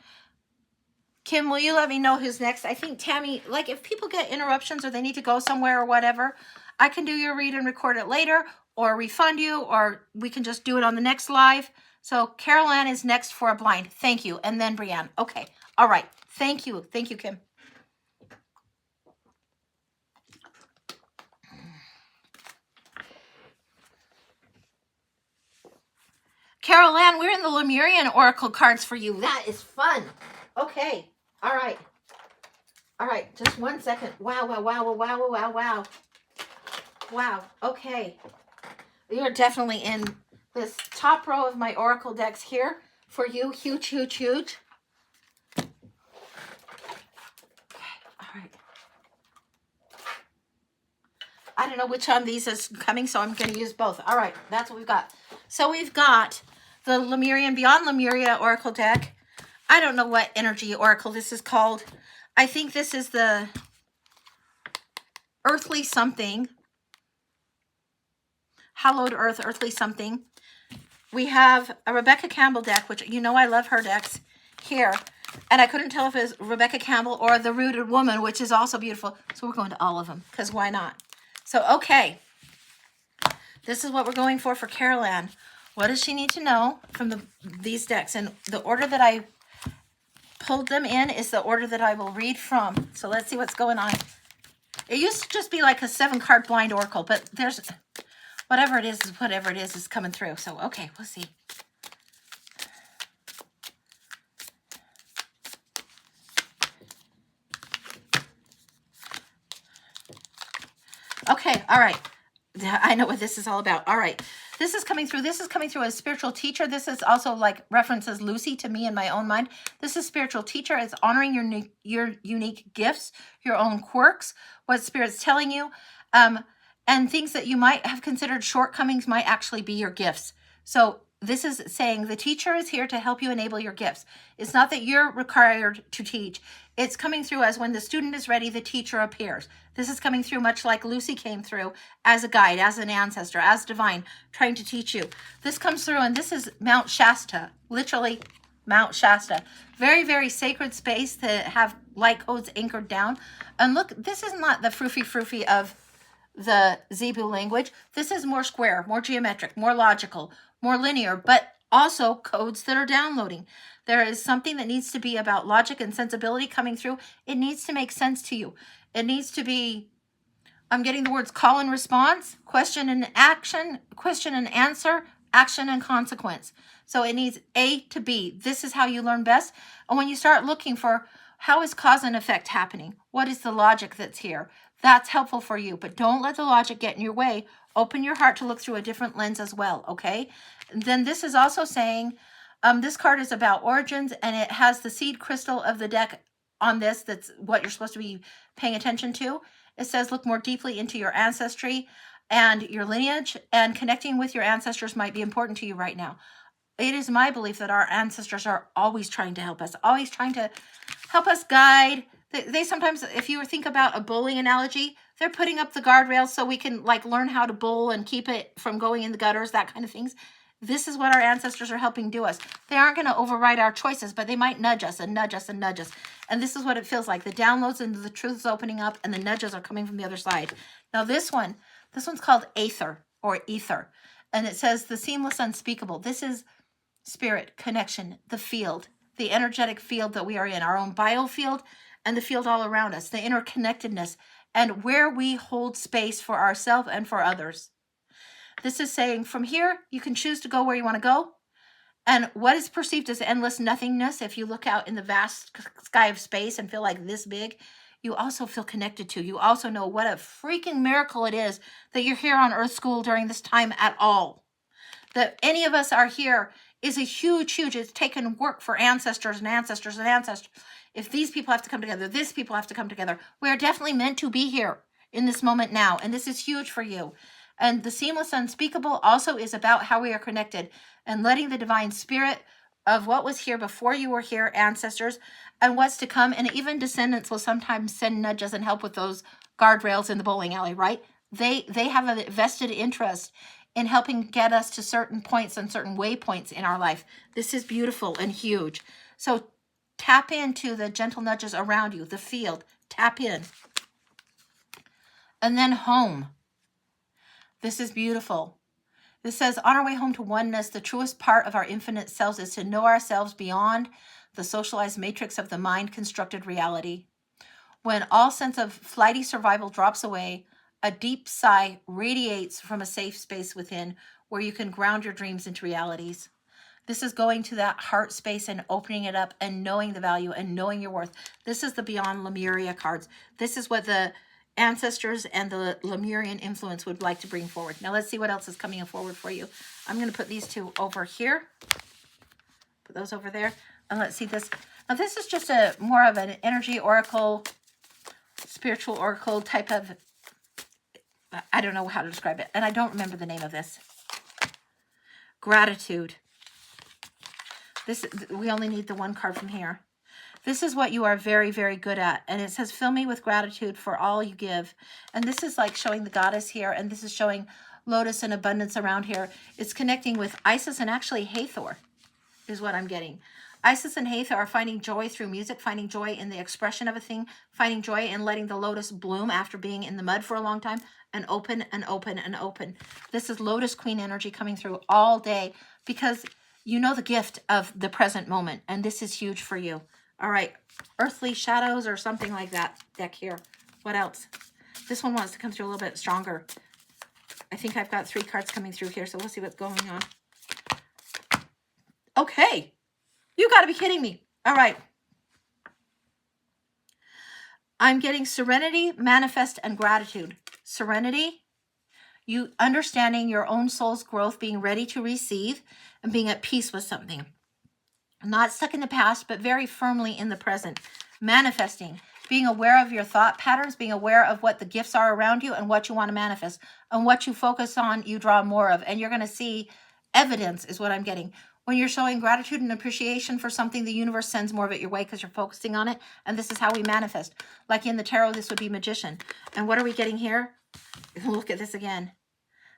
Kim, will you let me know who's next? I think Tami, like if people get interruptions or they need to go somewhere or whatever, I can do your read and record it later or refund you, or we can just do it on the next live. So Carol Ann is next for a blind. Thank you. And then Brianne. Okay. All right. Thank you. Thank you, Kim. Carol Ann, we're in the Lemurian Oracle cards for you. That is fun. Okay. All right. All right. Just 1 second. Wow, wow, wow, wow, wow, wow. Wow. Okay. You're definitely in this top row of my Oracle decks here for you. Huge, huge, huge. Okay. All right. I don't know which one of these is coming, so I'm going to use both. All right. That's what we've got. So we've got the Lemurian Beyond Lemuria Oracle deck. I don't know what energy oracle this is called. I think this is the Earthly Something. Hallowed Earth, Earthly Something. We have a Rebecca Campbell deck, which you know I love her decks here. And I couldn't tell if it was Rebecca Campbell or the Rooted Woman, which is also beautiful. So we're going to all of them, because why not? So, okay. This is what we're going for Carol Ann. What does she need to know from these decks? And the order that I pulled them in is the order that I will read from. So let's see what's going on. It used to just be like a 7-card blind oracle, but there's... whatever it is coming through. So, okay, we'll see. Okay, all right. I know what this is all about. All right. This is coming through. This is coming through as spiritual teacher. This is also like references Lucy to me in my own mind. This is spiritual teacher. It's honoring your unique gifts, your own quirks, what Spirit's telling you. And things that you might have considered shortcomings might actually be your gifts. So this is saying the teacher is here to help you enable your gifts. It's not that you're required to teach. It's coming through as when the student is ready, the teacher appears. This is coming through much like Lucy came through as a guide, as an ancestor, as divine, trying to teach you. This comes through, and this is Mount Shasta, literally Mount Shasta. Very, very sacred space to have light codes anchored down. And look, this is not the froofy of the Zebu language. This is more square, more geometric, more logical, more linear, but also codes that are downloading. There is something that needs to be about logic and sensibility coming through. It needs to make sense to you. It needs to be, I'm getting the words call and response, question and action, question and answer, action and consequence. So it needs A to B. This is how you learn best. And when you start looking for how is cause and effect happening, what is the logic that's here? That's helpful for you, but don't let the logic get in your way. Open your heart to look through a different lens as well, okay? And then this is also saying, this card is about origins, and it has the seed crystal of the deck on this. That's what you're supposed to be paying attention to. It says, look more deeply into your ancestry and your lineage, and connecting with your ancestors might be important to you right now. It is my belief that our ancestors are always trying to help us, always trying to help us guide. They sometimes, if you think about a bowling analogy, they're putting up the guardrails so we can like learn how to bowl and keep it from going in the gutters, that kind of things. This is what our ancestors are helping do us. They aren't going to override our choices, but they might nudge us and nudge us and nudge us. And this is what it feels like. The downloads and the truth is opening up, and the nudges are coming from the other side. Now this one's called Aether or Ether. And it says the seamless unspeakable. This is spirit, connection, the field, the energetic field that we are in, our own biofield, and the field all around us, the interconnectedness, and where we hold space for ourselves and for others. This is saying from here, you can choose to go where you want to go. And what is perceived as endless nothingness, if you look out in the vast sky of space and feel like this big, you also feel connected to. You also know what a freaking miracle it is that you're here on Earth School during this time at all. That any of us are here is a huge, it's taken work for ancestors and ancestors and ancestors. If these people have to come together, these people have to come together. We are definitely meant to be here in this moment now. And this is huge for you. And the seamless unspeakable also is about how we are connected and letting the divine spirit of what was here before you were here, ancestors, and what's to come. And even descendants will sometimes send nudges and help with those guardrails in the bowling alley, right? They have a vested interest in helping get us to certain points and certain waypoints in our life. This is beautiful and huge. So tap into the gentle nudges around you, the field, tap in. And then home. This is beautiful. This says, on our way home to oneness, the truest part of our infinite selves is to know ourselves beyond the socialized matrix of the mind-constructed reality. When all sense of flighty survival drops away, a deep sigh radiates from a safe space within where you can ground your dreams into realities. This is going to that heart space and opening it up and knowing the value and knowing your worth. This is the Beyond Lemuria cards. This is what the ancestors and the Lemurian influence would like to bring forward. Now let's see what else is coming forward for you. I'm going to put these two over here. Put those over there. And let's see this. Now this is just a more of an energy oracle, spiritual oracle type of, I don't know how to describe it. And I don't remember the name of this. Gratitude. This, we only need the one card from here. This is what you are very, very good at. And it says, fill me with gratitude for all you give. And this is like showing the goddess here. And this is showing lotus and abundance around here. It's connecting with Isis and actually Hathor is what I'm getting. Isis and Hathor are finding joy through music, finding joy in the expression of a thing, finding joy in letting the lotus bloom after being in the mud for a long time, and open and open and open. This is Lotus Queen energy coming through all day because you know the gift of the present moment. And this is huge for you. All right, Earthly Shadows or something like that deck here. What else? This one wants to come through a little bit stronger. I think I've got 3 cards coming through here, so we'll see what's going on. Okay, you got to be kidding me. All right. I'm getting serenity, manifest, and gratitude. Serenity, you understanding your own soul's growth, being ready to receive, and being at peace with something. Not stuck in the past, but very firmly in the present. Manifesting, being aware of your thought patterns, being aware of what the gifts are around you and what you want to manifest. And what you focus on, you draw more of. And you're going to see evidence is what I'm getting. When you're showing gratitude and appreciation for something, the universe sends more of it your way because you're focusing on it. And this is how we manifest. Like in the tarot, this would be Magician. And what are we getting here? Look at this again.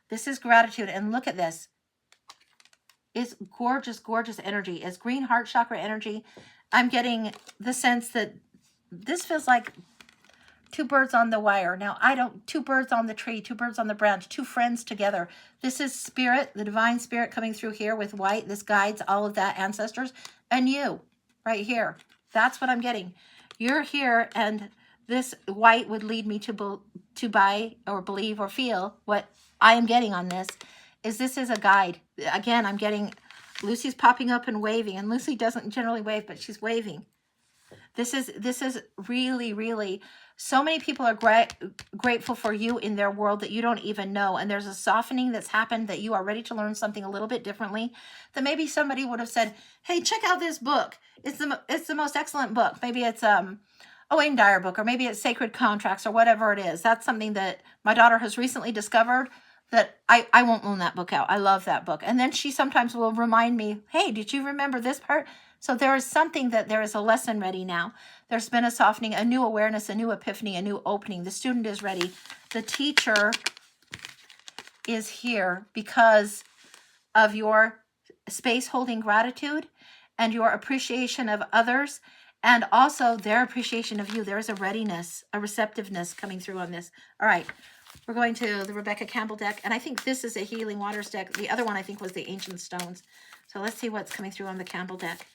This is gratitude. And look at this. It's gorgeous, gorgeous energy. It's green heart chakra energy. I'm getting the sense that this feels like 2 birds on the wire. Now, 2 birds on the tree, 2 birds on the branch, 2 friends together. This is spirit, the divine spirit coming through here with white. This guides all of that, ancestors. And you, right here. That's what I'm getting. You're here, and this white would lead me to buy or believe or feel what I am getting on this. This is a guide. Again, I'm getting Lucy's popping up and waving, and Lucy doesn't generally wave, but she's waving. This is really, really, so many people are grateful for you in their world that you don't even know. And there's a softening that's happened that you are ready to learn something a little bit differently. That maybe somebody would have said, hey, check out this book. It's the most excellent book. Maybe it's Wayne Dyer book, or maybe it's Sacred Contracts or whatever it is. That's something that my daughter has recently discovered that I won't loan that book out. I love that book. And then she sometimes will remind me, hey, did you remember this part? So there is something that there is a lesson ready now. There's been a softening, a new awareness, a new epiphany, a new opening. The student is ready. The teacher is here because of your space holding gratitude and your appreciation of others, and also their appreciation of you. There is a readiness, a receptiveness coming through on this. All right. We're going to the Rebecca Campbell deck, and I think this is a Healing Waters deck. The other one I think was the Ancient Stones. So let's see what's coming through on the Campbell deck.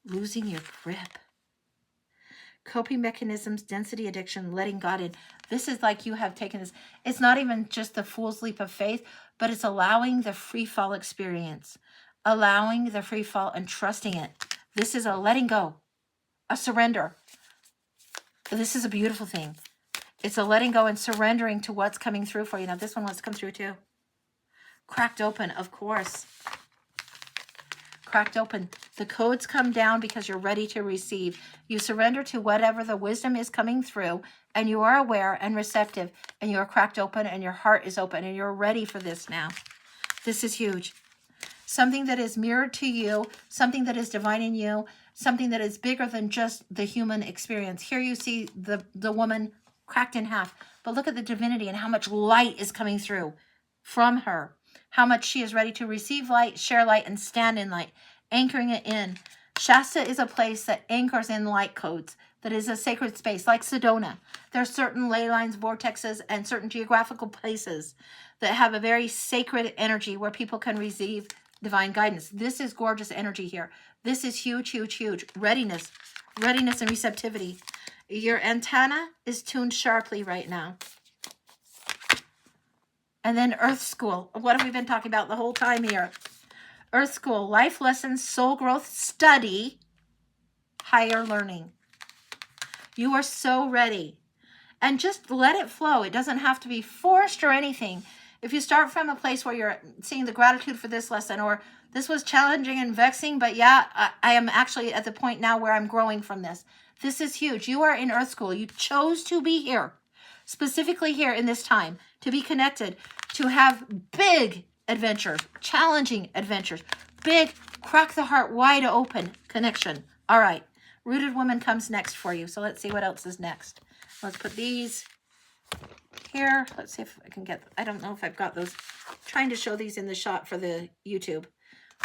Losing your grip. coping mechanisms, density addiction, letting God in. This is like you have taken this. It's not even just the fool's leap of faith, but it's allowing the free fall experience, allowing the free fall and trusting it. This is a letting go, a surrender. This is a beautiful thing. It's a letting go and surrendering to what's coming through for you. Now, this one wants to come through too. Cracked open, of course. Cracked open. The codes come down because you're ready to receive. You surrender to whatever the wisdom is coming through, and you are aware and receptive, and you are cracked open, and your heart is open, and you're ready for this now. This is huge. Something that is mirrored to you, something that is divine in you, something that is bigger than just the human experience. Here you see the woman cracked in half, but look at the divinity and how much light is coming through from her. How much she is ready to receive light, share light, and stand in light, anchoring it in. Shasta is a place that anchors in light codes, that is a sacred space, like Sedona. There are certain ley lines, vortexes, and certain geographical places that have a very sacred energy where people can receive divine guidance. This is gorgeous energy here. This is huge, huge, huge. Readiness and receptivity. Your antenna is tuned sharply right now. And then Earth School. What have we been talking about the whole time here? Earth School, life lessons, soul growth, study, higher learning. You are so ready. And just let it flow. It doesn't have to be forced or anything. If you start from a place where you're seeing the gratitude for this lesson, or this was challenging and vexing, but yeah, I am actually at the point now where I'm growing from this. This is huge. You are in Earth School. You chose to be here, specifically here in this time, to be connected, to have big adventures, challenging adventures, big, crack the heart wide open connection. All right. Rooted Woman comes next for you. So let's see what else is next. Let's put these here. Let's see if I can get, I don't know if I've got those. I'm trying to show these in the shot for the YouTube,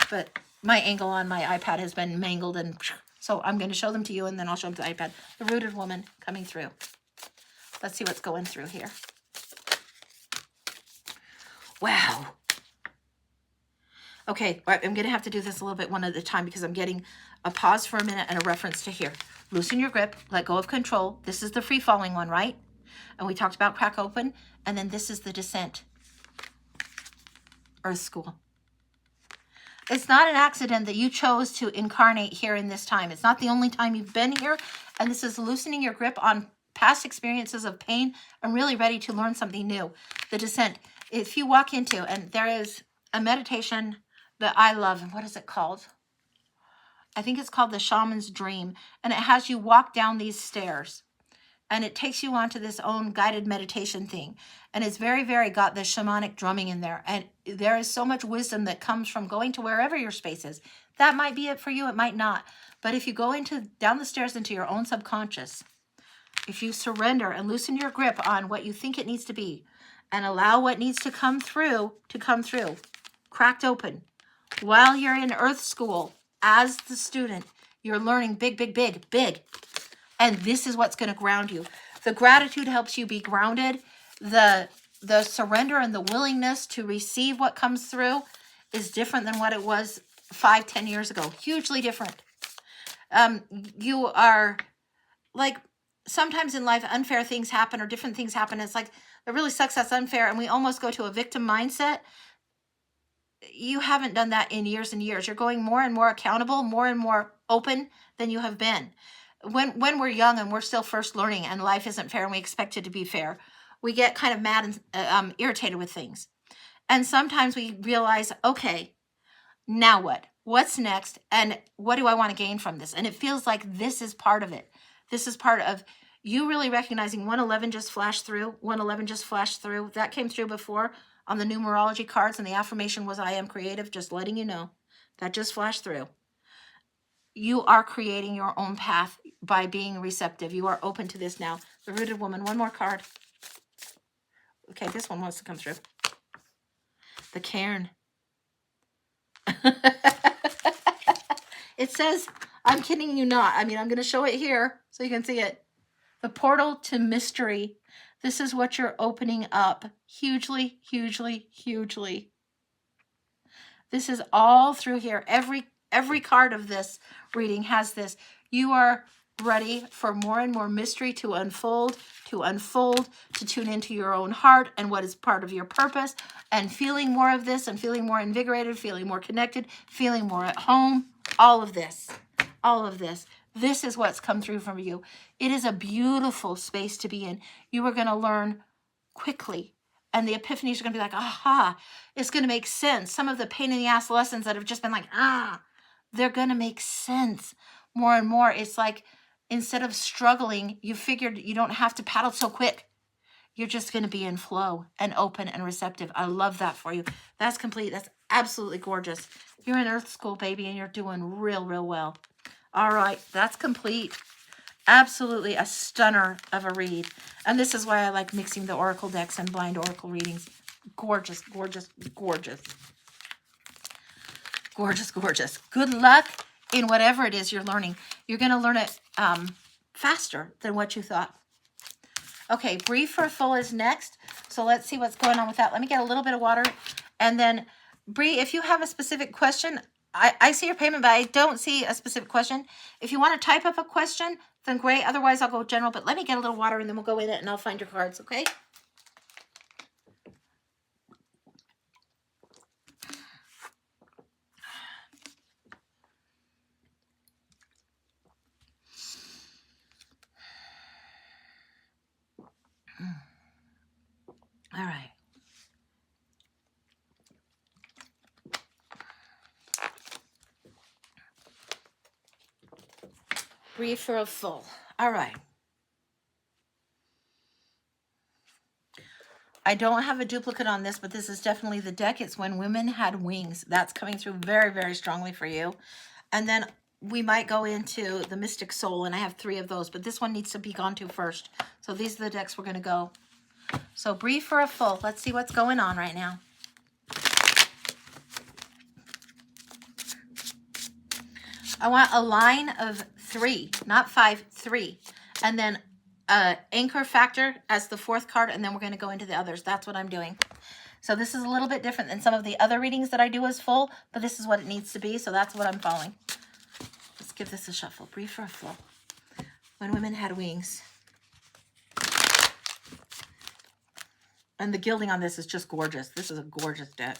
but my angle on my iPad has been mangled, and so I'm going to show them to you, and then I'll show them to the iPad. The Rooted Woman coming through. Let's see what's going through here. Wow. Okay, I'm going to have to do this a little bit one at a time because I'm getting a pause for a minute and a reference to here. Loosen your grip, let go of control. This is the free falling one, right? And we talked about crack open. And then this is the descent. Earth School. It's not an accident that you chose to incarnate here in this time. It's not the only time you've been here. And this is loosening your grip on past experiences of pain and really ready to learn something new. The descent. If you walk into, and there is a meditation that I love, and what is it called? I think it's called the Shaman's Dream, and it has you walk down these stairs, and it takes you onto this own guided meditation thing, and it's very, very got the shamanic drumming in there, and there is so much wisdom that comes from going to wherever your space is. That might be it for you, it might not, but if you go down the stairs into your own subconscious, if you surrender and loosen your grip on what you think it needs to be, and allow what needs to come through, cracked open. While you're in Earth School, as the student, you're learning big, big, big, big. And this is what's going to ground you. The gratitude helps you be grounded. The surrender and the willingness to receive what comes through is different than what it was 5-10 years ago. Hugely different. You are like, sometimes in life, unfair things happen or different things happen. It's like, it really sucks, that's unfair. And we almost go to a victim mindset. You haven't done that in years and years. You're going more and more accountable, more and more open than you have been. When we're young and we're still first learning and life isn't fair and we expect it to be fair, we get kind of mad and irritated with things. And sometimes we realize, okay, now what? What's next? And what do I want to gain from this? And it feels like this is part of it. This is part of you really recognizing 111 just flashed through. 111 just flashed through. That came through before on the numerology cards, and the affirmation was, I am creative, just letting you know. That just flashed through. You are creating your own path by being receptive. You are open to this now. The Rooted Woman. One more card. Okay, this one wants to come through. The Cairn. It says, I'm kidding you not. I mean, I'm going to show it here so you can see it. The portal to mystery. This is what you're opening up. Hugely, hugely, hugely. This is all through here. Every card of this reading has this. You are ready for more and more mystery to unfold, to tune into your own heart and what is part of your purpose, and feeling more of this and feeling more invigorated, feeling more connected, feeling more at home, all of this, all of this. This is what's come through from you. It is a beautiful space to be in. You are going to learn quickly. And the epiphanies are going to be like, aha, it's going to make sense. Some of the pain in the ass lessons that have just been like, they're going to make sense more and more. It's like, instead of struggling, you figured you don't have to paddle so quick. You're just going to be in flow and open and receptive. I love that for you. That's complete. That's absolutely gorgeous. You're in Earth School, baby, and you're doing real, real well. All right, that's complete. Absolutely a stunner of a read. And this is why I like mixing the oracle decks and blind oracle readings. Gorgeous, gorgeous, gorgeous. Gorgeous, gorgeous. Good luck in whatever it is you're learning. You're going to learn it faster than what you thought. Okay, Breathe for a Full is next. So let's see what's going on with that. Let me get a little bit of water. And then, Bree, if you have a specific question, I see your payment, but I don't see a specific question. If you want to type up a question, then great. Otherwise, I'll go general. But let me get a little water, and then we'll go in it, and I'll find your cards, okay? All right. Breathe for a Full. All right. I don't have a duplicate on this, but this is definitely the deck. It's When Women Had Wings. That's coming through very, very strongly for you. And then we might go into the Mystic Soul, and I have 3 of those, but this one needs to be gone to first. So these are the decks we're going to go. So Breathe for a Full. Let's see what's going on right now. I want a line of 3, not 5, 3. And then Anchor Factor as the 4th card, and then we're going to go into the others. That's what I'm doing. So this is a little bit different than some of the other readings that I do as full, but this is what it needs to be, so that's what I'm following. Let's give this a shuffle. Breathe for a Full. When Women Had Wings. And the gilding on this is just gorgeous. This is a gorgeous deck.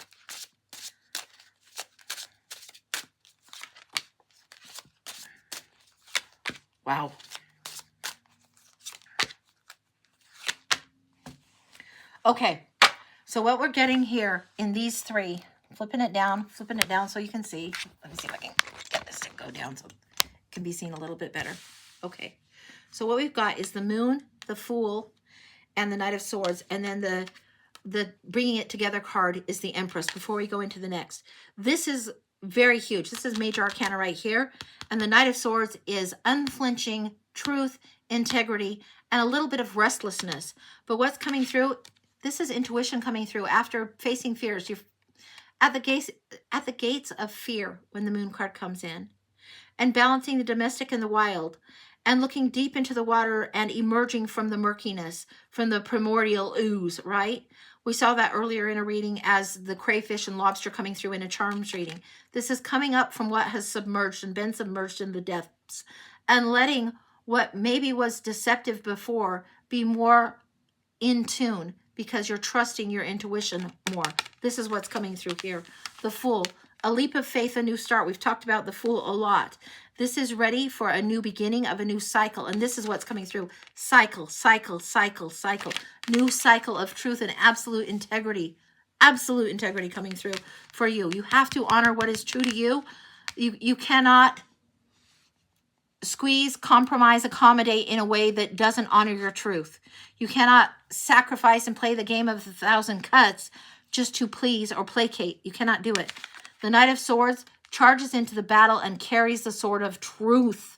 Wow. Okay, so what we're getting here in these 3, flipping it down so you can see. Let me see if I can get this to go down so it can be seen a little bit better. Okay, so what we've got is the Moon, the Fool, and the Knight of Swords, and then the Bringing It Together card is the Empress before we go into the next. This is very huge. This is Major Arcana right here, and the Knight of Swords is unflinching truth, integrity, and a little bit of restlessness. But what's coming through? This is intuition coming through after facing fears. You're at the gates of fear when the Moon card comes in, and balancing the domestic and the wild, and looking deep into the water and emerging from the murkiness, from the primordial ooze, right? We saw that earlier in a reading as the crayfish and lobster coming through in a charms reading. This is coming up from what has submerged and been submerged in the depths, and letting what maybe was deceptive before be more in tune, because you're trusting your intuition more. This is what's coming through here. The Fool, a leap of faith, a new start. We've talked about the Fool a lot. This is ready for a new beginning of a new cycle. And this is what's coming through. Cycle, cycle, cycle, cycle. New cycle of truth and absolute integrity. Absolute integrity coming through for you. You have to honor what is true to you. You cannot squeeze, compromise, accommodate in a way that doesn't honor your truth. You cannot sacrifice and play the game of 1,000 cuts just to please or placate. You cannot do it. The Knight of Swords charges into the battle and carries the sword of truth.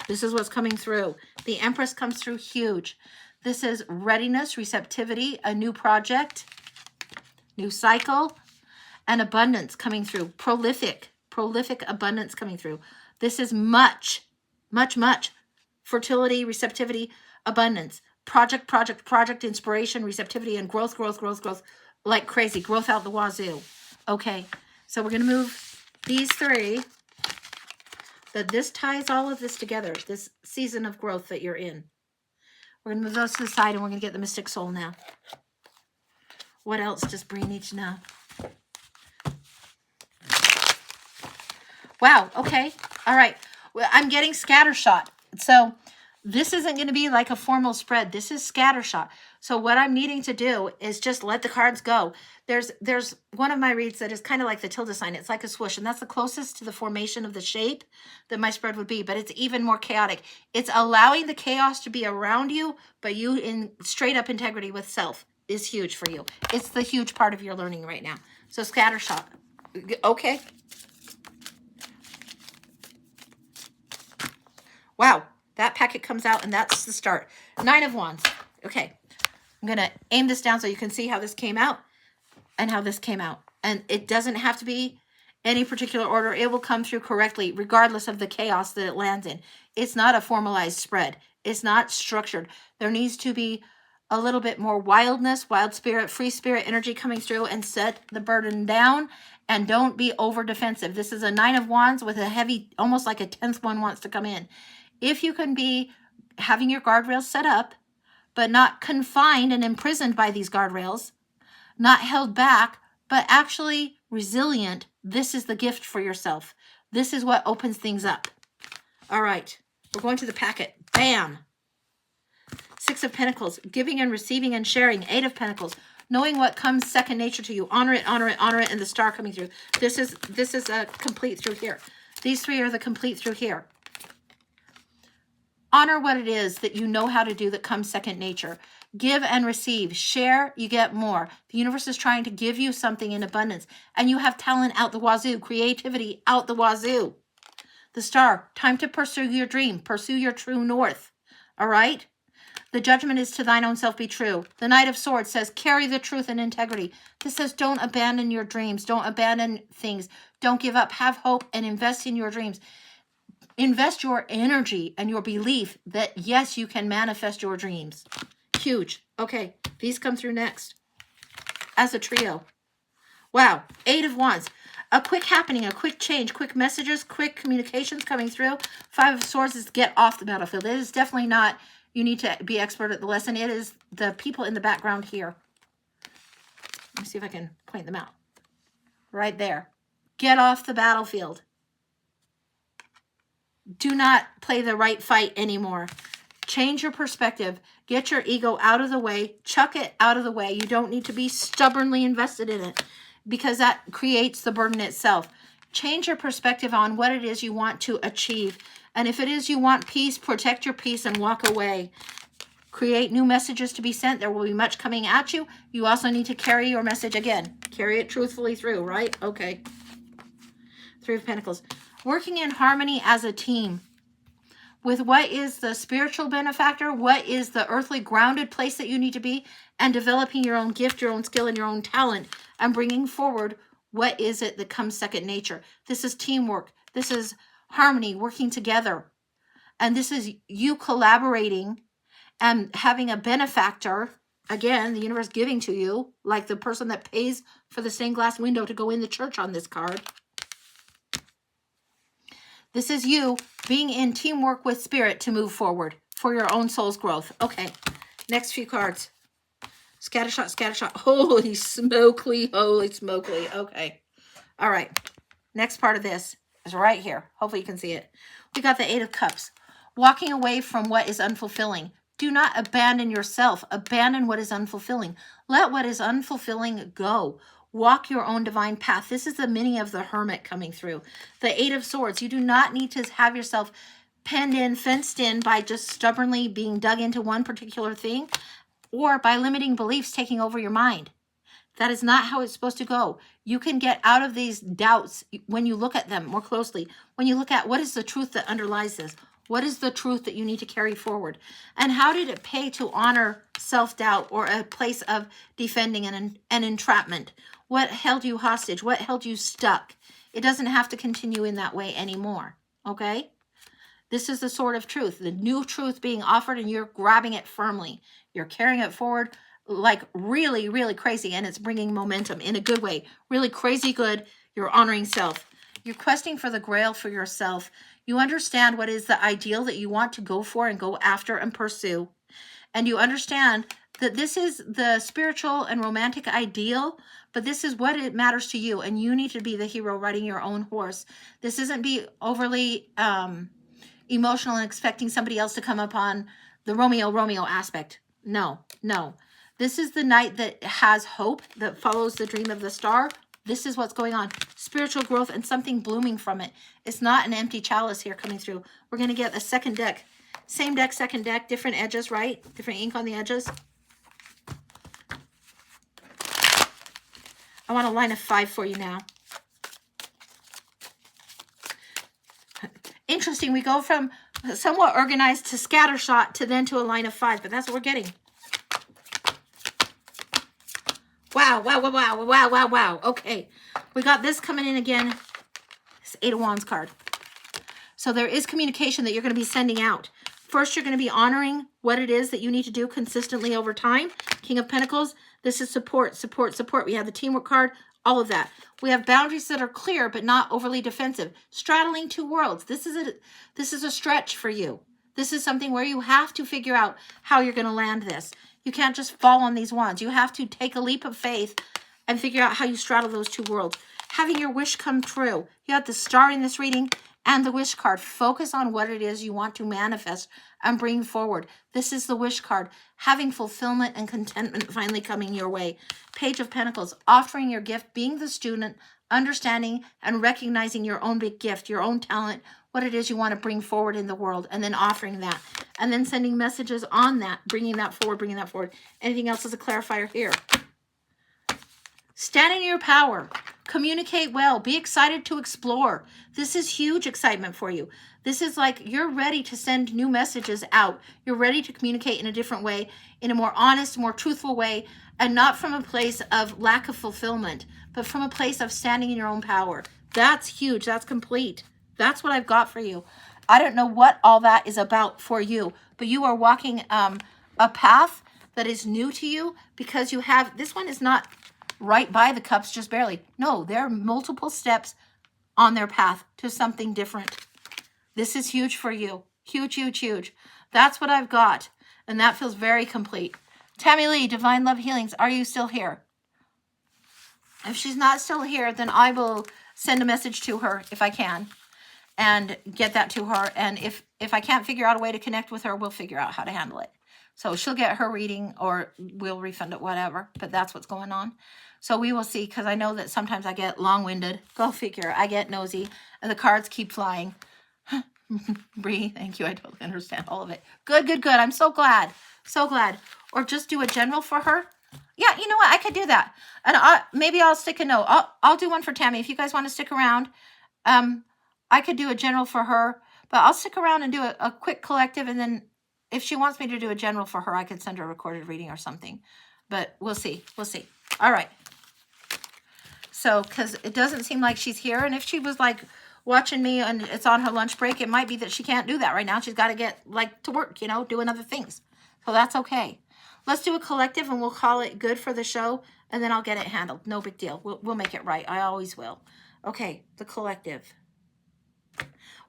This is what's coming through. The Empress comes through huge. This is readiness, receptivity, a new project, new cycle, and abundance coming through. Prolific abundance coming through. This is much fertility, receptivity, abundance, project, inspiration, receptivity, and growth, like crazy, growth out the wazoo. Okay, so we're going to move these 3 that this ties all of this together, this season of growth that you're in. We're going to move those to the side, and we're going to get the Mystic Soul now. What else does Bree need to know? Wow, okay. All right. Well, I'm getting scattershot. So this isn't going to be like a formal spread. This is scattershot. So what I'm needing to do is just let the cards go. There's one of my reads that is kind of like the tilde sign. It's like a swoosh, and that's the closest to the formation of the shape that my spread would be, but it's even more chaotic. It's allowing the chaos to be around you, but you in straight up integrity with self is huge for you. It's the huge part of your learning right now. So scattershot. Okay. Wow, that packet comes out, and that's the start. 9 of Wands. Okay, I'm going to aim this down so you can see how this came out and how this came out. And it doesn't have to be any particular order. It will come through correctly, regardless of the chaos that it lands in. It's not a formalized spread. It's not structured. There needs to be a little bit more wildness, wild spirit, free spirit energy coming through, and set the burden down. And don't be over defensive. This is a 9 of Wands with a heavy, almost like a 10th one wants to come in. If you can be having your guardrails set up, but not confined and imprisoned by these guardrails, not held back, but actually resilient, this is the gift for yourself. This is what opens things up. All right, we're going to the packet. Bam. 6 of Pentacles, giving and receiving and sharing. 8 of Pentacles, knowing what comes second nature to you. Honor it, honor it, honor it, and the star coming through. This is a complete through here. These 3 are the complete through here. Honor what it is that you know how to do that comes second nature. Give and receive. Share, you get more. The universe is trying to give you something in abundance. And you have talent out the wazoo. Creativity out the wazoo. The star, time to pursue your dream. Pursue your true north. All right? The judgment is to thine own self be true. The Knight of Swords says, carry the truth and integrity. This says, don't abandon your dreams. Don't abandon things. Don't give up. Have hope and invest in your dreams. Invest your energy and your belief that, yes, you can manifest your dreams. Huge. Okay, these come through next as a trio. Wow, 8 of Wands. A quick happening, a quick change, quick messages, quick communications coming through. 5 of Swords is get off the battlefield. It is definitely not, you need to be expert at the lesson. It is the people in the background here. Let me see if I can point them out. Right there. Get off the battlefield. Do not play the right fight anymore. Change your perspective. Get your ego out of the way. Chuck it out of the way. You don't need to be stubbornly invested in it because that creates the burden itself. Change your perspective on what it is you want to achieve. And if it is you want peace, protect your peace and walk away. Create new messages to be sent. There will be much coming at you. You also need to carry your message again. Carry it truthfully through, right? Okay. 3 of Pentacles. Working in harmony as a team with what is the spiritual benefactor, what is the earthly grounded place that you need to be, and developing your own gift, your own skill, and your own talent, and bringing forward what is it that comes second nature. This is teamwork. This is harmony, working together. And this is you collaborating and having a benefactor, again, the universe giving to you, like the person that pays for the stained glass window to go in the church on this card. This is you being in teamwork with spirit to move forward for your own soul's growth. Okay, next few cards. Scattershot, scattershot. Holy smokely, holy smokely. Okay. All right. Next part of this is right here. Hopefully you can see it. We got the 8 of Cups. Walking away from what is unfulfilling. Do not abandon yourself. Abandon what is unfulfilling. Let what is unfulfilling go. Walk your own divine path. This is the mini of the Hermit coming through. The 8 of Swords. You do not need to have yourself penned in, fenced in by just stubbornly being dug into one particular thing or by limiting beliefs taking over your mind. That is not how it's supposed to go. You can get out of these doubts when you look at them more closely. When you look at what is the truth that underlies this? What is the truth that you need to carry forward? And how did it pay to honor self-doubt or a place of defending an entrapment? What held you hostage? What held you stuck? It doesn't have to continue in that way anymore, okay? This is the sword of truth, the new truth being offered, and you're grabbing it firmly. You're carrying it forward like really, really crazy, and it's bringing momentum in a good way. Really crazy good. You're honoring self. You're questing for the grail for yourself. You understand what is the ideal that you want to go for and go after and pursue. And you understand that this is the spiritual and romantic ideal, but this is what it matters to you. And you need to be the hero riding your own horse. This isn't be overly emotional and expecting somebody else to come upon the Romeo aspect. No, no. This is the knight that has hope, that follows the dream of the star. This is what's going on. Spiritual growth and something blooming from it. It's not an empty chalice here coming through. We're going to get a second deck. Same deck, second deck, different edges, right? Different ink on the edges. I want a line of 5 for you now. Interesting. We go from somewhat organized to scattershot to then to a line of 5, but that's what we're getting. Wow, wow, wow, wow, wow, wow, wow. Okay. We got this coming in again. This 8 of Wands card. So there is communication that you're going to be sending out. First, you're going to be honoring what it is that you need to do consistently over time. King of Pentacles. This is support, support, support. We have the teamwork card, all of that. We have boundaries that are clear but not overly defensive. Straddling 2 worlds. This is a stretch for you. This is something where you have to figure out how you're going to land this. You can't just fall on these wands. You have to take a leap of faith and figure out how you straddle those 2 worlds. Having your wish come true. You have the star in this reading and the wish card. Focus on what it is you want to manifest and bring forward. This is the wish card. Having fulfillment and contentment finally coming your way. Page of Pentacles. Offering your gift. Being the student. Understanding and recognizing your own big gift. Your own talent. What it is you want to bring forward in the world. And then offering that. And then sending messages on that. Bringing that forward. Bringing that forward. Anything else as a clarifier here? Stand in your power. Communicate well. Be excited to explore. This is huge excitement for you. This is like you're ready to send new messages out. You're ready to communicate in a different way, in a more honest, more truthful way, and not from a place of lack of fulfillment, but from a place of standing in your own power. That's huge. That's complete. That's what I've got for you. I don't know what all that is about for you, but you are walking a path that is new to you because you have, this one is not right by the cups, just barely. No, there are multiple steps on their path to something different. This is huge for you. Huge, huge, huge. That's what I've got. And that feels very complete. Tami Lee, Divine Love Healings, are you still here? If she's not still here, then I will send a message to her if I can and get that to her. And if I can't figure out a way to connect with her, we'll figure out how to handle it. So she'll get her reading or we'll refund it, whatever. But that's what's going on. So we will see, because I know that sometimes I get long-winded. Go figure. I get nosy. And the cards keep flying. Bree, thank you. I totally understand all of it. Good, good, good. I'm so glad. So glad. Or just do a general for her. Yeah, you know what? I could do that. And maybe I'll stick a note. I'll do one for Tami. If you guys want to stick around, I could do a general for her. But I'll stick around and do a quick collective. And then if she wants me to do a general for her, I could send her a recorded reading or something. But we'll see. We'll see. All right. So, because it doesn't seem like she's here. And if she was like watching me and it's on her lunch break, it might be that she can't do that right now. She's got to get like to work, you know, doing other things. So that's okay. Let's do a collective and we'll call it good for the show. And then I'll get it handled. No big deal. We'll make it right. I always will. Okay, the collective.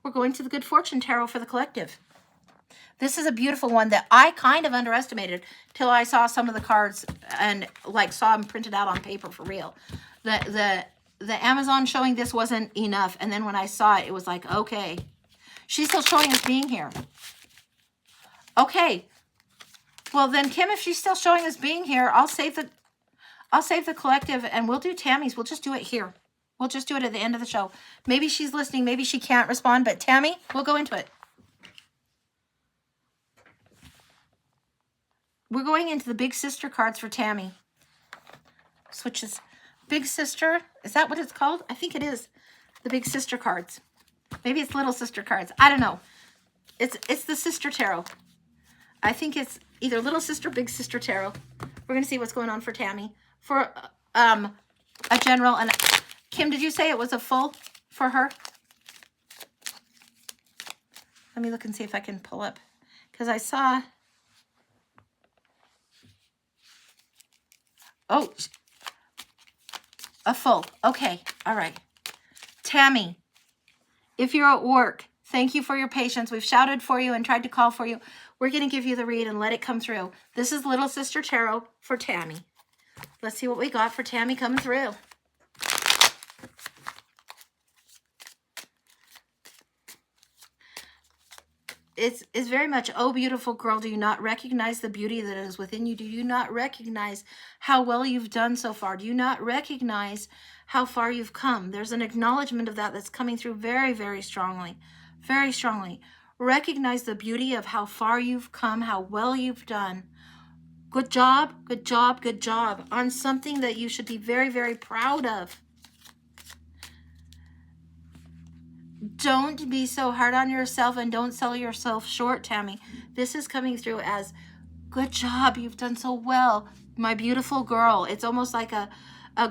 We're going to the Good Fortune Tarot for the collective. This is a beautiful one that I kind of underestimated till I saw some of the cards and like saw them printed out on paper for real. The Amazon showing this wasn't enough. And then when I saw it, it was like, okay, she's still showing us being here. Okay. Well then, Kim, if she's still showing us being here, I'll save the collective and we'll do Tammy's. We'll just do it here. We'll just do it at the end of the show. Maybe she's listening. Maybe she can't respond, but Tami, we'll go into it. We're going into the Big Sister cards for Tami. Switches. Big Sister. Is that what it's called? I think it is. The Big Sister cards. Maybe it's Little Sister cards. I don't know. It's the Sister Tarot. I think it's either Little Sister, Big Sister Tarot. We're going to see what's going on for Tami. For a general. And Kim, did you say it was a full for her? Let me look and see if I can pull up. Because I saw... Oh, a full. Okay. All right. Tami, if you're at work, Thank you for your patience. We've shouted for you and tried to call for you. We're going to give you the read and let it come through. This is Little Sister Tarot for Tammy. Let's see what we got for Tammy coming through. It's very much, oh, beautiful girl, do you not recognize the beauty that is within you? Do you not recognize how well you've done so far? Do you not recognize how far you've come? There's an acknowledgement of that that's coming through very, very strongly. Very strongly. Recognize the beauty of how far you've come, how well you've done. Good job, good job, good job on something that you should be very, very proud of. Don't be so hard on yourself and don't sell yourself short, Tammy. This is coming through as, good job, you've done so well, my beautiful girl. It's almost like a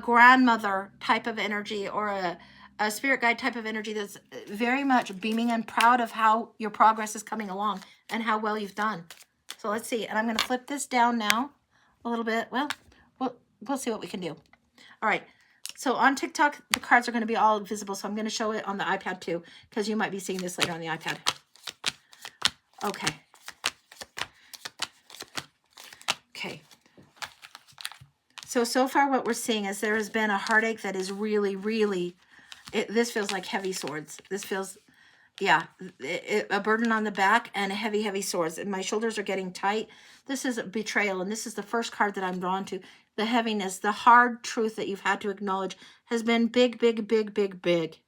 grandmother type of energy, or a spirit guide type of energy that's very much beaming and proud of how your progress is coming along and how well you've done. So let's see. And I'm going to flip this down now a little bit. Well, we'll see what we can do. All right. So on TikTok, the cards are going to be all visible. So I'm going to show it on the iPad too, because you might be seeing this later on the iPad. Okay. Okay. So far what we're seeing is there has been a heartache that is really, really, this feels like heavy swords. This feels, yeah, a burden on the back and a heavy, heavy swords. And my shoulders are getting tight. This is a betrayal. And this is the first card that I'm drawn to. The heaviness, the hard truth that you've had to acknowledge has been big, big, big, big, big.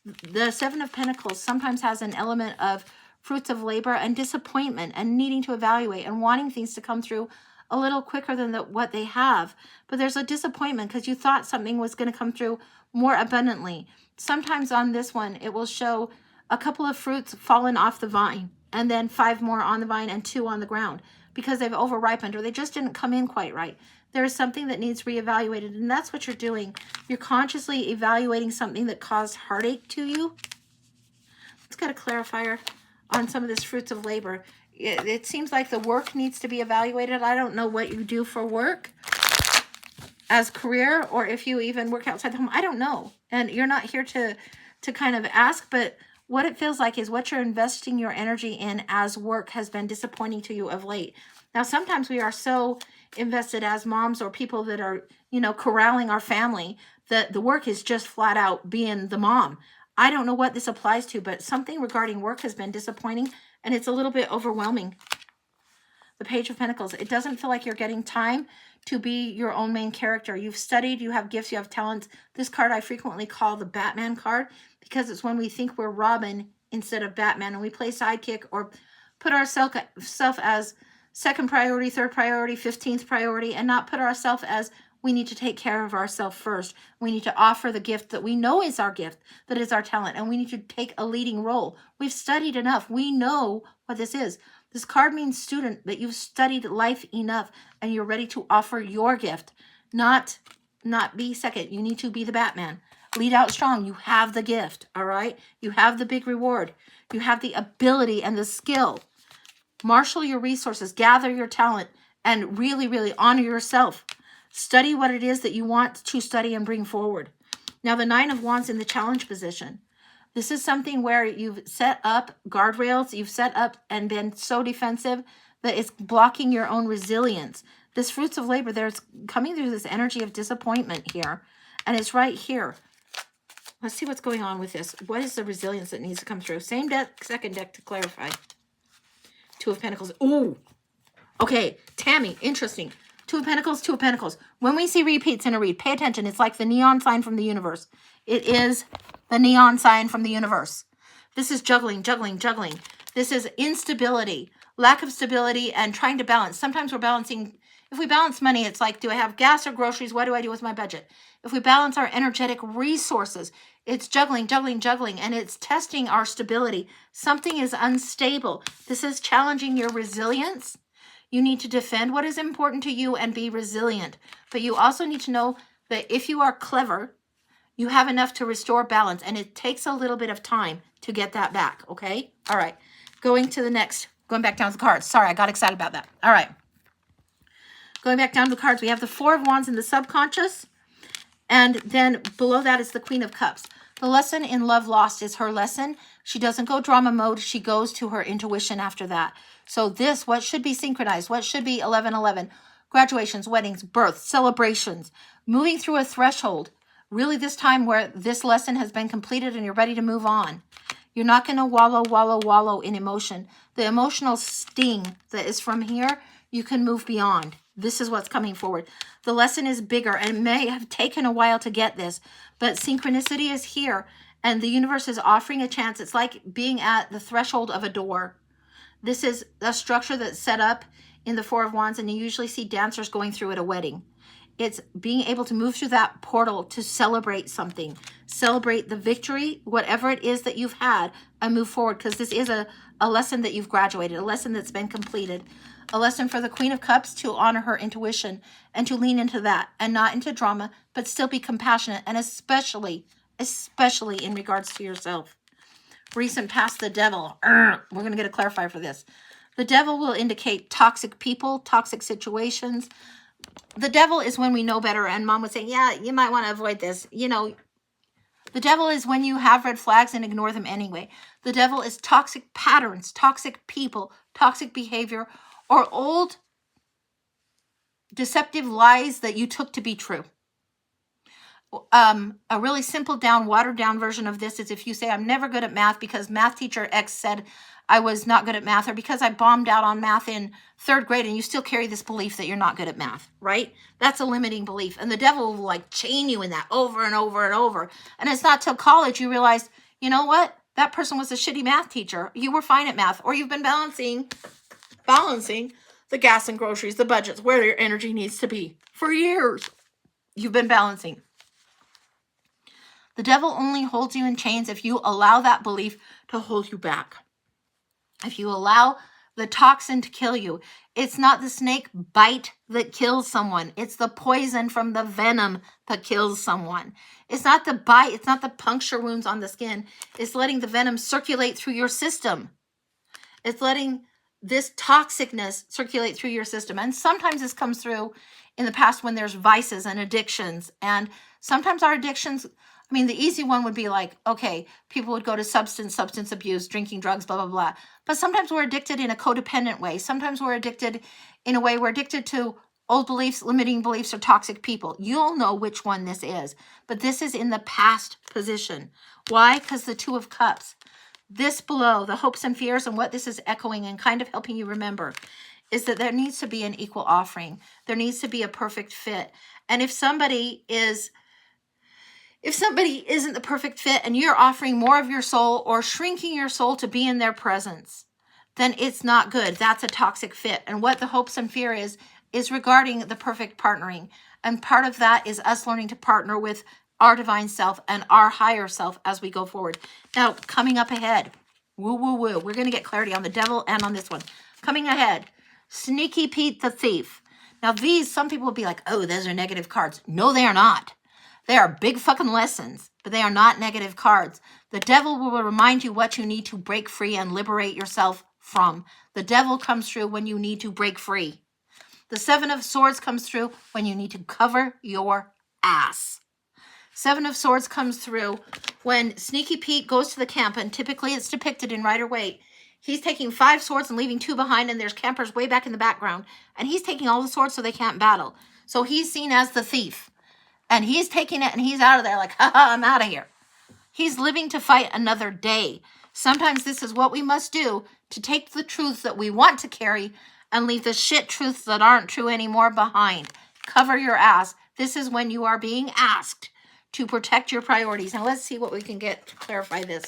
The Seven of Pentacles sometimes has an element of fruits of labor and disappointment and needing to evaluate and wanting things to come through a little quicker than what they have. But there's a disappointment because you thought something was going to come through more abundantly. Sometimes on this one, it will show a couple of fruits fallen off the vine and then 5 more on the vine and 2 on the ground because they've over-ripened or they just didn't come in quite right. There is something that needs reevaluated, and that's what you're doing. You're consciously evaluating something that caused heartache to you. Let's get a clarifier on some of this fruits of labor. It seems like the work needs to be evaluated. I don't know what you do for work as career, or if you even work outside the home. I don't know. And you're not here to kind of ask, but what it feels like is what you're investing your energy in as work has been disappointing to you of late. Now, sometimes we are so invested as moms or people that are, you know, corralling our family that the work is just flat out being the mom. I don't know what this applies to, but something regarding work has been disappointing and it's a little bit overwhelming. The Page of Pentacles. It doesn't feel like you're getting time to be your own main character. You've studied, you have gifts, you have talents. This card I frequently call the Batman card because it's when we think we're Robin instead of Batman and we play sidekick or put ourselves as second priority, third priority, 15th priority, and not put ourselves as we need to take care of ourselves first. We need to offer the gift that we know is our gift, that is our talent, and we need to take a leading role. We've studied enough. We know what this is. This card means student, that you've studied life enough and you're ready to offer your gift, not be second. You need to be the Batman. Lead out strong. You have the gift, all right? You have the big reward. You have the ability and the skill. Marshal your resources, gather your talent, and really, really honor yourself. Study what it is that you want to study and bring forward. Now, the Nine of Wands in the challenge position. This is something where you've set up guardrails, you've set up and been so defensive that it's blocking your own resilience. This fruits of labor, there's coming through this energy of disappointment here, and it's right here. Let's see what's going on with this. What is the resilience that needs to come through? Same deck, second deck to clarify. Two of Pentacles. Ooh. Okay, Tammy, interesting. Two of Pentacles, Two of Pentacles. When we see repeats in a read, pay attention. It's like the neon sign from the universe. It is the neon sign from the universe. This is juggling, juggling, juggling. This is instability, lack of stability, and trying to balance. Sometimes we're balancing. If we balance money, it's like, do I have gas or groceries? What do I do with my budget? If we balance our energetic resources, it's juggling, juggling, juggling, and it's testing our stability. Something is unstable. This is challenging your resilience. You need to defend what is important to you and be resilient. But you also need to know that if you are clever, you have enough to restore balance, and it takes a little bit of time to get that back, okay? All right, going to the next, going back down to the cards. Sorry, I got excited about that. All right. Going back down to the cards, we have the Four of Wands in the subconscious, and then below that is the Queen of Cups. The lesson in Love Lost is her lesson. She doesn't go drama mode. She goes to her intuition after that. So this, what should be synchronized, what should be 11:11, graduations, weddings, births, celebrations, moving through a threshold, really this time where this lesson has been completed and you're ready to move on. You're not going to wallow in emotion. The emotional sting that is from here, you can move beyond. This is what's coming forward. The lesson is bigger and it may have taken a while to get this, but synchronicity is here and the universe is offering a chance. It's like being at the threshold of a door. This is a structure that's set up in the Four of Wands, and you usually see dancers going through at a wedding. It's being able to move through that portal to celebrate something, celebrate the victory, whatever it is that you've had, and move forward, because this is a lesson that you've graduated, a lesson that's been completed, a lesson for the Queen of Cups to honor her intuition and to lean into that and not into drama, but still be compassionate, and especially in regards to yourself. Recent past, the devil. We're going to get a clarifier for this. The devil will indicate toxic people, toxic situations. The devil is when we know better, and mom would say, yeah, you might want to avoid this. You know, the devil is when you have red flags and ignore them anyway. The devil is toxic patterns, toxic people, toxic behavior, or old deceptive lies that you took to be true. A really simple down, watered down version of this is if you say, I'm never good at math because math teacher X said I was not good at math, or because I bombed out on math in 3rd grade, and you still carry this belief that you're not good at math, right? That's a limiting belief. And the devil will like chain you in that over and over and over. And it's not till college you realize, you know what? That person was a shitty math teacher. You were fine at math, or you've been balancing the gas and groceries, the budgets, where your energy needs to be for years. You've been balancing. The devil only holds you in chains if you allow that belief to hold you back. If you allow the toxin to kill you. It's not the snake bite that kills someone. It's the poison from the venom that kills someone. It's not the bite. It's not the puncture wounds on the skin. It's letting the venom circulate through your system. It's letting this toxicness circulate through your system. And sometimes this comes through in the past when there's vices and addictions. And sometimes our addictions, I mean, the easy one would be like, okay, people would go to substance abuse, drinking drugs, blah, blah, blah. But sometimes we're addicted in a codependent way. Sometimes we're addicted in a way we're addicted to old beliefs, limiting beliefs, or toxic people. You'll know which one this is. But this is in the past position. Why? Because the Two of Cups. This below, the hopes and fears, and what this is echoing and kind of helping you remember is that there needs to be an equal offering. There needs to be a perfect fit. And if somebody isn't the perfect fit and you're offering more of your soul or shrinking your soul to be in their presence, then it's not good. That's a toxic fit. And what the hopes and fear is regarding the perfect partnering. And part of that is us learning to partner with our divine self and our higher self as we go forward. Now, coming up ahead, woo, woo, woo. We're going to get clarity on the devil and on this one. Coming ahead, Sneaky Pete the Thief. Now, these, some people will be like, oh, those are negative cards. No, they are not. They are big fucking lessons, but they are not negative cards. The devil will remind you what you need to break free and liberate yourself from. The devil comes through when you need to break free. The Seven of Swords comes through when you need to cover your ass. Seven of Swords comes through when Sneaky Pete goes to the camp, and typically it's depicted in Rider-Waite. He's taking 5 swords and leaving 2 behind, and there's campers way back in the background, and he's taking all the swords so they can't battle. So he's seen as the thief. And he's taking it and he's out of there like, haha, I'm out of here. He's living to fight another day. Sometimes this is what we must do to take the truths that we want to carry and leave the shit truths that aren't true anymore behind. Cover your ass. This is when you are being asked to protect your priorities. Now let's see what we can get to clarify this.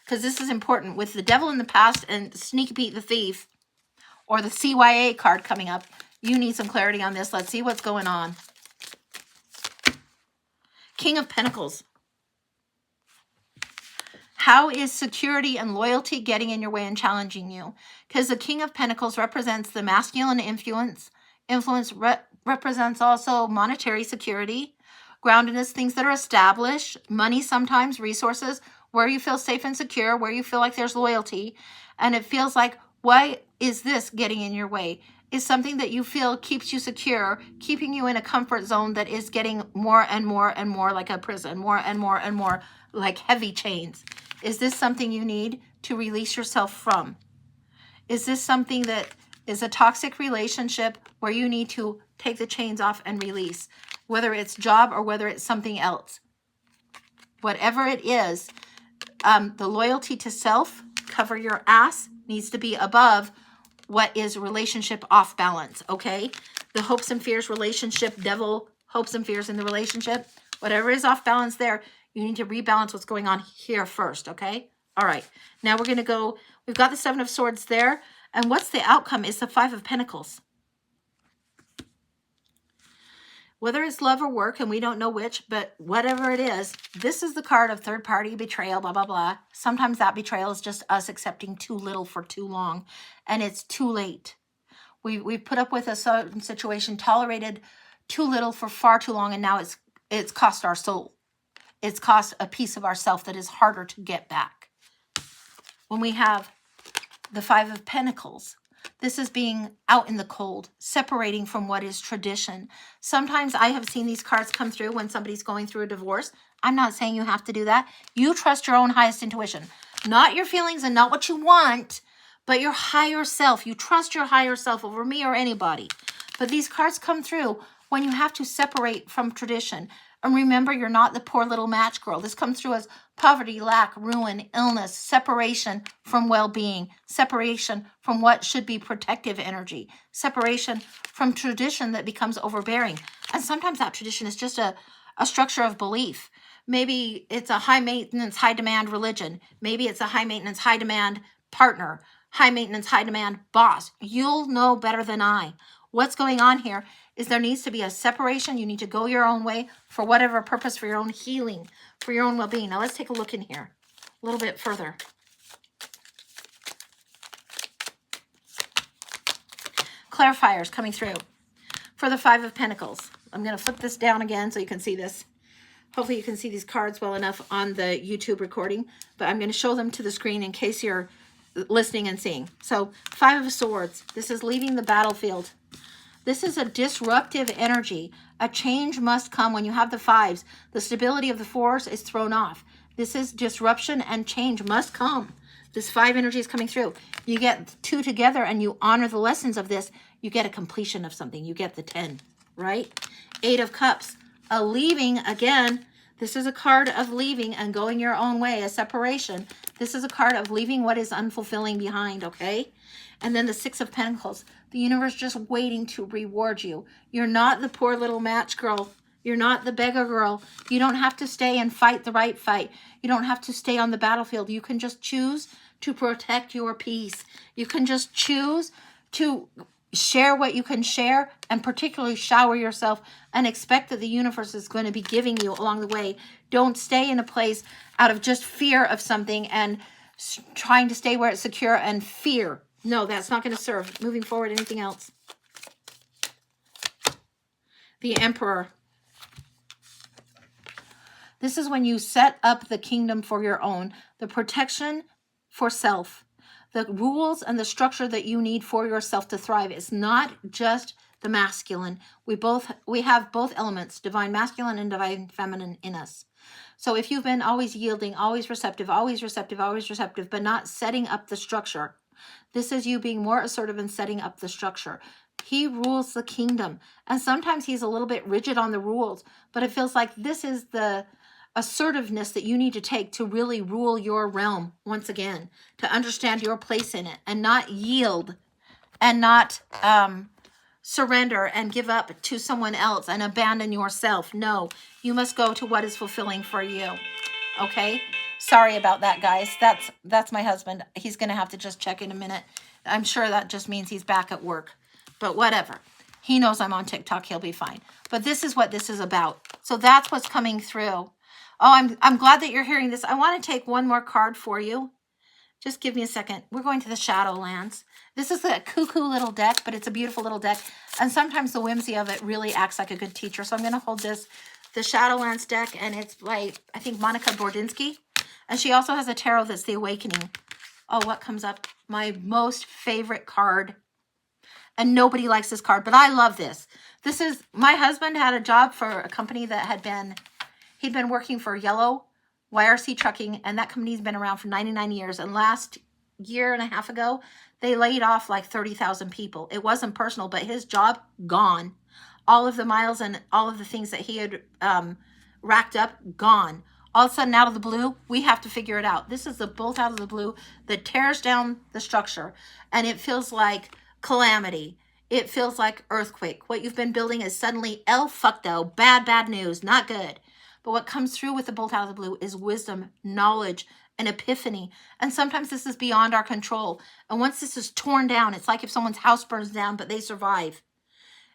Because this is important. With the devil in the past and Sneaky Pete the Thief, or the CYA card coming up, you need some clarity on this. Let's see what's going on. King of Pentacles. How is security and loyalty getting in your way and challenging you? Because the King of Pentacles represents the masculine influence. Represents also monetary security, groundedness, things that are established, money sometimes, resources, where you feel safe and secure, where you feel like there's loyalty. And it feels like, why is this getting in your way? Is something that you feel keeps you secure, keeping you in a comfort zone that is getting more and more and more like a prison, more and more and more like heavy chains. Is this something you need to release yourself from? Is this something that is a toxic relationship where you need to take the chains off and release? Whether it's job or whether it's something else. Whatever it is, the loyalty to self, cover your ass, needs to be above what is relationship off balance, okay? The hopes and fears relationship, devil hopes and fears in the relationship, whatever is off balance there, you need to rebalance what's going on here first, okay? All right, now we're going to go, we've got the Seven of Swords there, and what's the outcome? It's the Five of Pentacles. Whether it's love or work, and we don't know which, but whatever it is, this is the card of third party betrayal, blah, blah, blah. Sometimes that betrayal is just us accepting too little for too long, and it's too late. We've put up with a certain situation, tolerated too little for far too long, and now it's cost our soul. It's cost a piece of ourself that is harder to get back. When we have the Five of Pentacles, this is being out in the cold, separating from what is tradition. Sometimes I have seen these cards come through when somebody's going through a divorce. I'm not saying you have to do that. You trust your own highest intuition, not your feelings and not what you want, but your higher self. You trust your higher self over me or anybody. But these cards come through when you have to separate from tradition. And remember, you're not the poor little match girl. This comes through as poverty, lack, ruin, illness, separation from well-being, separation from what should be protective energy, separation from tradition that becomes overbearing. And sometimes that tradition is just a structure of belief. Maybe it's a high maintenance, high demand religion. Maybe it's a high maintenance, high demand partner, high maintenance, high demand boss. You'll know better than I. What's going on here is there needs to be a separation. You need to go your own way for whatever purpose, for your own healing, for your own well-being. Now let's take a look in here a little bit further. Clarifiers coming through for the Five of Pentacles. I'm going to flip this down again so you can see this. Hopefully you can see these cards well enough on the YouTube recording, but I'm going to show them to the screen in case you're listening and seeing. So Five of Swords, this is leaving the battlefield. This is a disruptive energy. A change must come when you have the fives. The stability of the fours is thrown off. This is disruption and change must come. This five energy is coming through. You get two together and you honor the lessons of this. You get a completion of something. You get the 10, right? Eight of Cups, a leaving again. This is a card of leaving and going your own way, a separation. This is a card of leaving what is unfulfilling behind, okay? And then the Six of Pentacles. The universe just waiting to reward you. You're not the poor little match girl. You're not the beggar girl. You don't have to stay and fight the right fight. You don't have to stay on the battlefield. You can just choose to protect your peace. You can just choose to share what you can share and particularly shower yourself and expect that the universe is going to be giving you along the way. Don't stay in a place out of just fear of something and trying to stay where it's secure and fear. No, that's not going to serve. Moving forward, anything else? The Emperor. This is when you set up the kingdom for your own. The protection for self. The rules and the structure that you need for yourself to thrive. It's not just the masculine. We have both elements, divine masculine and divine feminine in us. So if you've been always yielding, always receptive, but not setting up the structure, this is you being more assertive and setting up the structure. He rules the kingdom. And sometimes he's a little bit rigid on the rules, but it feels like this is the assertiveness that you need to take to really rule your realm once again, to understand your place in it and not yield and not surrender and give up to someone else and abandon yourself. No, you must go to what is fulfilling for you. Okay? Sorry about that, guys. That's my husband. He's going to have to just check in a minute. I'm sure that just means he's back at work. But whatever. He knows I'm on TikTok. He'll be fine. But this is what this is about. So that's what's coming through. Oh, I'm glad that you're hearing this. I want to take one more card for you. Just give me a second. We're going to the Shadowlands. This is a cuckoo little deck, but it's a beautiful little deck. And sometimes the whimsy of it really acts like a good teacher. So I'm going to hold this, the Shadowlands deck, and it's by, I think, Monica Bordinsky. And she also has a tarot that's the Awakening. Oh, what comes up? My most favorite card. And nobody likes this card, but I love this. This is, my husband had a job for a company that had been, he'd been working for Yellow YRC Trucking, and that company's been around for 99 years. And last year and a half ago, they laid off like 30,000 people. It wasn't personal, but his job gone. All of the miles and all of the things that he had racked up, gone. All of a sudden, out of the blue, we have to figure it out. This is the bolt out of the blue that tears down the structure, and it feels like calamity. It feels like earthquake. What you've been building is suddenly el fucto, bad news, not good. But what comes through with the bolt out of the blue is wisdom, knowledge, an epiphany. And sometimes this is beyond our control. And once this is torn down, it's like if someone's house burns down, but they survive.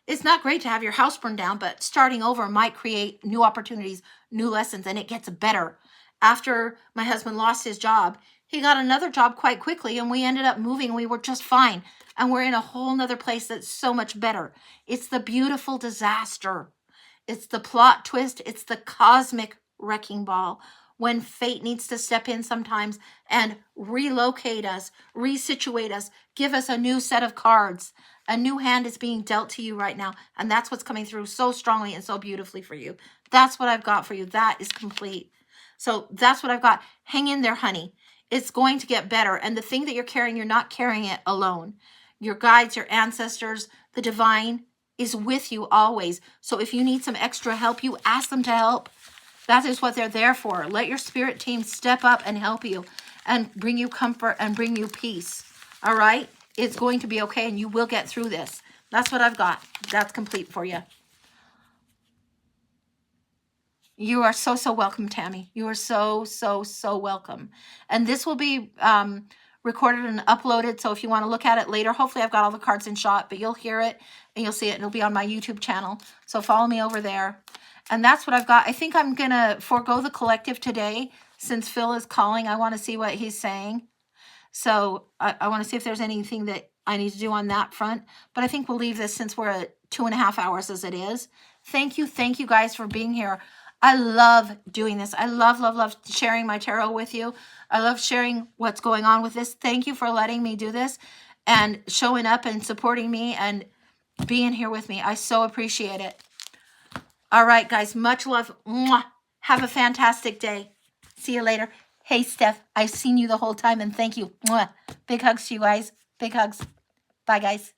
It's not great to have your house burned down, but starting over might create new opportunities, new lessons, and it gets better. After my husband lost his job, he got another job quite quickly, and we ended up moving. We were just fine. And we're in a whole nother place that's so much better. It's the beautiful disaster. It's the plot twist. It's the cosmic wrecking ball when fate needs to step in sometimes and relocate us, resituate us, give us a new set of cards. A new hand is being dealt to you right now. And that's what's coming through so strongly and so beautifully for you. That's what I've got for you. That is complete. So that's what I've got. Hang in there, honey. It's going to get better. And the thing that you're carrying, you're not carrying it alone. Your guides, your ancestors, the divine is with you always. So if you need some extra help, you ask them to help. That is what they're there for. Let your spirit team step up and help you and bring you comfort and bring you peace. All right? It's going to be okay, and you will get through this. That's what I've got. That's complete for you. You are so, so welcome, Tami. You are so, so, so welcome. And this will be recorded and uploaded, so if you want to look at it later, hopefully I've got all the cards in shot, but you'll hear it, and you'll see it, and it'll be on my YouTube channel. So follow me over there. And that's what I've got. I think I'm going to forego the collective today, since Phil is calling. I want to see what he's saying. So I want to see if there's anything that I need to do on that front. But I think we'll leave this since we're at 2.5 hours as it is. Thank you guys for being here. I love doing this. I love sharing my tarot with you. I love sharing what's going on with this. Thank you for letting me do this and showing up and supporting me and being here with me. I so appreciate it. All right, guys. Much love. Mwah. Have a fantastic day. See you later. Hey, Steph, I've seen you the whole time, and thank you. Mwah. Big hugs to you guys. Big hugs. Bye, guys.